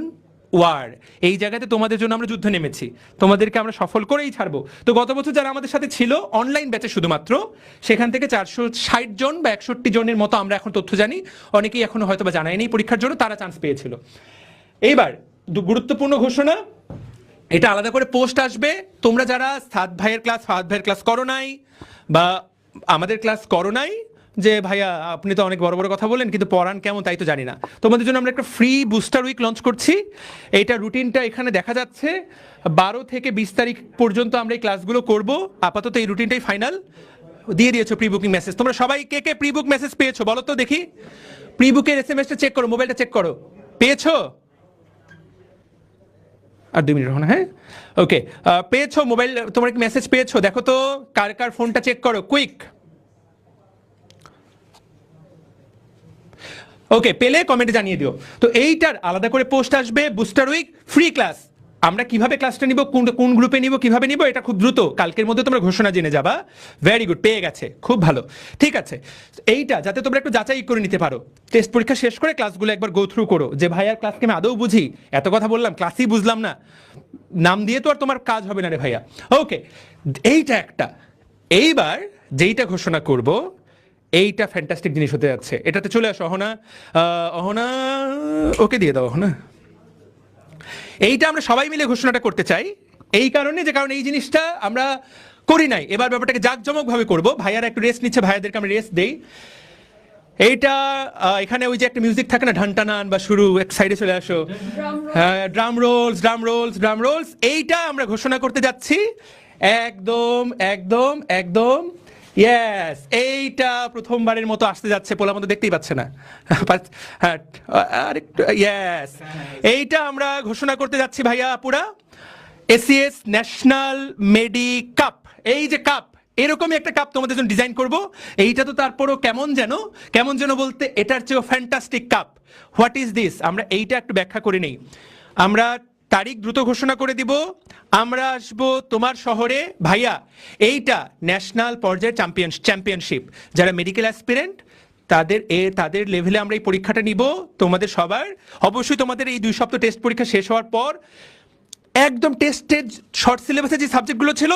war. এই জায়গাতে তোমাদের জন্য আমরা যুদ্ধ নেমেছি, তোমাদেরকে আমরা সফল করেই ছাড়বো। তো গত বছর যারা আমাদের সাথে ছিল অনলাইন ব্যাচে শুধুমাত্র, সেখান থেকে 460 জন বা 61 জনের মতো আমরা এখন তথ্য জানি, অনেকেই এখনো হয়তো বা জানায়নি পরীক্ষার জন্য, তারা চান্স পেয়েছিল। এইবার গুরুত্বপূর্ণ ঘোষণা, এটা আলাদা করে পোস্ট আসবে। তোমরা যারা ফাহাদ ভাইয়ের ক্লাস করো নাই বা আমাদের ক্লাস করো নাই, যে ভাইয়া আপনি তো অনেক বড় বড় কথা বলেন কিন্তু পড়ান কেমন তাই তো জানি না, তোমাদের জন্য আমরা একটা ফ্রি বুস্টার উইক লঞ্চ করছি। এইটা রুটিনটা এখানে দেখা যাচ্ছে, 12 থেকে 20 তারিখ পর্যন্ত আমরা এই ক্লাসগুলো করব। আপাতত এই রুটিনটাই ফাইনাল। দিয়ে দিয়েছো প্রি বুকিং মেসেজ। তোমরা সবাই কে প্রি বুক মেসেজ পেয়েছো বলো তো দেখি? প্রি বুকের এসএমএসটা চেক করো, মোবাইলটা চেক করো, পেয়েছো? আর 2 মিনিট হ্যাঁ, ওকে, পেয়েছো মোবাইল, তোমরা কি মেসেজ পেয়েছো? দেখো তো কার ফোনটা চেক করো, কুইক। ওকে, পেলে কমেন্টে জানিয়ে দিও। তো এইটার আলাদা করে পোস্ট আসবে, বুস্টার উইক ফ্রি ক্লাস। আমরা কিভাবে ক্লাসটা নিব, কোন গ্রুপে নিব, কিভাবে নিব, এটা খুব দ্রুত কালকের মধ্যে তোমরা ঘোষণা জেনে যাবা। ভেরি গুড, পেয়ে গেছে, খুব ভালো। ঠিক আছে, এইটা যাতে তোমরা একটু যাচাই করে নিতে পারো, টেস্ট পরীক্ষা শেষ করে ক্লাসগুলো একবার গো থ্রু করো, যে ভাইয়ার ক্লাসকে আমি আদৌ বুঝি, এত কথা বললাম ক্লাসই বুঝলাম না, নাম দিয়ে তো আর তোমার কাজ হবে না রে ভাইয়া। ওকে, এইটা একটা। এইবার যেইটা ঘোষণা করব এইটা ফ্যান্টাস্টিক জিনিস হতে যাচ্ছে। এটাতে চলে আসো অহনা, ওকে দিয়ে দাও অহনা। এইটা আমরা সবাই মিলে ঘোষণাটা করতে চাই এই কারণে, যে কারণ এই জিনিসটা আমরা করি নাই, এবার ব্যাপারটাকে জাঁকজমকভাবে করবো। ভাইয়ারা একটু রেস্ট নিচ্ছে, ভাইয়াদেরকে আমরা রেস্ট দেই। এইটা এখানে ওই যে একটা মিউজিক থাকে না, ঢানটানান বা শুরু, এক সাইডে চলে আসো, হ্যাঁ, ড্রাম রোলস। এইটা আমরা ঘোষণা করতে যাচ্ছি একদম ইয়েস। এইটা প্রথমবারের মতো আসতে যাচ্ছে, পোলা মতো দেখতেই পাচ্ছে না, হ্যাঁ আরেকটু ইয়েস। এইটা আমরা ঘোষণা করতে যাচ্ছি ভাইয়া আপুরা, এসিএস ন্যাশনাল মেডি কাপ। এই যে কাপ, এরকমই একটা কাপ তোমাদের জন্য ডিজাইন করব। এইটা তো তারপরও কেমন যেন বলতে এটার চেয়েও fantastic cup. What is this? আমরা এইটা একটু ব্যাখ্যা করে নেই। আমরা তারিখ দ্রুত ঘোষণা করে দিব। আমরা আসবো তোমার শহরে ভাইয়া। এইটা ন্যাশনাল পর্যায়ের চ্যাম্পিয়নশিপ। যারা মেডিকেল অ্যাসপিরেন্ট তাদের লেভেলে আমরা এই পরীক্ষাটা নিব তোমাদের সবার। অবশ্যই তোমাদের এই 2 সপ্তাহ টেস্ট পরীক্ষা শেষ হওয়ার পর একদম টেস্টের শর্ট সিলেবাসে যে সাবজেক্টগুলো ছিল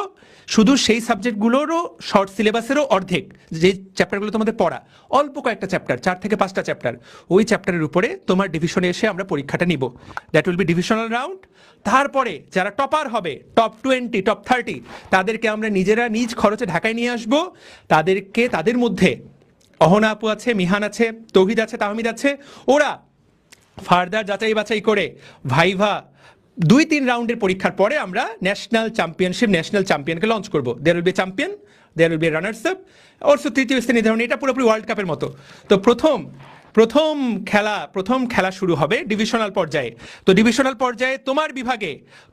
শুধু সেই সাবজেক্টগুলোরও শর্ট সিলেবাসেরও অর্ধেক, যে চ্যাপ্টারগুলো তোমাদের পড়া অল্প কয়েকটা চ্যাপ্টার, 4 থেকে 5টা চ্যাপ্টার, ওই চ্যাপ্টারের উপরে তোমার ডিভিশনে এসে আমরা পরীক্ষাটা নিব। That will be divisional round. তারপরে যারা টপার হবে, টপ 20, টপ 30, তাদেরকে আমরা নিজেরা নিজ খরচে ঢাকায় নিয়ে আসবো। তাদের মধ্যে অহনা আপু আছে, মিহান আছে, তৌহিদ আছে, তাহমিদ আছে। ওরা ফার্দার যাচাই বাছাই করে ভাইভা 2-3 রাউন্ডের পরীক্ষার পরে আমরা ন্যাশনাল চ্যাম্পিয়নকে লঞ্চ করব। There will be champion, there will be runners up, অবশ্য তৃতীয় স্থান নির্ধারণ। এটা পুরোপুরি ওয়ার্ল্ড কাপের মতো। তো প্রথম খেলা শুরু হবে ডিভিশনাল পর্যায়ে। তো ডিভিশনাল পর্যায়ে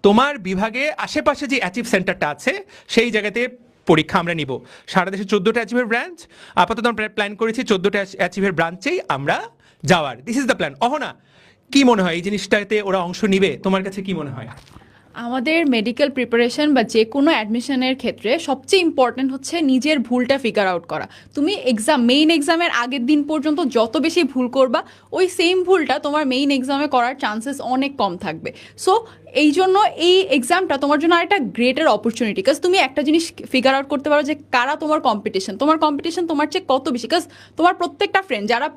তোমার বিভাগে আশেপাশে যে অ্যাচিভ সেন্টারটা আছে সেই জায়গাতে পরীক্ষা আমরা নিব। সারা দেশে 14টা অ্যাচিভের ব্রাঞ্চ আপাতত আমরা প্ল্যান করেছি, 14টা অ্যাচিভের ব্রাঞ্চেই আমরা যাওয়ার। This is the plan. Ahona, কি মনে হয় এই জিনিসটাতে ওরা অংশ নিবে? তোমার কাছে কি মনে হয়? আমাদের মেডিকেল প্রিপারেশন বা যে কোনো অ্যাডমিশনের ক্ষেত্রে সবচেয়ে ইম্পর্টেন্ট হচ্ছে নিজের ভুলটা ফিগার আউট করা। তুমি মেইন এক্সামের আগের দিন পর্যন্ত যত বেশি ভুল করবা, ওই সেম ভুলটা তোমার মেইন এক্সামে করার চান্সেস অনেক কম থাকবে। সো এই জন্য এই এক্সামটা তোমার জন্য আরেকটা গ্রেটার অপরচুনিটি। কাজ তুমি একটা জিনিস ফিগার আউট করতে পারো যে কারা তোমার কম্পিটিশন তোমার চেয়ে কত বেশি। কাজ তোমার প্রত্যেকটা ফ্রেন্ড যারা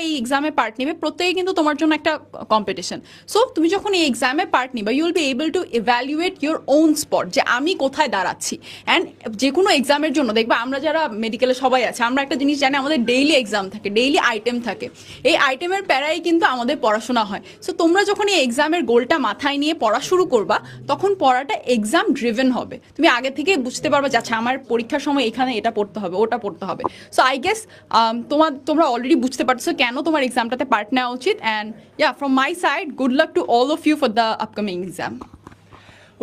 এই এক্সামে পার্ট নেবে, প্রত্যেকে কিন্তু তোমার জন্য একটা কম্পিটিশন। সো তুমি যখন এই এক্সামে পার্ট নিবা, you will be able to evaluate your own spot, যে আমি কোথায় দাঁড়াচ্ছি। অ্যান্ড যে কোনো এক্সামের জন্য দেখবা, আমরা যারা মেডিকেলে সবাই আছে, আমরা একটা জিনিস জানি, আমাদের ডেইলি এক্সাম থাকে, ডেইলি আইটেম থাকে। এই আইটেমের প্যারাই কিন্তু আমাদের পড়াশোনা হয়। সো তোমরা যখন এই এক্সামের গোলটা মাথায় নিয়ে পড়া শুরু করবা, তখন পড়াটা এক্সাম ড্রিভেন হবে। তুমি আগে থেকে বুঝতে পারবা যে আচ্ছা আমার পরীক্ষার সময় এখানে এটা পড়তে হবে, ওটা পড়তে হবে। সো আই গেস তোমরা অলরেডি বুঝতে পারছো কেন তোমার এক্সামটাতে পার্ট নেওয়া উচিত। And from my side, good luck to all of you for the upcoming exam.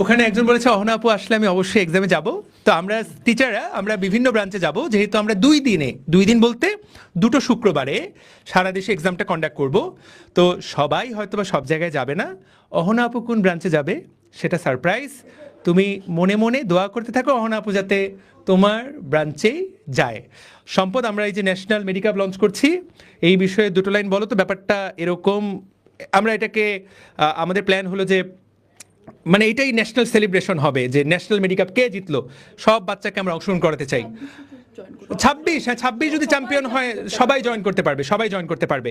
ওখানে একজন বলেছে অহনা আপু আসলে আমি অবশ্যই এক্সামে যাব। তো আমরা টিচাররা আমরা বিভিন্ন ব্রাঞ্চে যাব, যেহেতু আমরা 2 দিন বলতে 2টো শুক্রবারে সারা দেশে এক্সামটা কন্ডাক্ট করব। তো সবাই হয়তো বা সব জায়গায় যাবে না। অহনা আপু কোন ব্রাঞ্চে যাবে সেটা সারপ্রাইজ। তুমি মনে মনে দোয়া করতে থাকো অহনা আপু যাতে তোমার ব্রাঞ্চেই যায়। সম্পদ, আমরা এই যে ন্যাশনাল মেডিকাপ লঞ্চ করছি, এই বিষয়ে 2টো লাইন বলো তো। ব্যাপারটা এরকম, আমরা এটাকে আমাদের প্ল্যান হলো যে মানে এটাই ন্যাশনাল সেলিব্রেশন হবে, যে ন্যাশনাল মেডিকাপ কে জিতলো, সব বাচ্চাকে আমরা অংশগ্রহণ করাতে চাই। 26 যদি চ্যাম্পিয়ন হয় সবাই জয়েন করতে পারবে,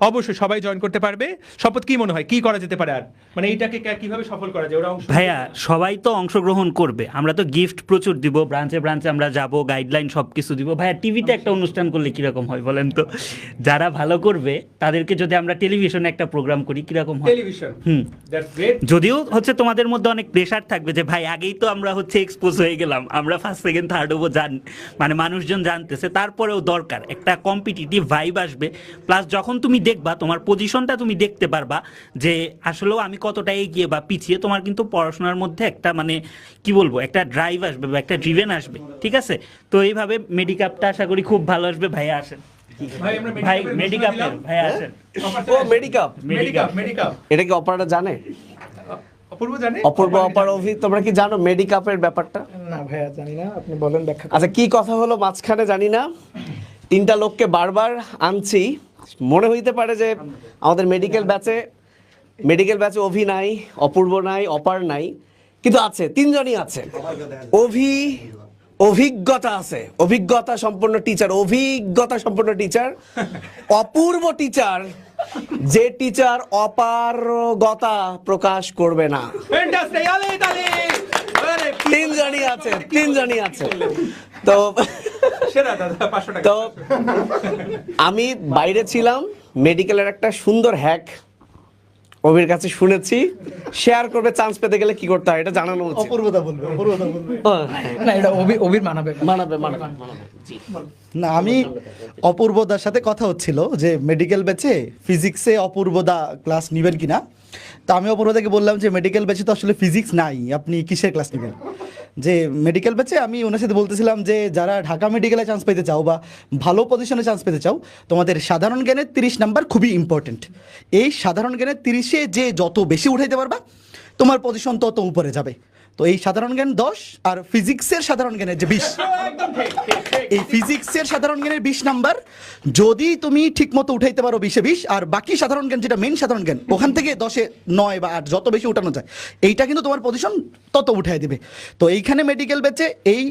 অবশ্যই সবাই জয়েন করতে পারবে। শপথ, কি মনে হয় কি করা যেতে পারে আর, মানে এইটাকে কিভাবে সফল করা যায়? ওরা ভাইয়া সবাই তো অংশগ্রহণ করবে, আমরা তো গিফট প্রচুর দিব, ব্রাঞ্চে আমরা যাব, গাইডলাইন সব কিছু দিব। ভাইয়া টিভিতে একটা অনুষ্ঠান করলে কিরকম হয় বলেন তো? যারা ভালো করবে তাদেরকে যদি আমরা টেলিভিশনে একটা প্রোগ্রাম করি কিরকম হয়? টেলিভিশন, যদিও হচ্ছে তোমাদের মধ্যে অনেক প্রেশার থাকবে যে ভাই আগেই তো আমরা হচ্ছে এক্সপোজ হয়ে গেলাম, আমরা ফার্স্ট সেকেন্ড থার্ড হবো, মানে মানুষজন জানতেছে, তারপরেও দরকার একটা কম্পিটিটিভ ভাইব আসবে। প্লাস যখন তুমি দেখবা তোমার পজিশনটা তুমি দেখতে পারবা যে আসলেও আমি কতটা এগিয়ে বা পিছিয়ে, তোমার কিন্তু পড়াশোনার মধ্যে একটা মানে কি বলবো একটা ড্রাইভ আসবে বা একটা ড্রিভেন আসবে। ঠিক আছে, তো এইভাবে মেডিকাপটা আশা করি খুব ভালো আসবে। ভাইয়া আসেন, ভাই মেডিকাপের ভাইয়া আসেন। ও মেডিকাপ, এটা কি অপারেটর জানে? অপূর্ব, অপার, অভি, তোমরা কি জানো মেডিকাপের ব্যাপারটা? না ভাইয়া জানি না, আপনি বলেন ব্যাখ্যা। আচ্ছা, কি কথা হলো মাঝখানে জানি না, 3টা লোককে বারবার আনছি। মনে হইতে পারে যে আমাদের মেডিকেল ব্যাচে অভি নাই, অপূর্ব নাই, অপার নাই, কিন্তু আছে, 3 জনই আছে। অভিজ্ঞতা সম্পন্ন টিচার, অপূর্ব টিচার, যে টিচার অপারগতা প্রকাশ করবে না। 3 জনই আছে। তো আমি বাইরে ছিলাম, মেডিকেলের একটা সুন্দর হ্যাক অভির কাছে শুনেছি, শেয়ার করবে। চান্স পেতে গেলে কি করতে হয় এটা জানানো উচিত। অপূর্বতা বলবে। না, এটা অভির মানাবে। না, আমি অপূর্বদার সাথে কথা হচ্ছিল যে মেডিকেল ব্যাচে ফিজিক্সে অপূর্বদা ক্লাস নেবেন কিনা। তো আমি অপূর্বদাকে বললাম যে মেডিকেল ব্যাচে তো আসলে ফিজিক্স নাই, আপনি কিসের ক্লাস নেবেন? যে মেডিকেল ব্যাচে আমি ওনার সাথে বলতেছিলাম যে যারা ঢাকা মেডিকেলে চান্স পেতে চাও বা ভালো পজিশনে চান্স পেতে চাও, তোমাদের সাধারণ জ্ঞানের 30 নাম্বার খুবই ইম্পর্টেন্ট। এই সাধারণ জ্ঞানের 30-এ যে যত বেশি উঠাইতে পারবা তোমার পজিশন তত উপরে যাবে। তো এই সাধারণ জ্ঞান 10 আর ফিজিক্সের সাধারণ জ্ঞানের যে 20, এই ফিজিক্সের সাধারণ জ্ঞানের 20 নাম্বার যদি তুমি ঠিক মতো উঠাইতে পারো 20-এ 20, আর বাকি সাধারণ জ্ঞান যেটা মেইন সাধারণ জ্ঞান ওখান থেকে 10-এ 9 বা 8 যত বেশি উঠানো যায়, এইটা কিন্তু তোমার পজিশন তত উঠাই দিবে। তো এইখানে মেডিকেল ব্যাচে এই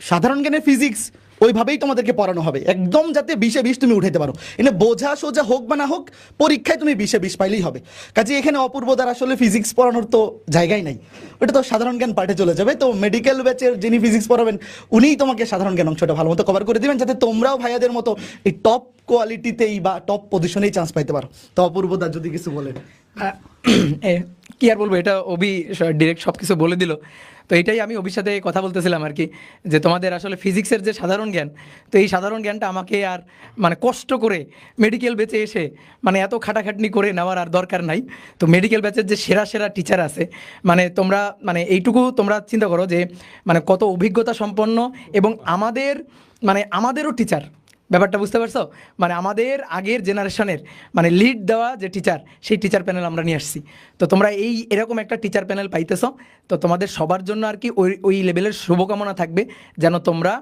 সাধারণ জ্ঞানের ফিজিক্স ওইভাবেই তোমাদেরকে পড়ানো হবে, একদম যাতে 20-এ 20 তুমি উঠাইতে পারো। এনে বোঝা সোজা হোক বা না হোক, পরীক্ষায় তুমি 20-এ 20 পাইলেই হবে। কাজে এখানে অপূর্বদার আসলে ফিজিক্স পড়ানোর তো জায়গাই নাই, ওটা তো সাধারণ জ্ঞান পার্টে চলে যাবে। তো মেডিকেল ব্যাচের যিনি ফিজিক্স পড়াবেন উনিই তোমাকে সাধারণ জ্ঞান অংশটা ভালো মতো কভার করে দিবেন, যাতে তোমরাও ভাইয়াদের মতো এই টপ কোয়ালিটিতেই বা টপ পজিশনেই চান্স পাইতে পারো। তো অপূর্বদা যদি কিছু বলেন। কি আর বলবো, এটা অভি ডিরেক্ট সব কিছু বলে দিল। তো এটাই আমি অভির সাথে কথা বলতেছিলাম আর কি, যে তোমাদের আসলে ফিজিক্সের যে সাধারণ জ্ঞান, তো এই সাধারণ জ্ঞানটা আমাকে আর মানে কষ্ট করে মেডিকেল ব্যাচে এসে মানে এত খাটাখাটনি করে নেওয়ার আর দরকার নাই। তো মেডিকেল ব্যাচের যে সেরা সেরা টিচার আছে, মানে তোমরা মানে এইটুকু তোমরা চিন্তা করো যে মানে কত অভিজ্ঞতা সম্পন্ন, এবং আমাদেরও টিচার, ব্যাপারটা বুঝতে পারছো? মানে আমাদের আগের জেনারেশনের মানে লিড দেওয়া যে টিচার, সেই টিচার প্যানেল আমরা নিয়ে আসছি। তো তোমরা এরকম একটা টিচার প্যানেল পাইতেছো, তো তোমাদের সবার জন্য আর কি ওই লেভেলের শুভকামনা থাকবে যেন তোমরা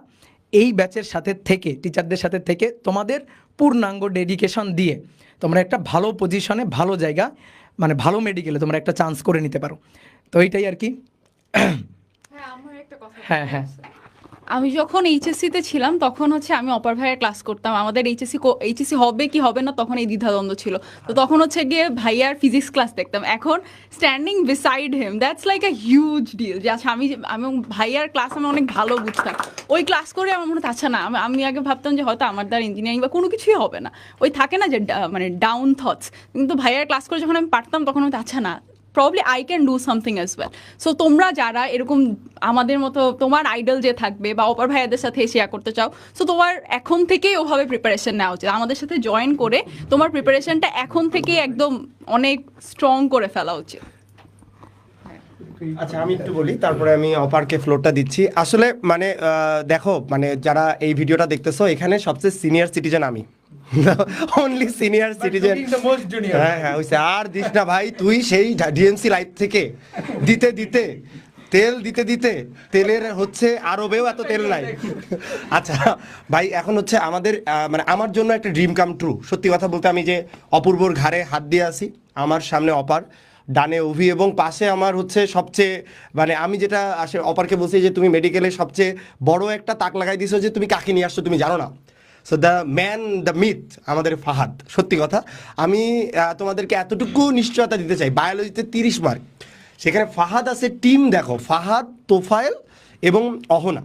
এই ব্যাচের সাথে থেকে, টিচারদের সাথে থেকে তোমাদের পূর্ণাঙ্গ ডেডিকেশন দিয়ে তোমরা একটা ভালো পজিশনে, ভালো জায়গা, মানে ভালো মেডিকেলে তোমরা একটা চান্স করে নিতে পারো। তো এইটাই আর কি। আমার একটা কথা, হ্যাঁ, আমি যখন এইচএসসিতে ছিলাম তখন হচ্ছে আমি অপার ভাইয়ের ক্লাস করতাম। আমাদের এইচএসসি হবে কি হবে না তখন এই দ্বিধাদ্বন্দ্ব ছিল। তো তখন হচ্ছে গিয়ে ভাইয়ার ফিজিক্স ক্লাস দেখতাম। এখন standing beside him, that's like a huge deal. যে আচ্ছা আমি ভাইয়ার ক্লাস আমি অনেক ভালো বুঝতাম, ওই ক্লাস করে আমার মনে হচ্ছে আচ্ছা না, আমি আগে ভাবতাম যে হয়তো আমার দ্বারা ইঞ্জিনিয়ারিং বা কোনো কিছুই হবে না, ওই থাকে না যে মানে ডাউন থটস। কিন্তু ভাইয়ার ক্লাস করে যখন আমি পারতাম তখন আমি আচ্ছা না, probably I can do something as well. So তোমরা যারা এরকম আমাদের মতো তোমার আইডল যে থাকবে বা অপর ভাইয়াদের সাথে শেয়ার করতে চাও, সো তোমার এখন থেকেই ওভাবে প্রিপারেশন নেওয়া উচিত। আমাদের সাথে জয়েন করে তোমার প্রিপারেশনটা এখন থেকেই একদম অনেক স্ট্রং করে ফেলা উচিত। আচ্ছা আমি একটু বলি, তারপরে আমি অপারকে ফ্লোরটা দিচ্ছি। আসলে মানে দেখো, মানে যারা এই ভিডিওটা দেখতেছো, এখানে সবচেয়ে সিনিয়র সিটিজেন আমি, অনলি সিনিয়র সিটিজেন। হ্যাঁ হইছে, আর দিস না ভাই, তুই সেই ডিএমসি লাইফ থেকে দিতে দিতে তেল দিতে দিতে তেলের হচ্ছে আরবেও এত তেল নাই। আচ্ছা ভাই, এখন হচ্ছে আমাদের মানে আমার জন্য একটা ড্রিম কাম ট্রু। সত্যি কথা বলতে, আমি যে অপূর্বর ঘাড়ে হাত দিয়ে আসি, আমার সামনে অপার, ডানে অভি, এবং পাশে আমার হচ্ছে সবচেয়ে মানে আমি যেটা অপারকে বলছি যে তুমি মেডিকেলে সবচেয়ে বড় একটা তাক লাগাই দিছো যে তুমি কাকে নিয়ে আসছো তুমি জানো না। So the man, the myth, আমাদের ফাহাদ। সত্যি কথা, আমি তোমাদেরকে এতটুকু নিশ্চয়তা দিতে চাই, বায়োলজিতে 30 মার্ক, সেখানে ফাহাদ আছে। টিম দেখো, ফাহাদ, তোফায়েল এবং অহনা।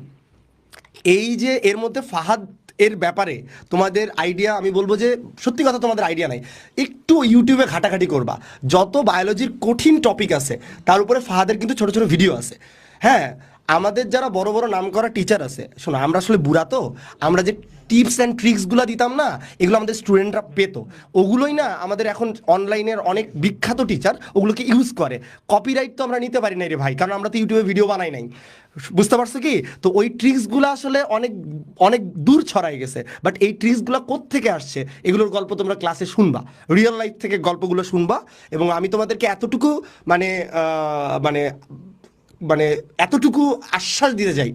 এই যে এর মধ্যে ফাহাদ এর ব্যাপারে তোমাদের আইডিয়া, আমি বলবো যে সত্যি কথা তোমাদের আইডিয়া নাই। একটু ইউটিউবে ঘাটাঘাটি করবা, যত বায়োলজির কঠিন টপিক আছে তার উপরে ফাহাদের কিন্তু ছোট ছোট ভিডিও আছে। হ্যাঁ, আমাদের যারা বড় বড় নাম করা টিচার আছে, শোনো আমরা আসলে বুড়া, তো আমরা যে টিপস অ্যান্ড ট্রিক্সগুলো দিতাম না, এগুলো আমাদের স্টুডেন্টরা পেতো। ওগুলোই না আমাদের এখন অনলাইনের অনেক বিখ্যাত টিচার ওগুলোকে ইউজ করে। কপিরাইট তো আমরা নিতে পারি নাই রে ভাই, কারণ আমরা তো ইউটিউবে ভিডিও বানাই নাই, বুঝতে পারছো কি? তো ওই ট্রিক্সগুলো আসলে অনেক অনেক দূর ছড়াই গেছে। বাট এই ট্রিক্সগুলো কোত্থেকে আসছে, এগুলোর গল্প তোমরা ক্লাসে শুনবা, রিয়েল লাইফ থেকে গল্পগুলো শুনবা। এবং আমি তোমাদেরকে এতটুকু মানে মানে মানে এতটুকু আশ্বাস দিতে চাই,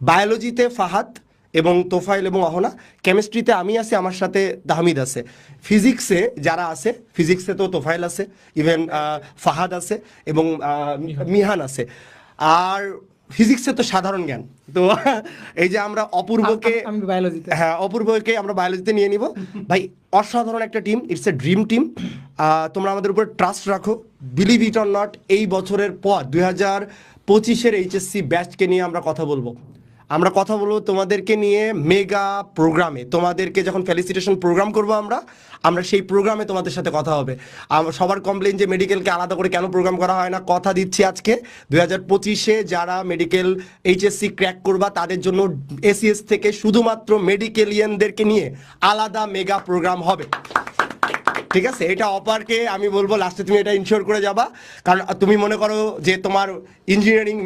বায়োলজিতে ফাহাদ এবং তোফাইল এবং অহনা, কেমিস্ট্রিতে আমি আছি, আমার সাথে তাহমিদ আছে, ফিজিক্সে যারা আছে, ফিজিক্সে তো তোফাইল আছে, ইভেন ফাহাদ আছে এবং মিহান আছে, আর ফিজিক্সে তো সাধারণ জ্ঞান। তো এই যে আমরা অপূর্বকে, হ্যাঁ অপূর্বকে আমরা বায়োলজিতে নিয়ে নিব। ভাই অসাধারণ একটা team, it's a dream team. তোমরা আমাদের উপর ট্রাস্ট রাখো। বিলিভ ইট অর নট, এই বছরের পর 2025-এর এইচএসসি ব্যাচকে নিয়ে আমরা কথা বলবো। তোমাদেরকে নিয়ে মেগা প্রোগ্রামে, তোমাদেরকে যখন ফেলিসিটেশন প্রোগ্রাম করবো আমরা সেই প্রোগ্রামে তোমাদের সাথে কথা হবে। সবার কমপ্লেন যে মেডিকেলকে আলাদা করে কেন প্রোগ্রাম করা হয় না, কথা দিচ্ছি আজকে 2025-এ যারা মেডিকেল এইচএসসি ক্র্যাক করবা তাদের জন্য এসিএস থেকে শুধুমাত্র মেডিকেলিয়ানদেরকে নিয়ে আলাদা মেগা প্রোগ্রাম হবে। ঠিক আছে, এটা অপারকে আমি বলবো লাস্টে তুমি এটা ইনশিওর করে যাবা, কারণ তুমি মনে করো যে তোমার ইঞ্জিনিয়ারিং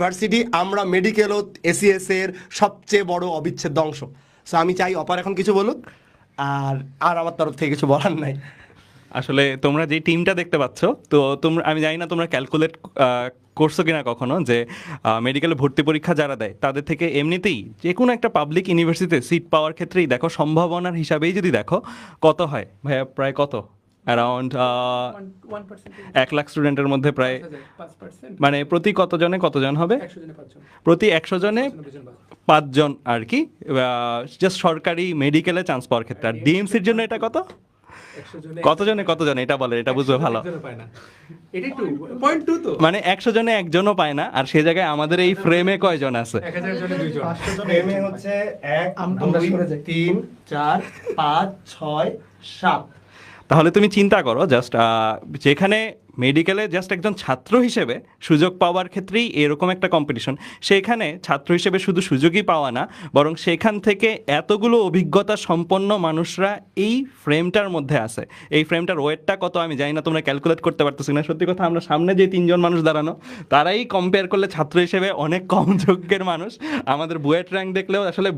ভার্সিটি, আমরা মেডিকেল ও এসিএস এর সবচেয়ে বড় অবিচ্ছেদ্য অংশ। সো আমি চাই অপার এখন কিছু বলুক, আর আমার তরফ থেকে কিছু বলার নাই। আসলে তোমরা যে টিমটা দেখতে পাচ্ছ, তো তোমরা, আমি জানি না তোমরা ক্যালকুলেট করছো কিনা কখনো, যে মেডিকেলে ভর্তি পরীক্ষা যারা দেয় তাদের থেকে এমনিতেই যে কোনো একটা পাবলিক ইউনিভার্সিটিতে সিট পাওয়ার ক্ষেত্রেই দেখো, সম্ভাবনার হিসাবেই যদি দেখো কত হয় ভাইয়া, প্রায় কত, অ্যারাউন্ড 1 লাখ স্টুডেন্টের মধ্যে প্রায়, মানে প্রতি কতজন হবে, প্রতি 100 জনে 5 জন আর কি, জাস্ট সরকারি মেডিকেলে চান্স পাওয়ার ক্ষেত্রে। আর ডিএমসির জন্য এটা কতজনে এটা বলে, এটা বুঝবে ভালো, মানে 100 জনে একজনও পায় না। আর সে জায়গায় আমাদের এই ফ্রেমে কয়জন আছে? ফ্রেমে হচ্ছে 1 2 3 4 5 6 7। তাহলে তুমি চিন্তা করো, জাস্ট যেখানে মেডিকেলে জাস্ট একজন ছাত্র হিসেবে সুযোগ পাওয়ার ক্ষেত্রেই এরকম একটা কম্পিটিশন, সেখানে ছাত্র হিসেবে শুধু সুযোগই পাওয়া না, বরং সেখান থেকে এতগুলো অভিজ্ঞতা সম্পন্ন মানুষরা এই ফ্রেমটার মধ্যে আছে। এই ফ্রেমটার ওয়েটটা কত আমি জানি না, তোমরা ক্যালকুলেট করতে পারতেছি না। সত্যি কথা, আমরা সামনে যে 3 জন মানুষ দাঁড়ানো, তারাই কম্পেয়ার করলে ছাত্র হিসেবে অনেক কম যোগ্যের মানুষ। আমাদের বুয়েট র্যাঙ্ক দেখলেও আসলে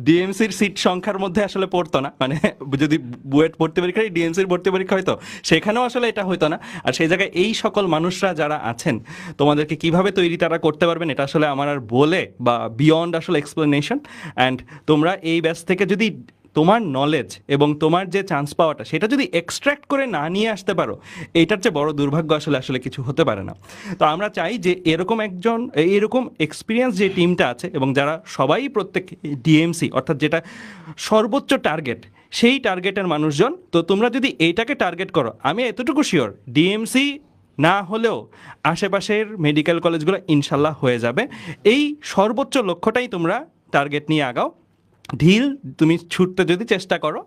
ডিএমসির সিট সংখ্যার মধ্যে আসলে পড়তো না, মানে যদি বুয়েট ভর্তি পরীক্ষা ডিএমসির ভর্তি পরীক্ষা হইতো, সেখানেও আসলে এটা হইতো না। আর সেই জায়গায় এই সকল মানুষরা যারা আছেন, তোমাদেরকে কিভাবে তৈরি তারা করতে পারবেন, এটা আসলে আমার আর বলে বা বিয়ন্ড আসলে এক্সপ্লেনেশন। অ্যান্ড তোমরা এই ব্যাচ থেকে যদি তোমার নলেজ এবং তোমার যে চান্স পাওয়াটা, সেটা যদি এক্সট্র্যাক্ট করে না নিয়ে আসতে পারো, এইটার চেয়ে বড় দুর্ভাগ্য আসলে কিছু হতে পারে না। তো আমরা চাই যে এরকম এক্সপিরিয়েন্স যে টিমটা আছে, এবং যারা সবাই প্রত্যেক ডিএমসি অর্থাৎ যেটা সর্বোচ্চ টার্গেট, সেই টার্গেটের মানুষজন, তো তোমরা যদি এইটাকে টার্গেট করো, আমি এতটুকু শিওর ডিএমসি না হলেও আশেপাশের মেডিকেল কলেজগুলো ইনশাল্লাহ হয়ে যাবে। এই সর্বোচ্চ লক্ষ্যটাই তোমরা টার্গেট নিয়ে আগাও। ঢিল তুমি ছুটতে যদি চেষ্টা করো,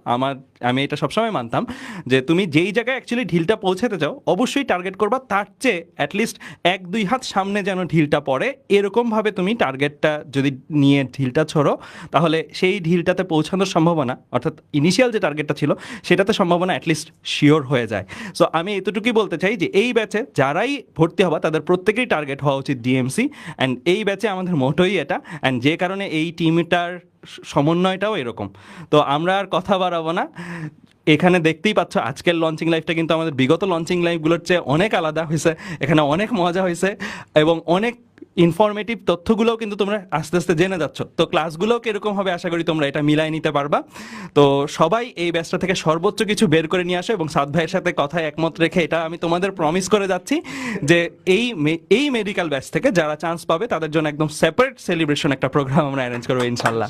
আমি এটা সবসময় মানতাম যে তুমি যেই জায়গায় অ্যাকচুয়ালি ঢিলটা পৌঁছাতে চাও, অবশ্যই টার্গেট করবা তার চেয়ে অ্যাটলিস্ট 1-2 হাত সামনে যেন ঢিলটা পড়ে, এরকমভাবে তুমি টার্গেটটা যদি নিয়ে ঢিলটা ছোড়ো, তাহলে সেই ঢিলটাতে পৌঁছানোর সম্ভাবনা, অর্থাৎ ইনিশিয়াল যে টার্গেটটা ছিল সেটাতে সম্ভাবনা অ্যাটলিস্ট শিওর হয়ে যায়। সো আমি এতটুকুই বলতে চাই যে এই ব্যাচে যারাই ভর্তি হবা তাদের প্রত্যেকেই টার্গেট হওয়া উচিত ডিএমসি। অ্যান্ড এই ব্যাচে আমাদের মোটোই এটা, অ্যান্ড যে কারণে এই টিমটার সমন্বয়টাও এরকম। তো আমরা আর কথা বাড়াবো না, এখানে দেখতেই পাচ্ছ আজকের লঞ্চিং লাইফটা কিন্তু আমাদের বিগত লঞ্চিং লাইফগুলোর চেয়ে অনেক আলাদা হয়েছে। এখানে অনেক মজা হয়েছে এবং অনেক ইনফরমেটিভ তথ্যগুলোও কিন্তু তোমরা আস্তে আস্তে জেনে যাচ্ছ। তো ক্লাসগুলোও কিরকম হবে আশা করি তোমরা এটা মিলাই নিতে পারবা। তো সবাই এই ব্যাচটা থেকে সর্বোচ্চ কিছু বের করে নিয়ে আসো, এবং সাদ ভাইয়ের সাথে কথায় একমত রেখে এটা আমি তোমাদের প্রমিস করে যাচ্ছি যে এই মেডিকেল ব্যাচ থেকে যারা চান্স পাবে তাদের জন্য একদম সেপারেট সেলিব্রেশন একটা প্রোগ্রাম আমরা অ্যারেঞ্জ করবো ইনশাল্লাহ।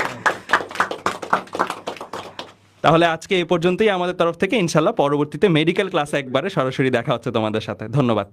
তাহলে আজকে এই পর্যন্তই আমাদের তরফ থেকে। ইনশাল্লাহ পরবর্তীতে মেডিকেল ক্লাসে একবারে সরাসরি দেখা হচ্ছে তোমাদের সাথে। ধন্যবাদ।